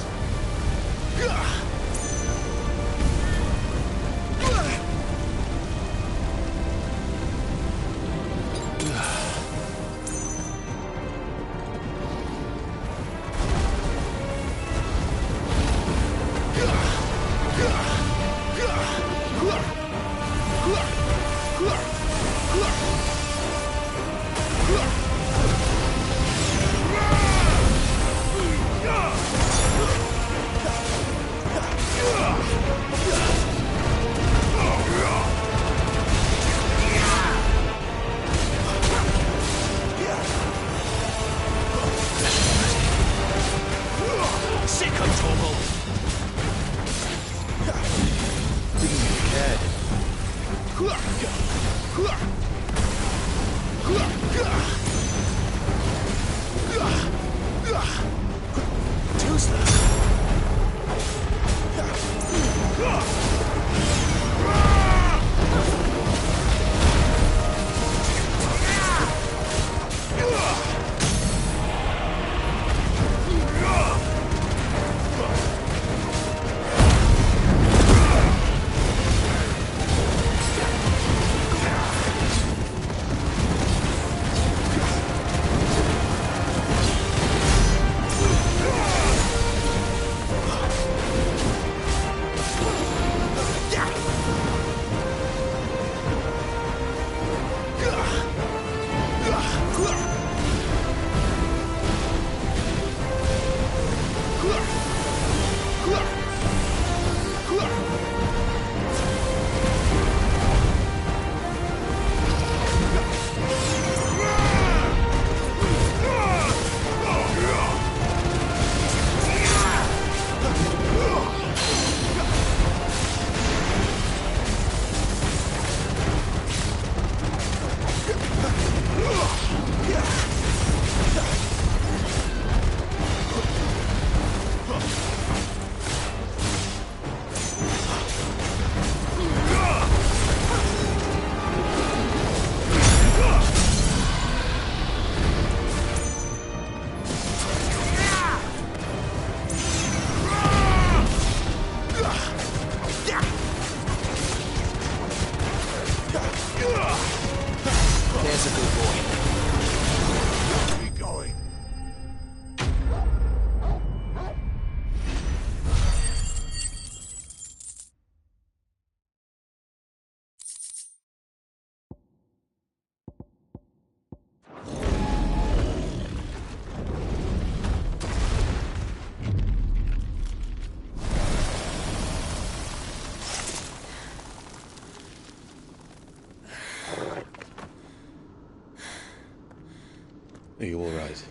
Are you all right?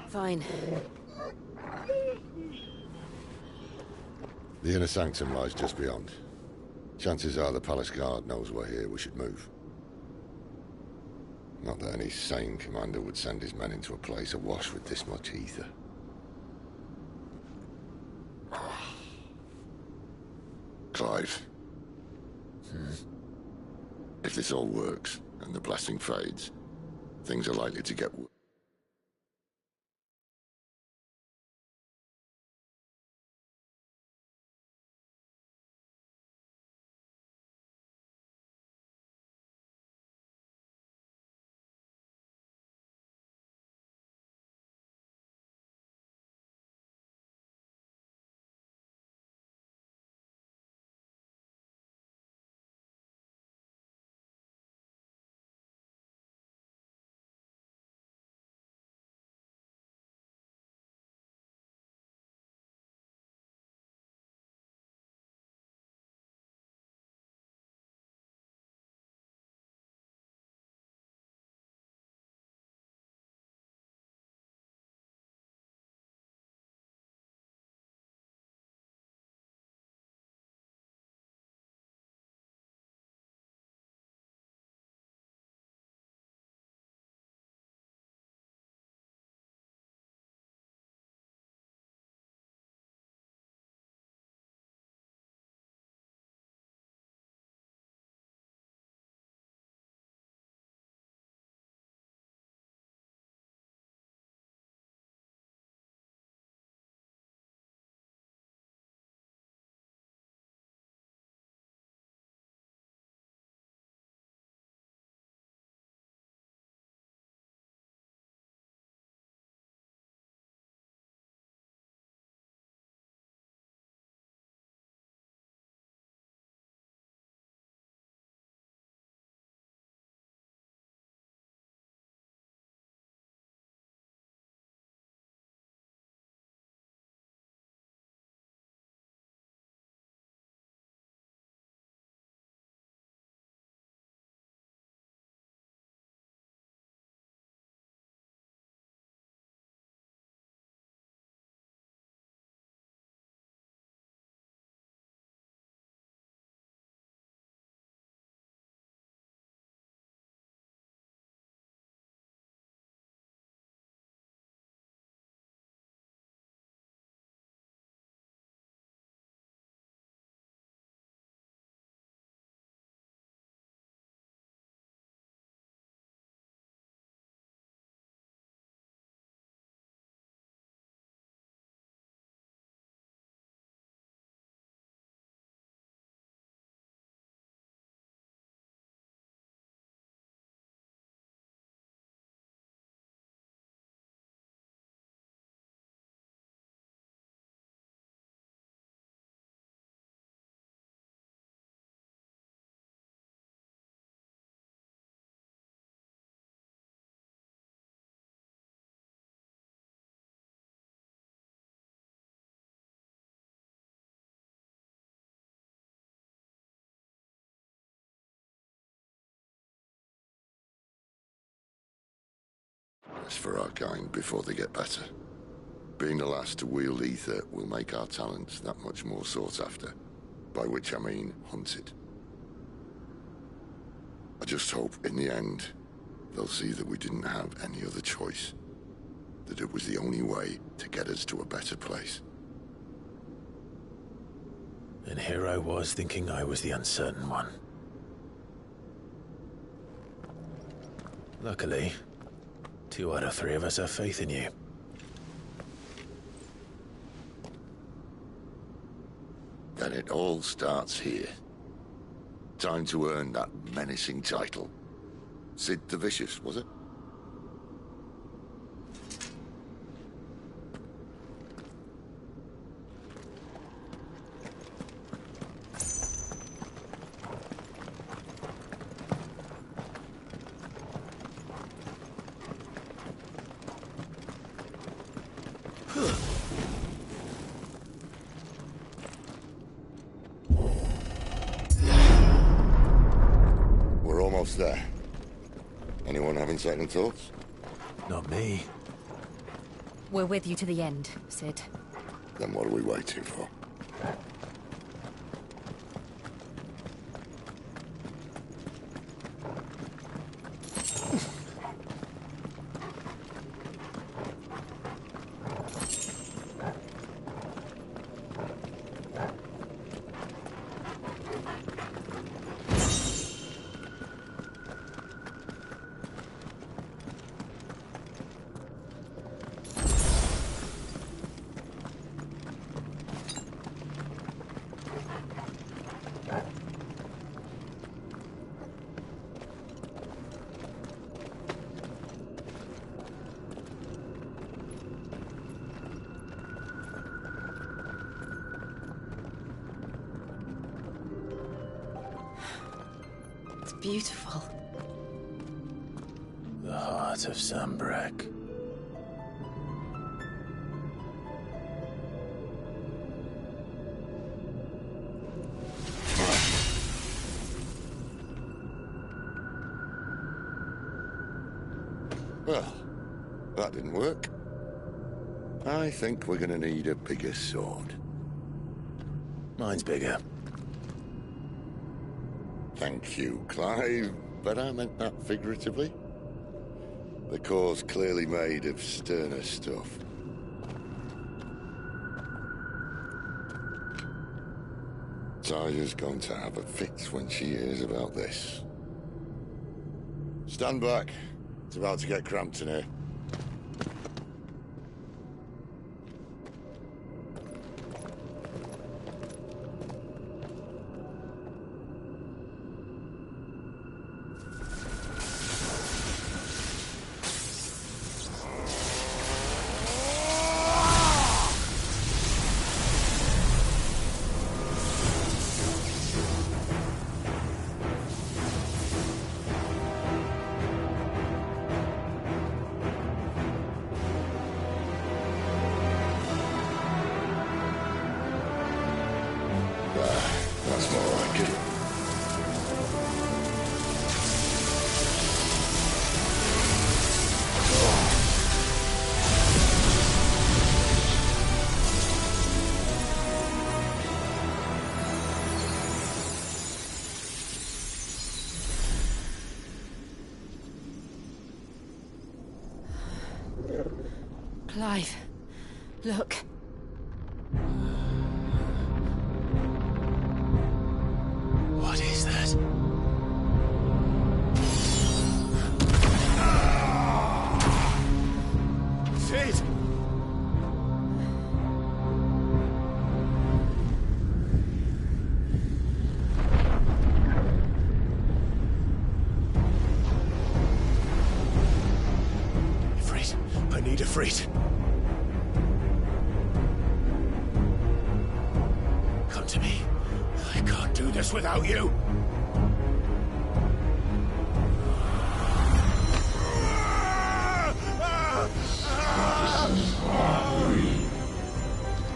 Fine. The inner sanctum lies just beyond. Chances are the palace guard knows we're here. We should move. Not that any sane commander would send his men into a place awash with this much ether. Clive. If this all works, and the blessing fades, things are likely to get rest for our kind before they get better. Being the last to wield ether will make our talents that much more sought after, by which I mean hunted. I just hope, in the end, they'll see that we didn't have any other choice. That it was the only way to get us to a better place. And here I was thinking I was the uncertain one. Luckily, 2 out of 3 of us have faith in you. Then it all starts here. Time to earn that menacing title. Sid the Vicious, was it? We're almost there. Anyone having second thoughts? Not me. We're with you to the end, Sid. Then what are we waiting for? It's beautiful. The heart of Sambrek. Well, that didn't work. I think we're gonna need a bigger sword. Mine's bigger. Thank you, Clive, but I meant that figuratively. The core's clearly made of sterner stuff. Taya's going to have a fit when she hears about this. Stand back. It's about to get cramped in here. That's more like it. Clive, look. What is that? Sid! Ifrit, I need Ifrit. Come to me. I can't do this without you.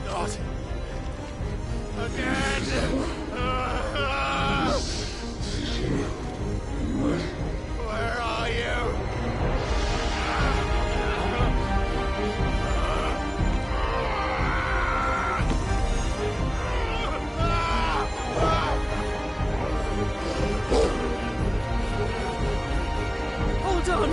Not again. Where are you? Hold on.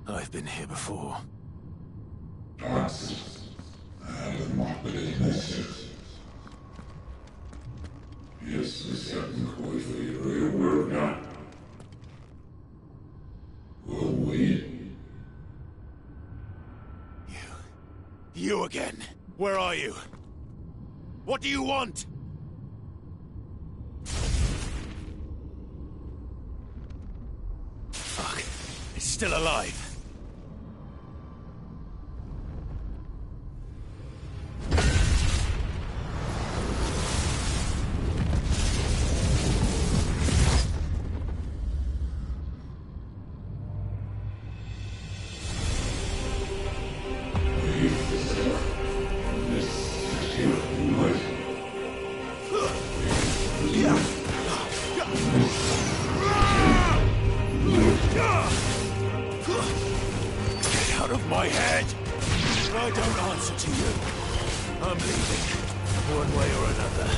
I've been here before. You again. Where are you? What do you want? Fuck. It's still alive. My head! I don't answer to you. I'm leaving, one way or another.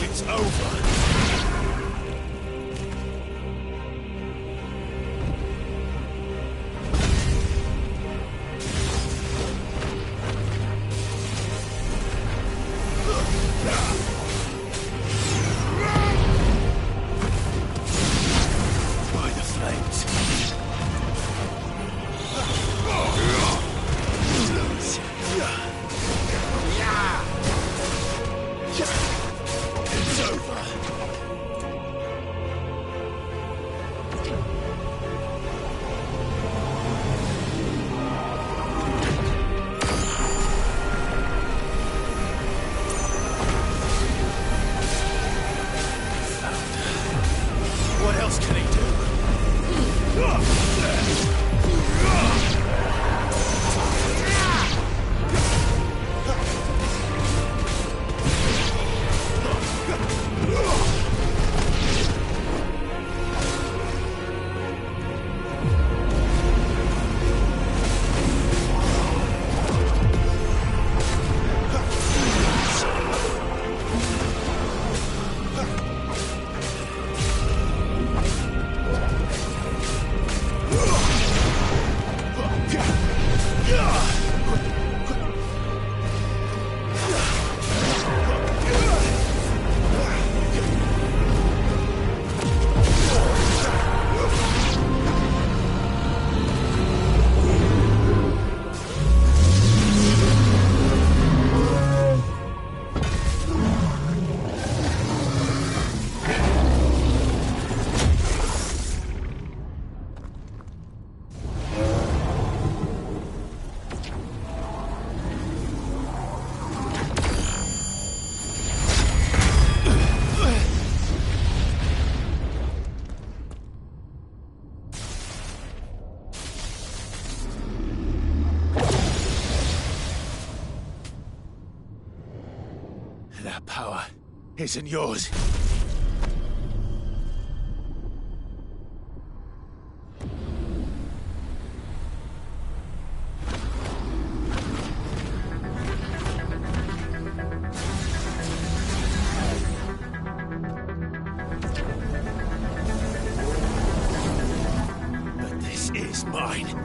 It's over. What else can he do? That power isn't yours. But this is mine.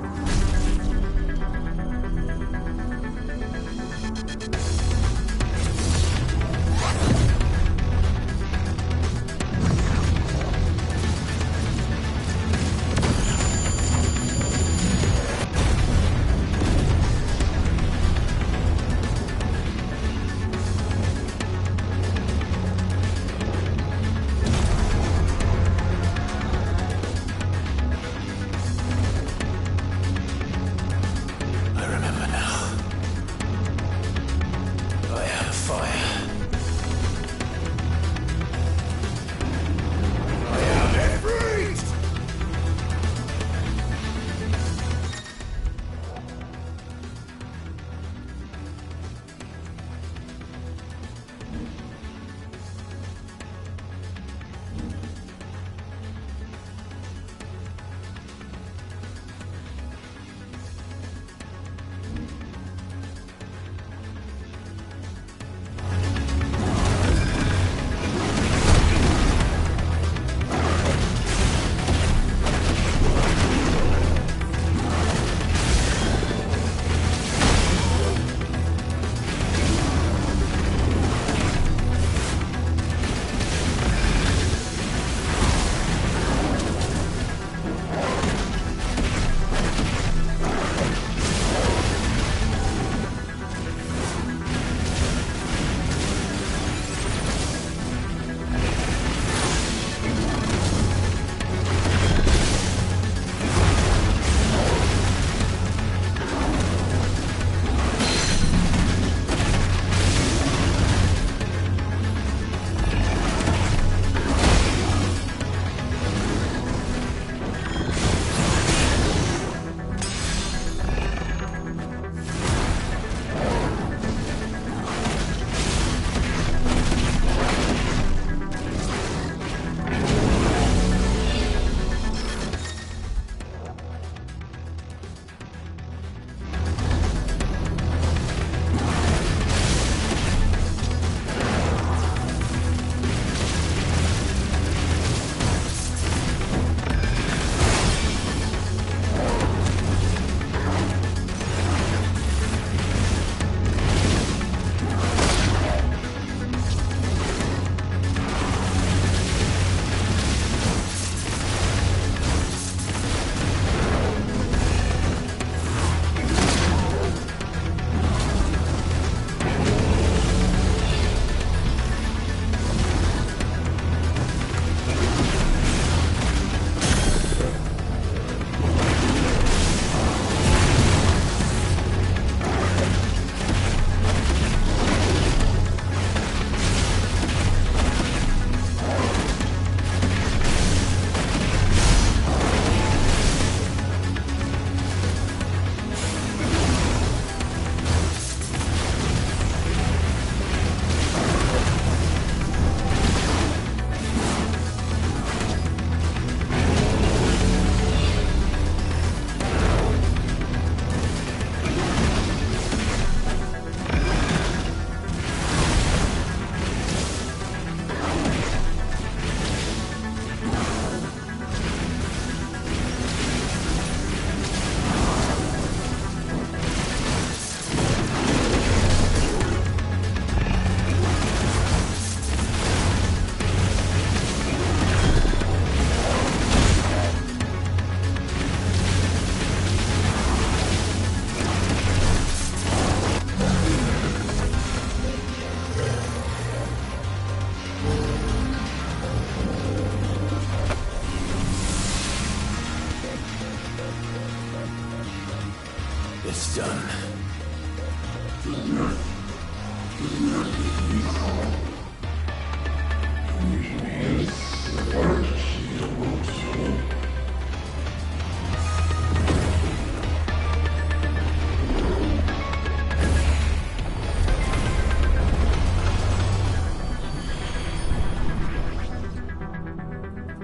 It's done.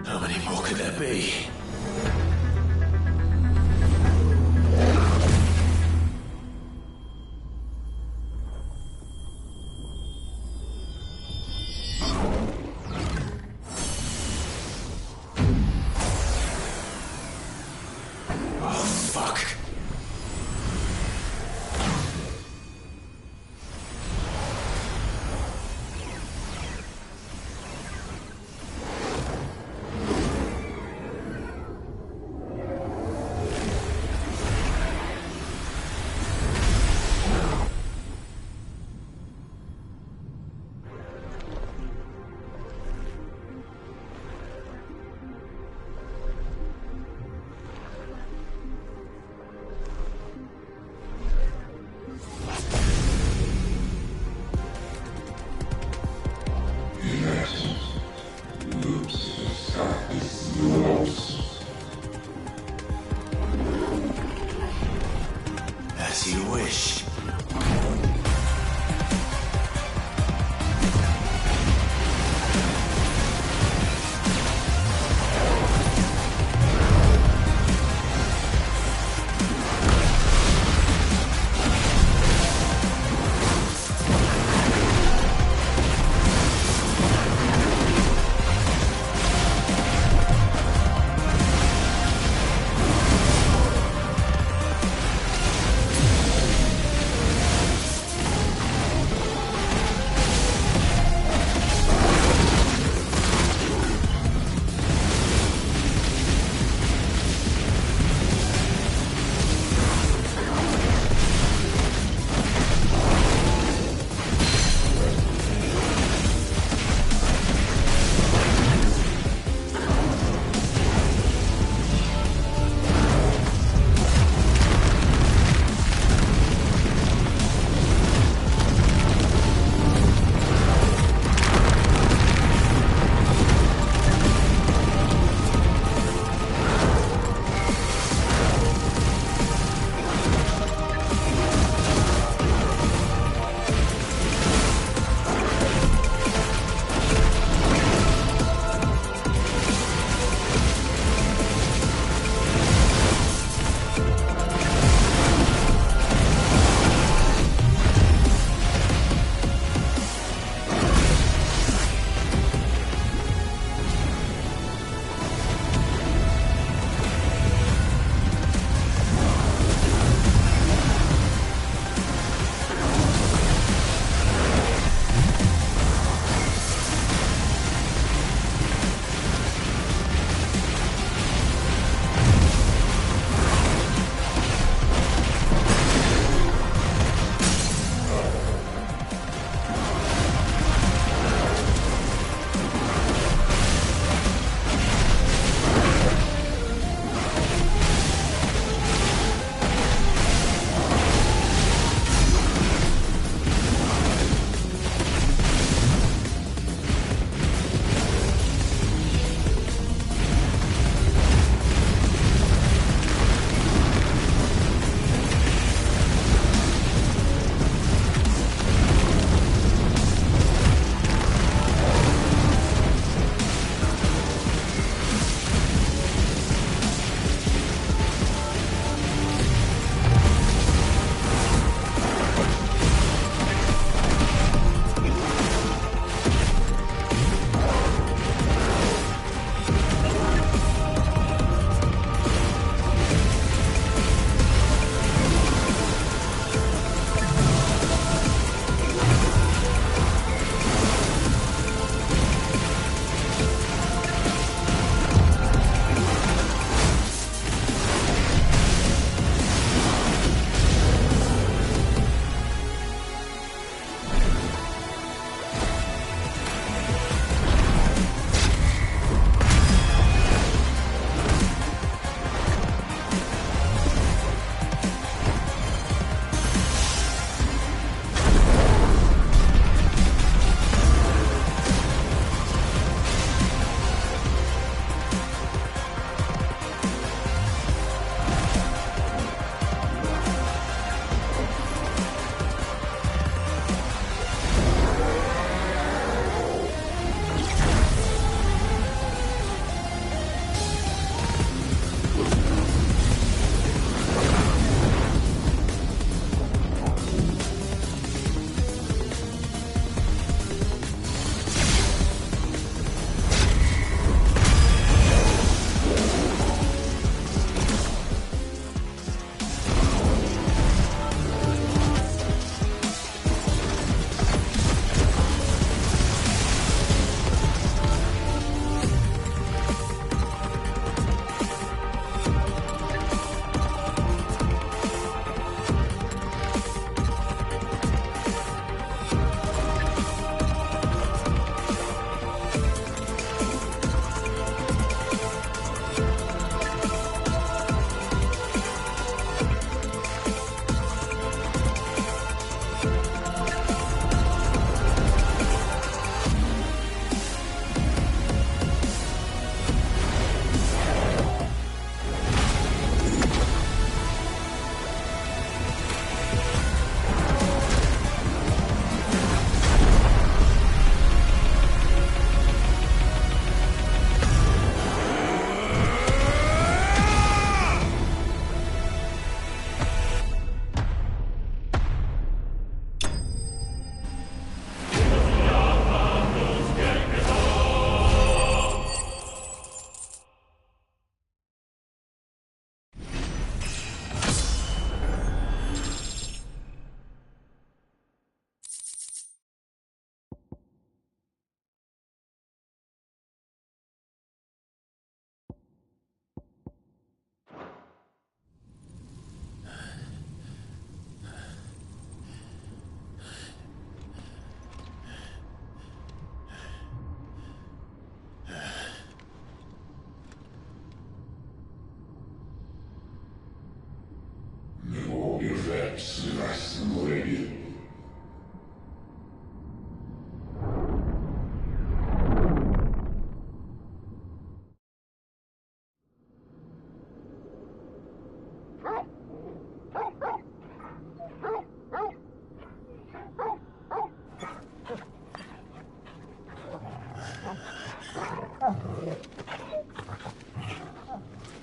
How many more could there be?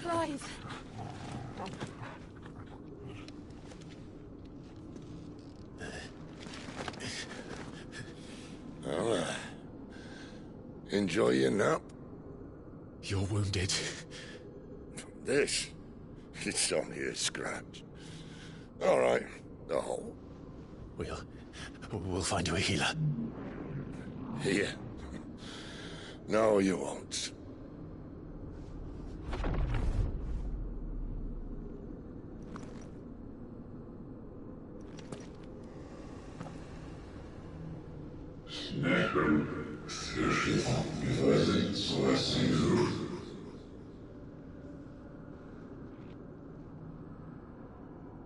Clive. Well, enjoy your nap. You're wounded. This? It's only a scratch. All right, the hole. We'll find you a healer. Here. No, you won't.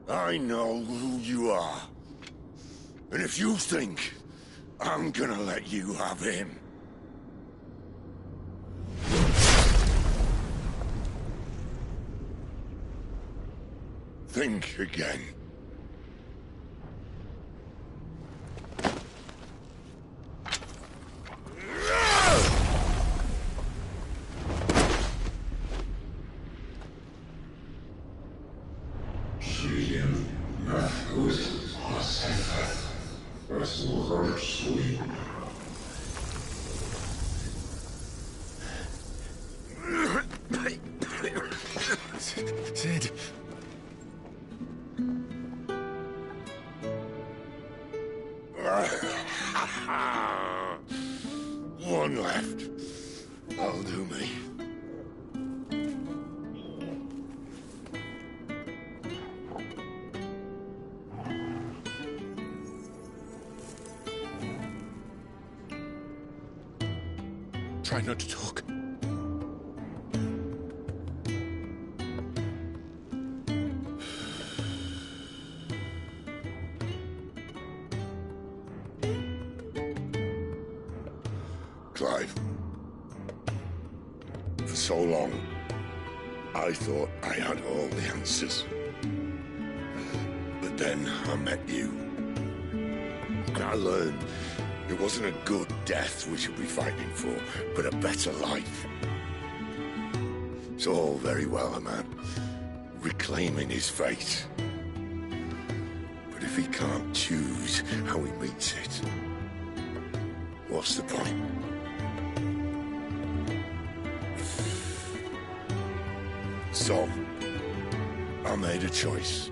I know who you are. And if you think I'm gonna let you have him... think again. Sid. One left. That'll do me. Try not to talk. Clive. For so long, I thought I had all the answers. But then I met you. And I learned it wasn't a good death we should be fighting for, but a better life. It's all very well, a man reclaiming his fate. But if he can't choose how he meets it, what's the point? So, I made a choice.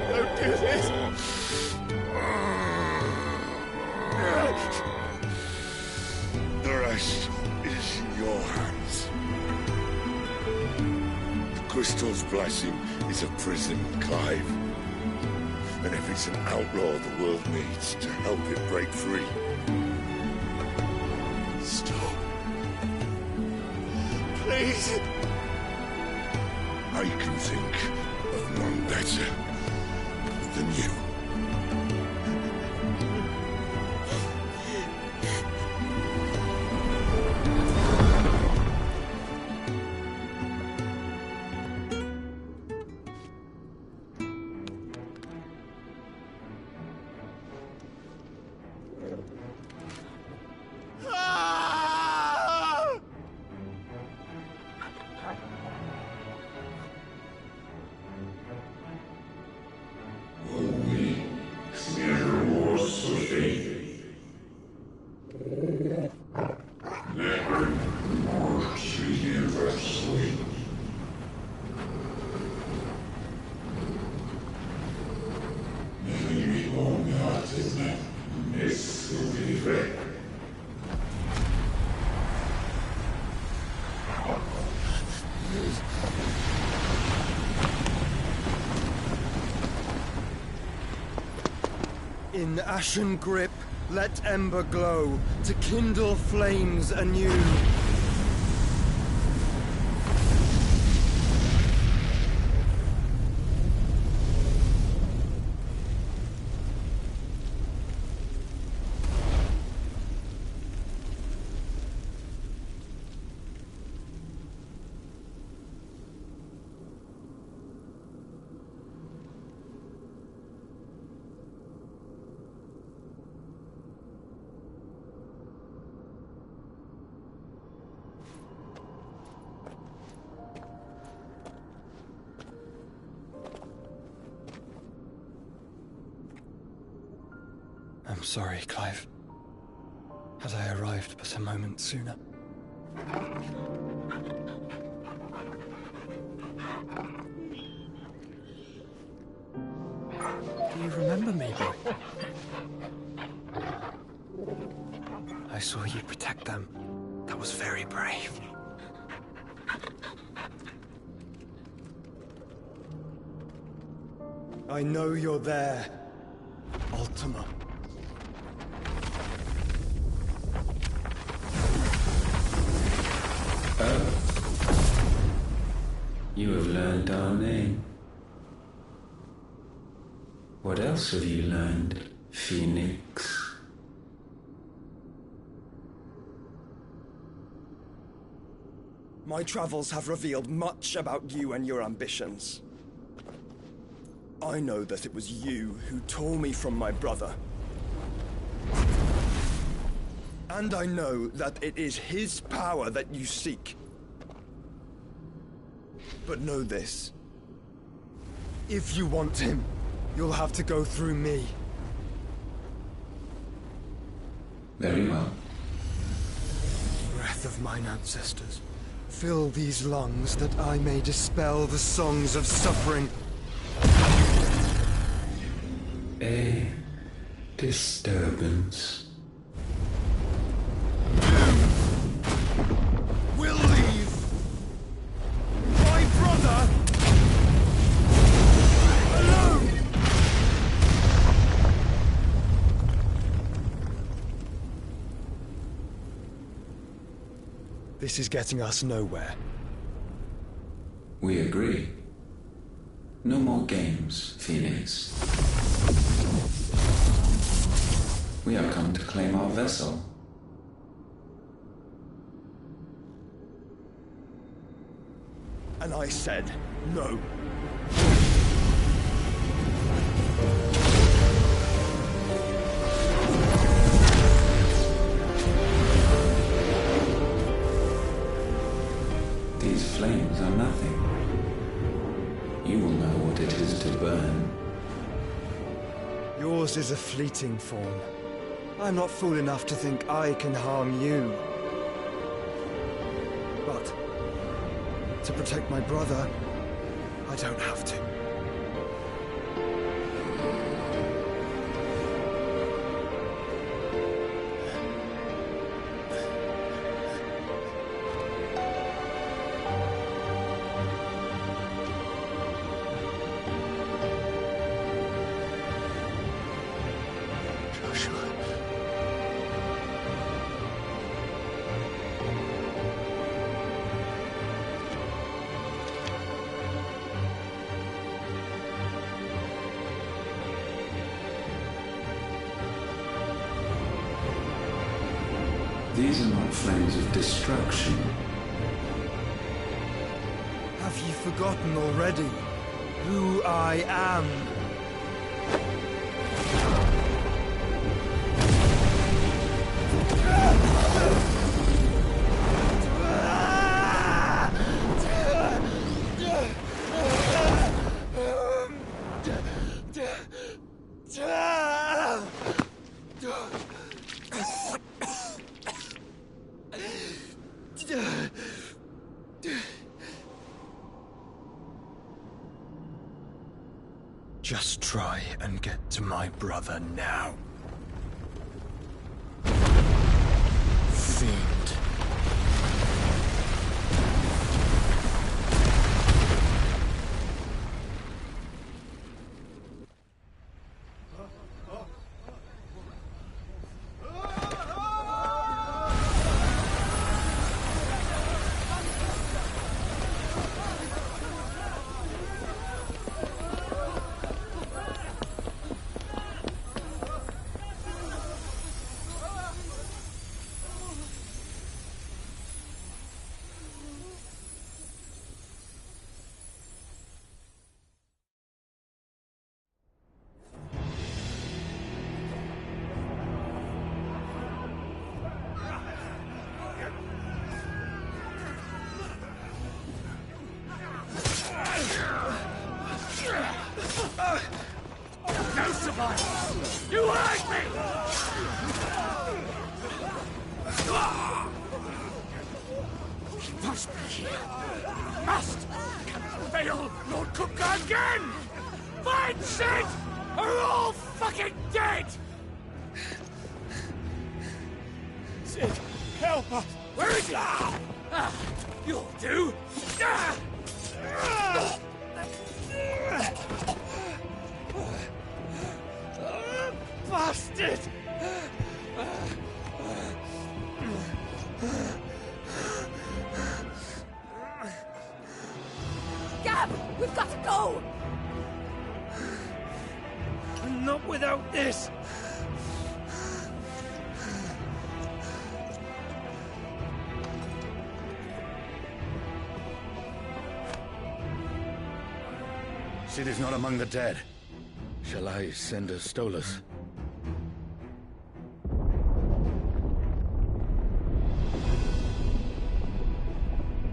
Don't do this! The rest is in your hands. The Crystal's blessing is a prison, Clive. And if it's an outlaw the world needs to help it break free... Stop. Please. I can think of none better than you. In ashen grip, let ember glow to kindle flames anew. I'm sorry, Clive. Had I arrived but a moment sooner. Do you remember me, boy? I saw you protect them. That was very brave. I know you're there, Ultima. You have learned our name. What else have you learned, Phoenix? My travels have revealed much about you and your ambitions. I know that it was you who tore me from my brother. And I know that it is his power that you seek. But know this. If you want him, you'll have to go through me. Very well. Breath of mine ancestors, fill these lungs that I may dispel the songs of suffering. A disturbance. We'll leave. My brother alone. This is getting us nowhere. We agree. No more games, Phoenix. We have come to claim our vessel. And I said no. These flames are nothing. You will know what it is to burn. Yours is a fleeting form. I'm not fool enough to think I can harm you. But to protect my brother, I don't have to. These are not flames of destruction. Have you forgotten already who I am? Just try and get to my brother now. Fiend. survive! You hurt me! He must be here. Must! Can't fail Lord Cook again! Find Sid! Are all fucking dead! Sid, help us! Where is he? You'll do! Bastard! Gab! We've got to go! Not without this! Sid is not among the dead. Shall I send a Stolas?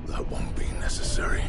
That won't be necessary.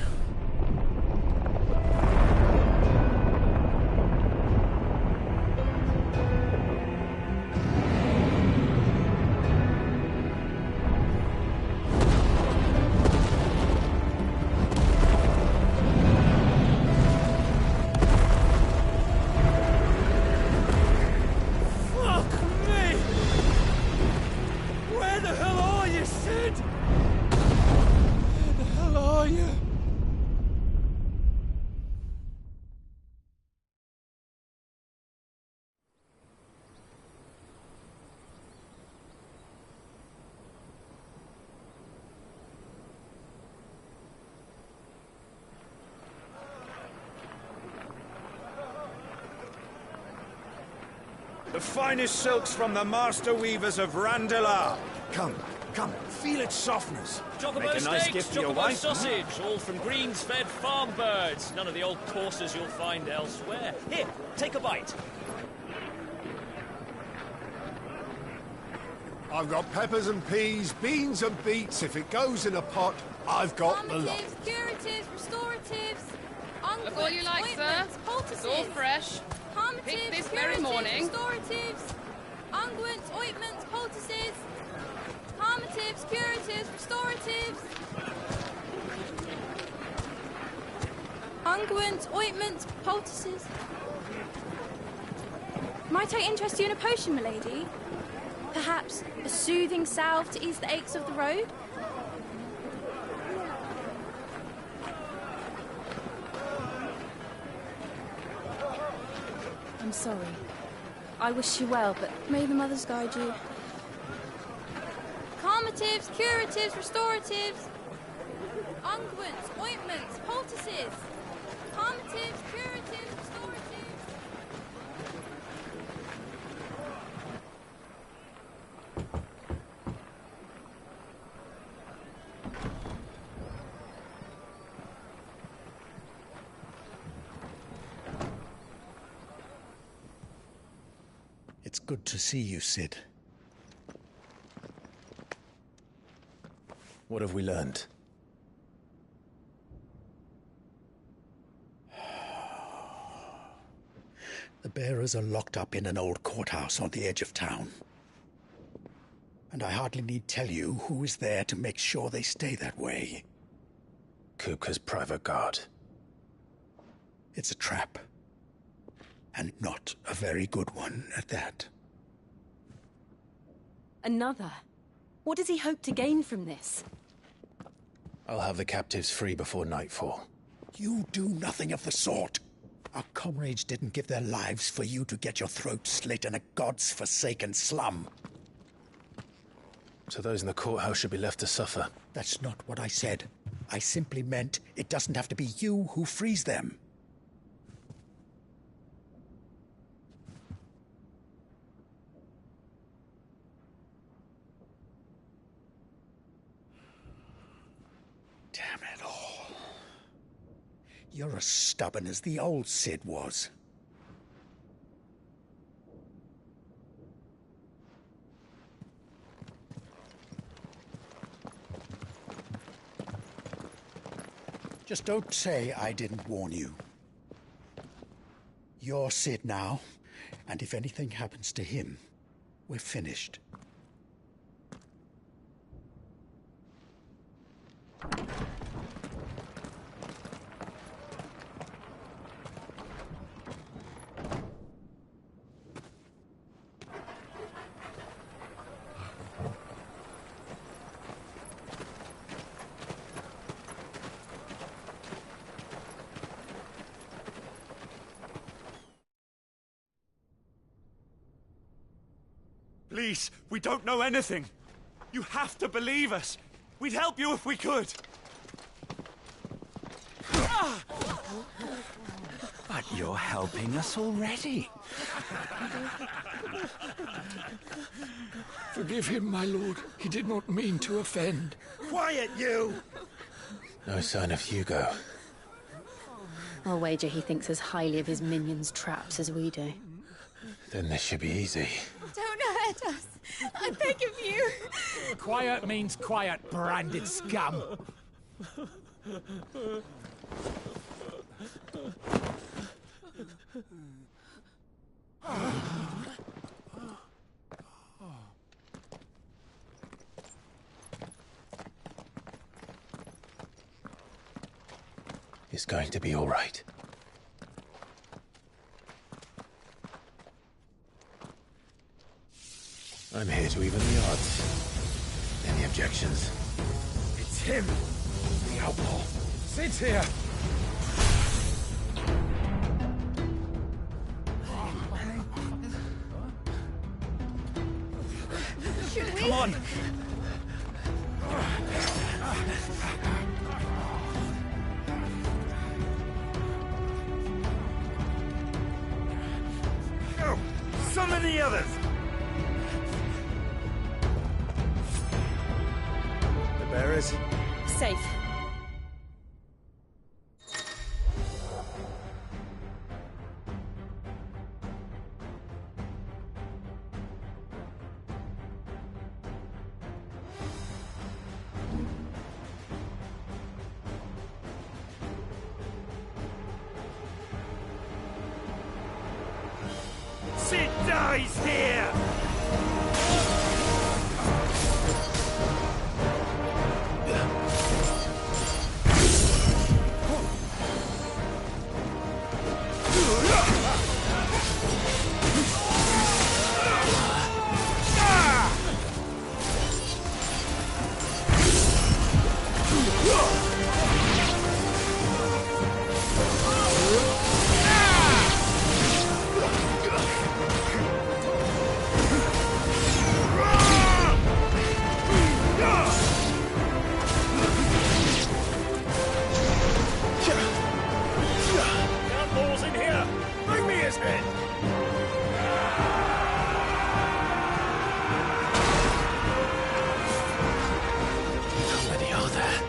The finest silks from the master weavers of Randelar. Come, feel its softness. Chocobo Make a nice steaks, gift for your chocobo wife. sausage, all from greens-fed farm birds. None of the old courses you'll find elsewhere. Here, take a bite. I've got peppers and peas, beans and beets. If it goes in a pot, I've got the lot. Calmatives, curatives, restoratives, Look all you like, sir. It's all fresh. Picked this very morning. Restoratives, unguents, ointments, poultices, calmatives, curatives, restoratives, unguents, ointments, poultices. Might I interest you in a potion, milady? Perhaps a soothing salve to ease the aches of the road? I'm sorry. I wish you well, but may the mothers guide you. Calmatives, curatives, restoratives, unguents, ointments, poultices. Calmatives, curatives, restoratives. It's good to see you, Sid. What have we learned? The bearers are locked up in an old courthouse on the edge of town. And I hardly need tell you who is there to make sure they stay that way. Kupka's private guard. It's a trap. And not a very good one at that. Another? What does he hope to gain from this? I'll have the captives free before nightfall. You do nothing of the sort. Our comrades didn't give their lives for you to get your throat slit in a god's forsaken slum. So those in the courthouse should be left to suffer. That's not what I said. I simply meant it doesn't have to be you who frees them. Damn it all. You're as stubborn as the old Sid was. Just don't say I didn't warn you. You're Sid now, And if anything happens to him, we're finished. Please, we don't know anything. You have to believe us. We'd help you if we could. But you're helping us already. Forgive him, my lord. He did not mean to offend. Quiet, you! No sign of Hugo. I'll wager he thinks as highly of his minions' traps as we do. Then this should be easy. Don't hurt us. I beg of you. Quiet means quiet, branded scum. It's going to be all right. I'm here to even the odds. Any objections? It's him, the outlaw. Sit here. Come on! Go! Summon the others! The bearers? Safe. Sid dies here! Outlaws in here! Bring me his head! How many are there?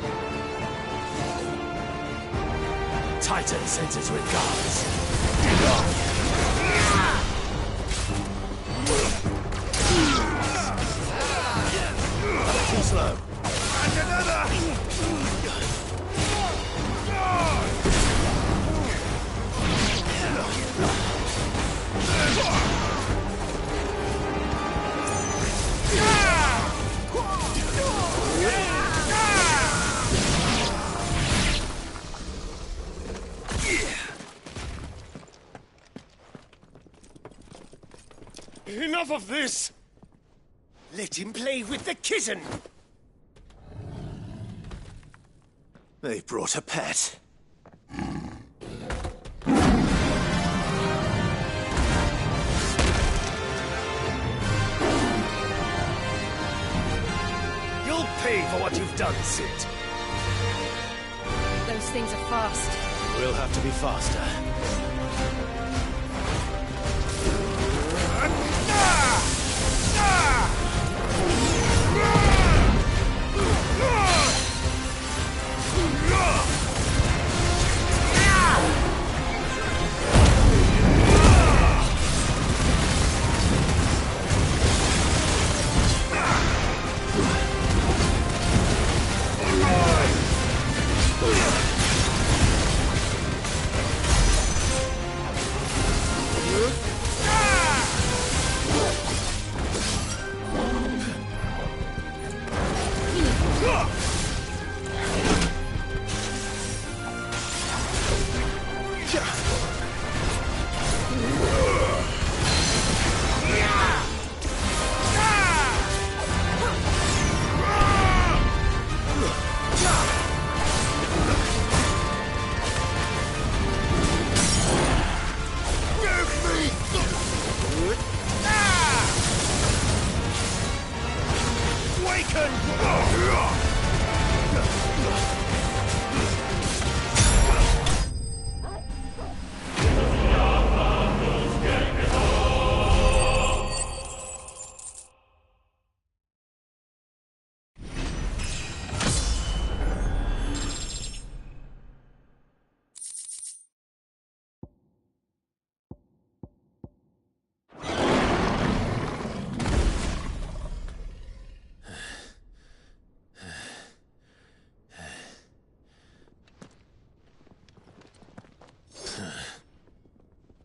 Titan sends his regards. Too slow. And another! Enough of this! Let him play with the kitten! They brought a pet. You'll pay for what you've done, Sid. Those things are fast. We'll have to be faster.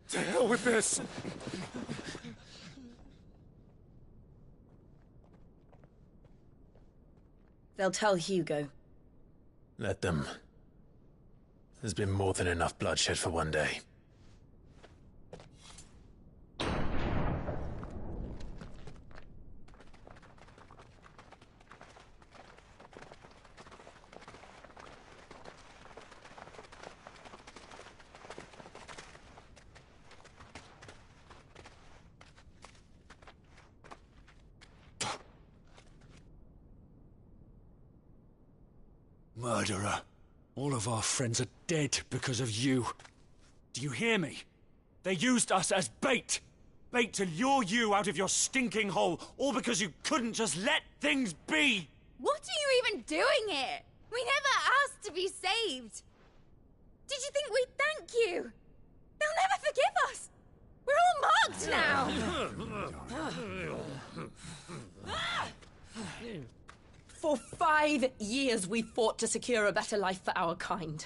To hell with this! They'll tell Hugo. Let them. There's been more than enough bloodshed for one day. Murderer. All of our friends are dead because of you. Do you hear me? They used us as bait. Bait to lure you out of your stinking hole, all because you couldn't just let things be. What are you even doing here? We never asked to be saved. Did you think we'd thank you? They'll never forgive us. We're all marked now. For 5 years we fought to secure a better life for our kind.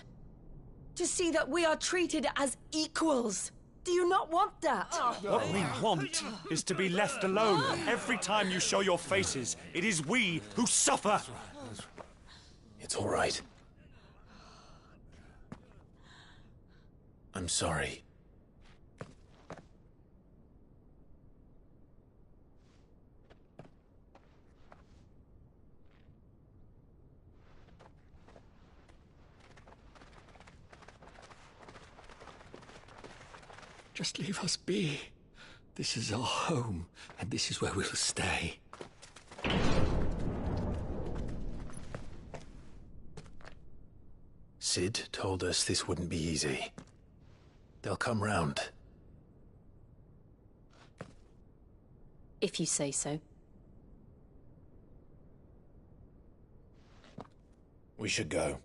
To see that we are treated as equals. Do you not want that? What we want is to be left alone. Every time you show your faces, it is we who suffer. It's all right. I'm sorry. Just leave us be. This is our home, and this is where we'll stay. Sid told us this wouldn't be easy. They'll come round. If you say so. We should go.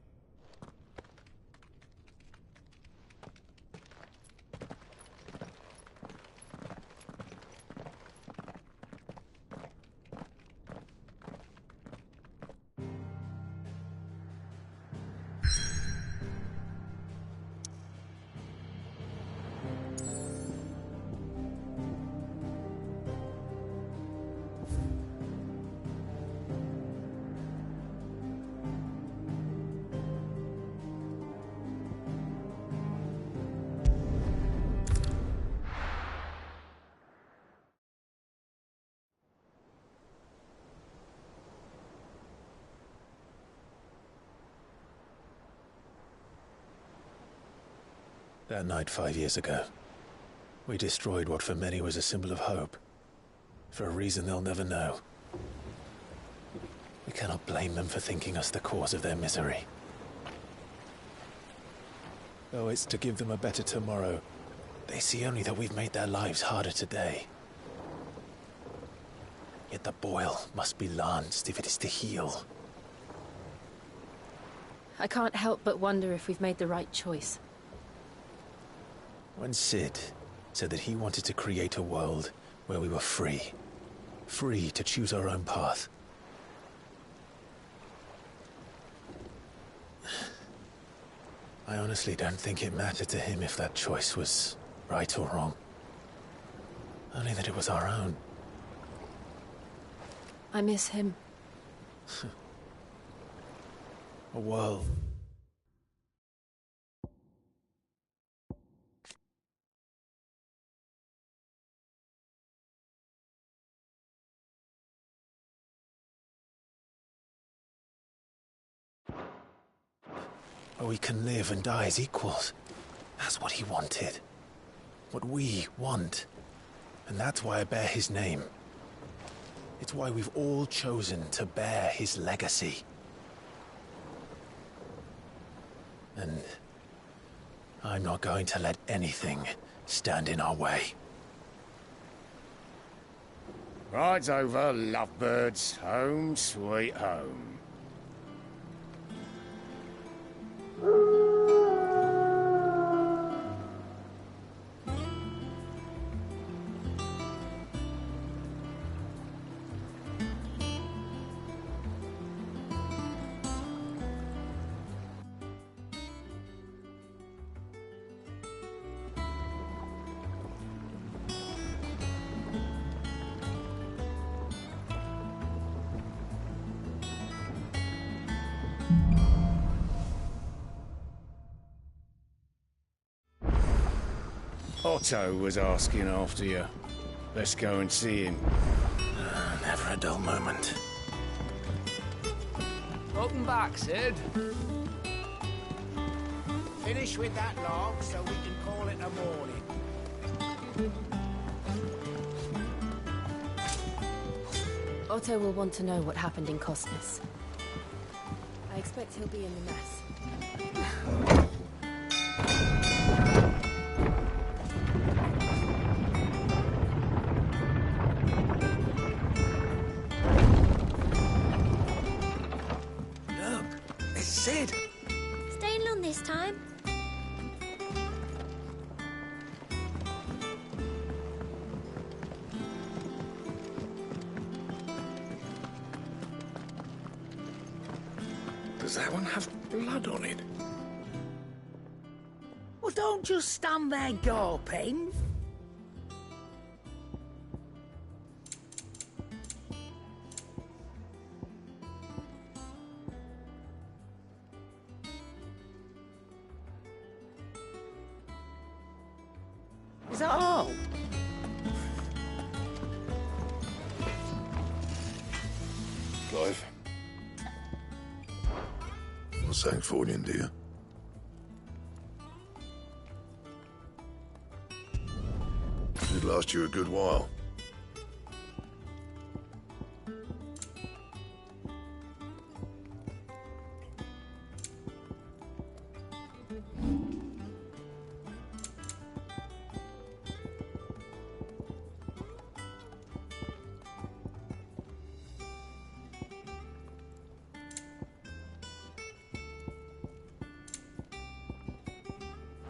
That night 5 years ago, we destroyed what for many was a symbol of hope. For a reason they'll never know. We cannot blame them for thinking us the cause of their misery. Though it's to give them a better tomorrow, they see only that we've made their lives harder today. Yet the boil must be lanced if it is to heal. I can't help but wonder if we've made the right choice. When Sid said that he wanted to create a world where we were free. Free to choose our own path. I honestly don't think it mattered to him if that choice was right or wrong. Only that it was our own. I miss him. A world where we can live and die as equals. That's what he wanted. What we want. And that's why I bear his name. It's why we've all chosen to bear his legacy. And I'm not going to let anything stand in our way. Rides over, lovebirds. Home, sweet home. Otto was asking after you. Let's go and see him. Never a dull moment. Welcome back, Sid. Finish with that log so we can call it a morning. Otto will want to know what happened in Costness. I expect he'll be in the mess. Sid! Staying long this time? Does that one have blood on it? Well, don't just stand there gawping. Is that all? Clive? Not saying Fordian, do you? It'd last you a good while.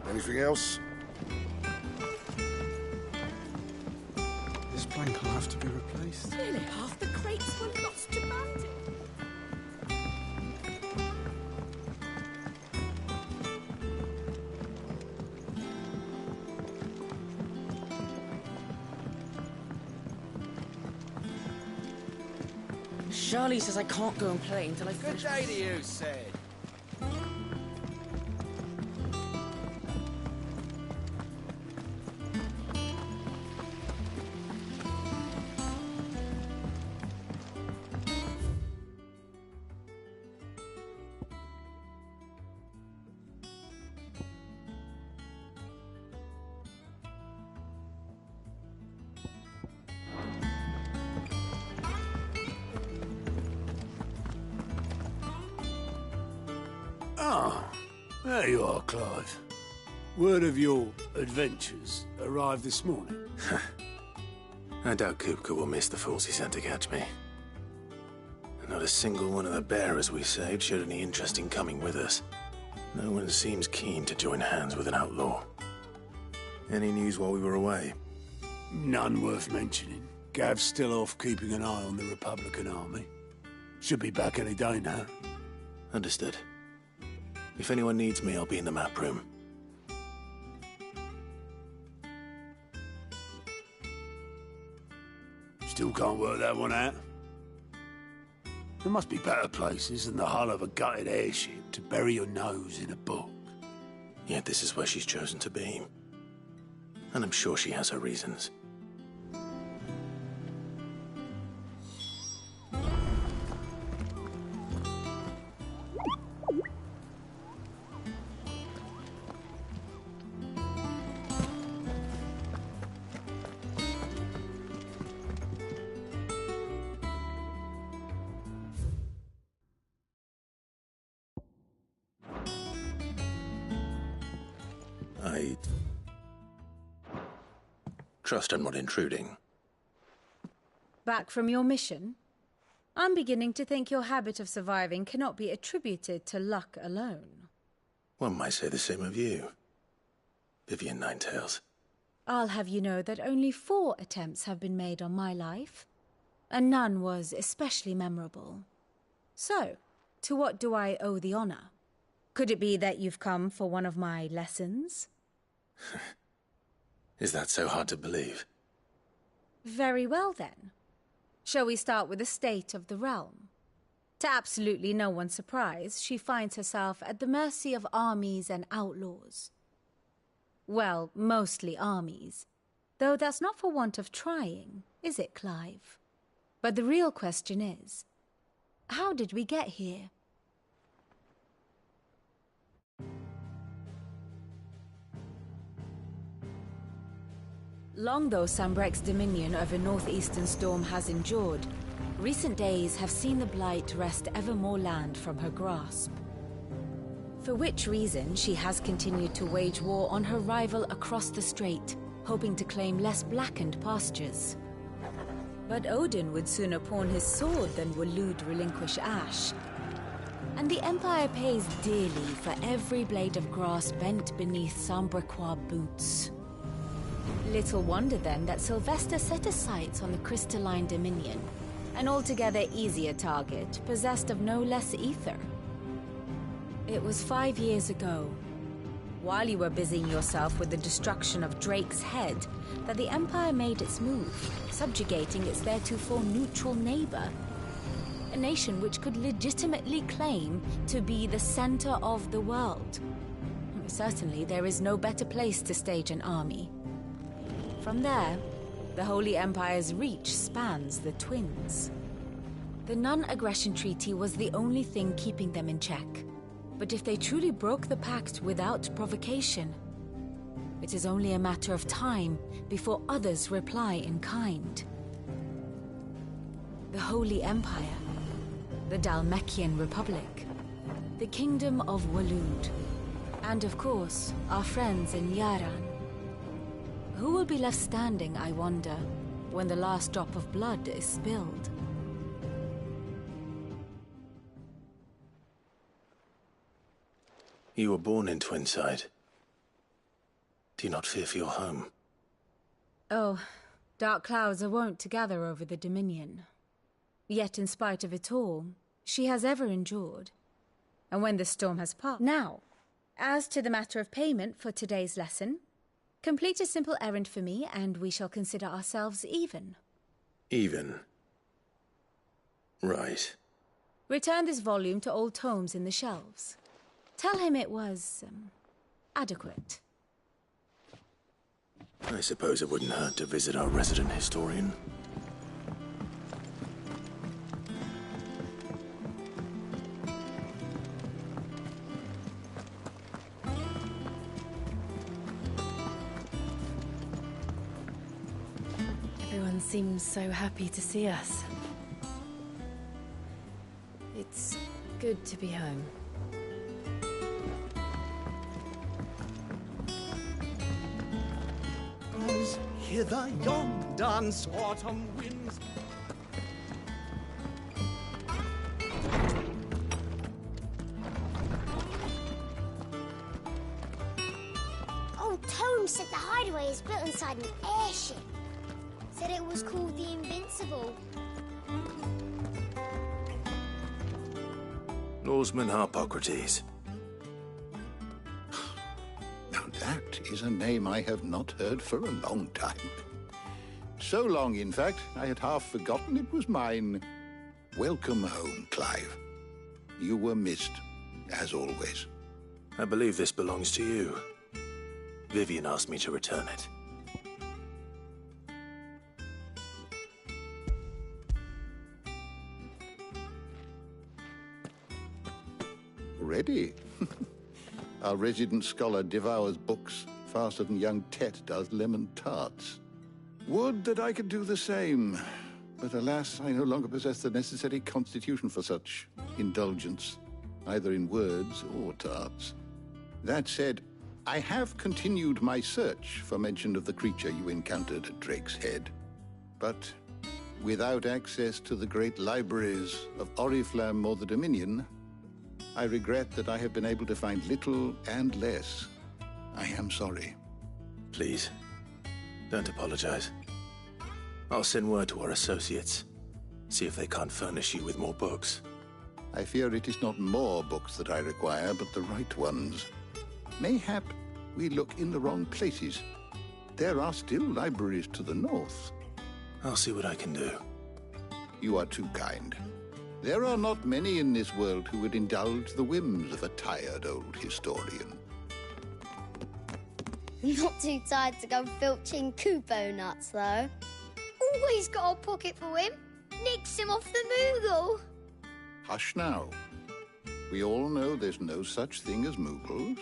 Anything else? This plank will have to be replaced. Nearly half the crates were lost to bandits. Charlie says I can't go and play until I finish. Good day to you, Sid. Ah, there you are, Clive. Word of your adventures arrived this morning. I doubt Kupka will miss the fools he sent to catch me. And not a single one of the bearers we saved showed any interest in coming with us. No one seems keen to join hands with an outlaw. Any news while we were away? None worth mentioning. Gav's still off keeping an eye on the Republican army. Should be back any day now. Understood. If anyone needs me, I'll be in the map room. Still can't work that one out. There must be better places than the hull of a gutted airship to bury your nose in a book. Yet this is where she's chosen to be. And I'm sure she has her reasons. Trust I'm not intruding. Back from your mission? I'm beginning to think your habit of surviving cannot be attributed to luck alone. One might say the same of you, Vivian Ninetails. I'll have you know that only 4 attempts have been made on my life, and none was especially memorable. So, to what do I owe the honor? Could it be that you've come for one of my lessons? Is that so hard to believe? Very well, then. Shall we start with the state of the realm? To absolutely no one's surprise, she finds herself at the mercy of armies and outlaws. Well, mostly armies. Though that's not for want of trying, is it, Clive? But the real question is, how did we get here? Long though Sambrek's dominion over northeastern Storm has endured, recent days have seen the Blight wrest ever more land from her grasp. For which reason, she has continued to wage war on her rival across the strait, hoping to claim less blackened pastures. But Odin would sooner pawn his sword than Waloed relinquish Ash. And the Empire pays dearly for every blade of grass bent beneath Sambrequois boots. Little wonder then that Sylvester set his sights on the crystalline dominion, an altogether easier target, possessed of no less ether. It was 5 years ago, while you were busying yourself with the destruction of Drake's head, that the Empire made its move, subjugating its theretofore neutral neighbor. A nation which could legitimately claim to be the center of the world. Certainly, there is no better place to stage an army. From there, the Holy Empire's reach spans the Twins. The non-aggression treaty was the only thing keeping them in check. But if they truly broke the pact without provocation, it is only a matter of time before others reply in kind. The Holy Empire, the Dhalmekian Republic, the Kingdom of Waloed, and of course, our friends in Yaran. Who will be left standing, I wonder, when the last drop of blood is spilled? You were born in Twinside. Do you not fear for your home? Oh, dark clouds are wont to gather over the Dominion. Yet in spite of it all, she has ever endured. And when the storm has passed... Now, as to the matter of payment for today's lesson, complete a simple errand for me, and we shall consider ourselves even. Even? Right. Return this volume to old tomes in the shelves. Tell him it was, adequate. I suppose it wouldn't hurt to visit our resident historian. Everyone seems so happy to see us. It's good to be home. As hither yon dance autumn winds. Old Tone said the hideaway is built inside an airship. Said it was called the Invincible. Norseman Harpocrates. Now that is a name I have not heard for a long time. So long, in fact, I had half forgotten it was mine. Welcome home, Clive. You were missed, as always. I believe this belongs to you. Vivian asked me to return it. Ready? Our resident scholar devours books faster than young Tet does lemon tarts. Would that I could do the same, but alas, I no longer possess the necessary constitution for such indulgence, either in words or tarts. That said, I have continued my search for mention of the creature you encountered at Drake's Head. But without access to the great libraries of Oriflamme or the Dominion, I regret that I have been able to find little and less. I am sorry. Please, don't apologize. I'll send word to our associates. See if they can't furnish you with more books. I fear it is not more books that I require, but the right ones. Mayhap we look in the wrong places. There are still libraries to the north. I'll see what I can do. You are too kind. There are not many in this world who would indulge the whims of a tired old historian. Not too tired to go filching Kupo nuts, though. Always got a pocket for him. Nicks him off the Moogle. Hush now. We all know there's no such thing as Moogles.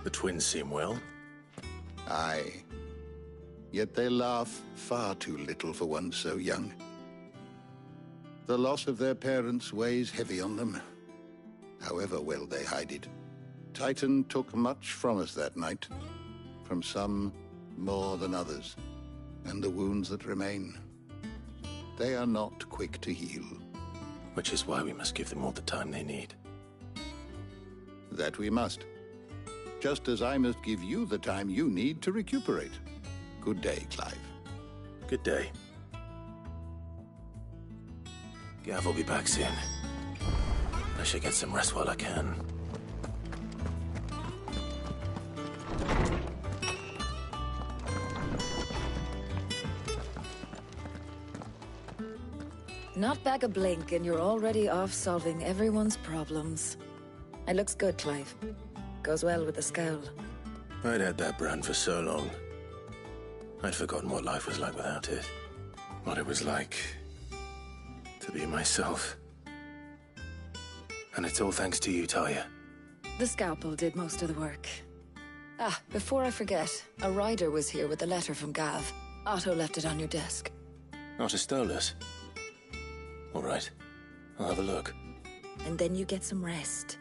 The twins seem well. Aye. Yet they laugh far too little for one so young. The loss of their parents weighs heavy on them, however well they hide it. Titan took much from us that night, from some more than others, and the wounds that remain, they are not quick to heal. Which is why we must give them all the time they need. That we must. Just as I must give you the time you need to recuperate. Good day, Clive. Good day. Gav will be back soon. I should get some rest while I can. Not back a blink and you're already off solving everyone's problems. It looks good, Clive. Goes well with the scowl. I'd had that brand for so long. I'd forgotten what life was like without it. What it was like to be myself. And it's all thanks to you, Talia. The scalpel did most of the work. Ah, before I forget, a rider was here with a letter from Gav. Otto left it on your desk. Otto stole us. All right, I'll have a look. And then you get some rest.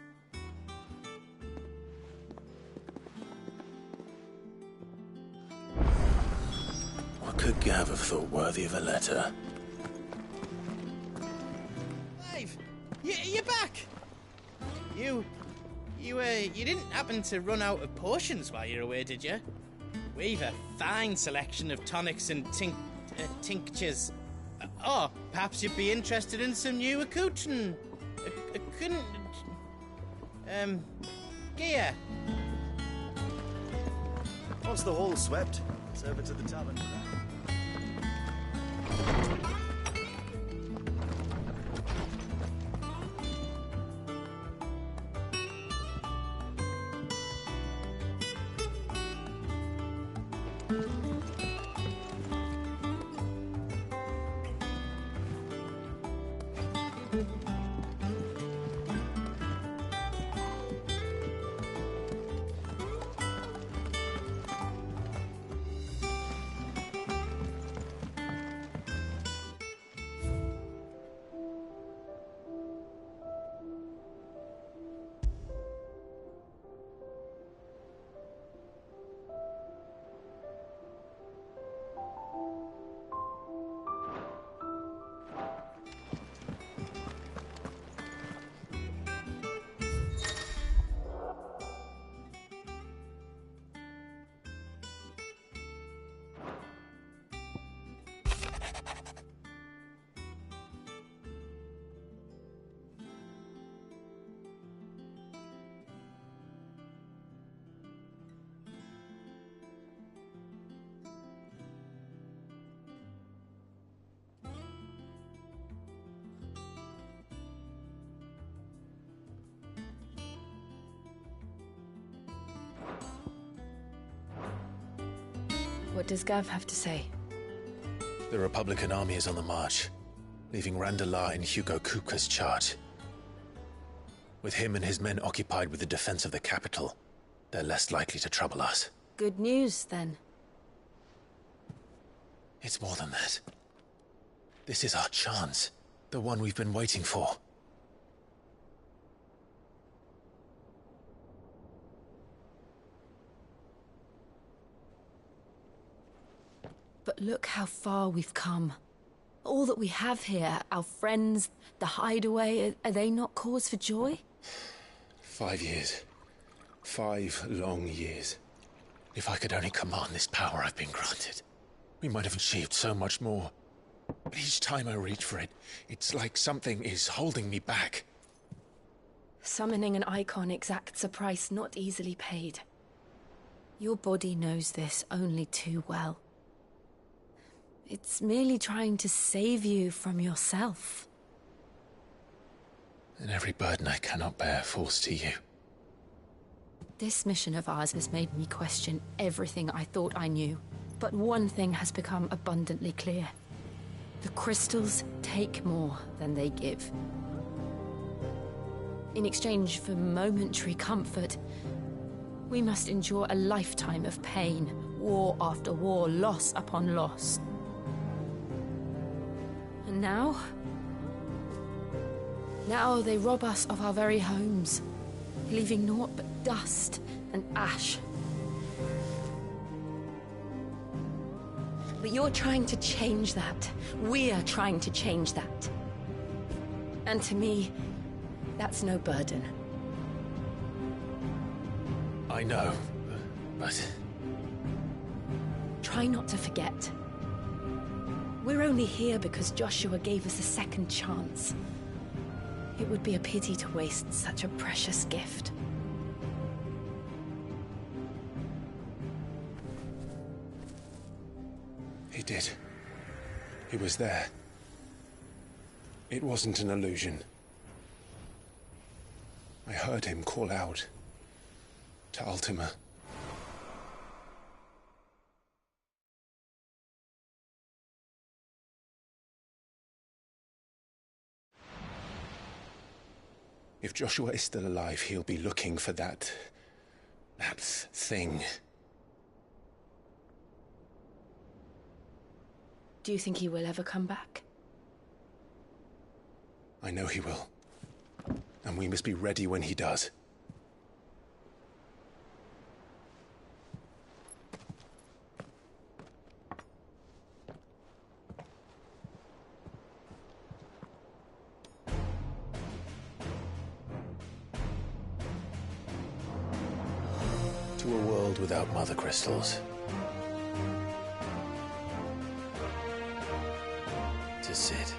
What could Gav have thought worthy of a letter? Clive, you're back. You didn't happen to run out of potions while you're away, did you? We've a fine selection of tonics and tinctures. Oh, perhaps you'd be interested in some new accoutrement. Gear. Once the hall's swept, it's over to the tavern. What does Gav have to say? The Republican army is on the march, leaving Randalar in Hugo Kupka's charge. With him and his men occupied with the defense of the capital, they're less likely to trouble us. Good news, then. It's more than that. This is our chance. The one we've been waiting for. But look how far we've come. All that we have here, our friends, the hideaway, are they not cause for joy? 5 years. 5 long years. If I could only command this power I've been granted, we might have achieved so much more. But each time I reach for it, it's like something is holding me back. Summoning an icon exacts a price not easily paid. Your body knows this only too well. It's merely trying to save you from yourself. And every burden I cannot bear falls to you. This mission of ours has made me question everything I thought I knew. But one thing has become abundantly clear. The crystals take more than they give. In exchange for momentary comfort, we must endure a lifetime of pain, war after war, loss upon loss. And now they rob us of our very homes, leaving naught but dust and ash. But you're trying to change that. We're trying to change that. And to me, that's no burden. I know, but... Try not to forget. We're only here because Joshua gave us a second chance. It would be a pity to waste such a precious gift. He did. He was there. It wasn't an illusion. I heard him call out to Ultima. If Joshua is still alive, he'll be looking for that thing. Do you think he will ever come back? I know he will. And we must be ready when he does. To a world without mother crystals. To Sid.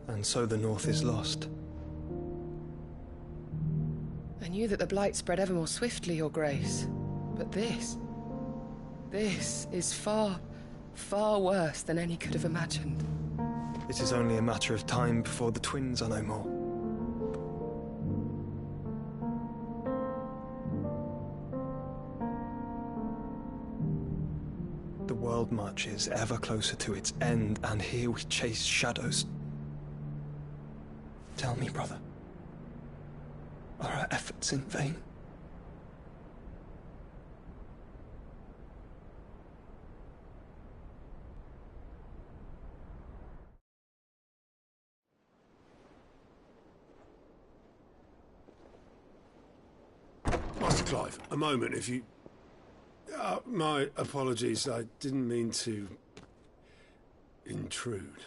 And so the North is lost. I knew that the Blight spread ever more swiftly, Your Grace. But this is far, far worse than any could have imagined. It is only a matter of time before the twins are no more. The world marches ever closer to its end, and here we chase shadows. Tell me, brother, are our efforts in vain? Master Clive, a moment, if you... my apologies, I didn't mean to... intrude.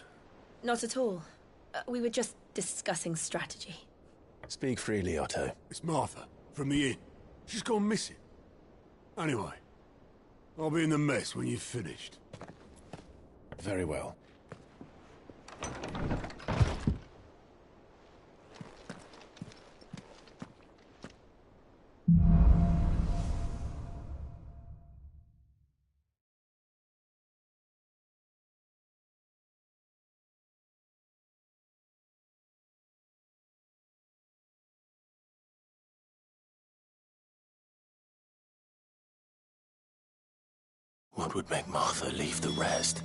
Not at all. We were just discussing strategy. Speak freely, Otto. It's Martha, from the inn. She's gone missing. Anyway, I'll be in the mess when you've finished. Very well. What would make Martha leave the rest?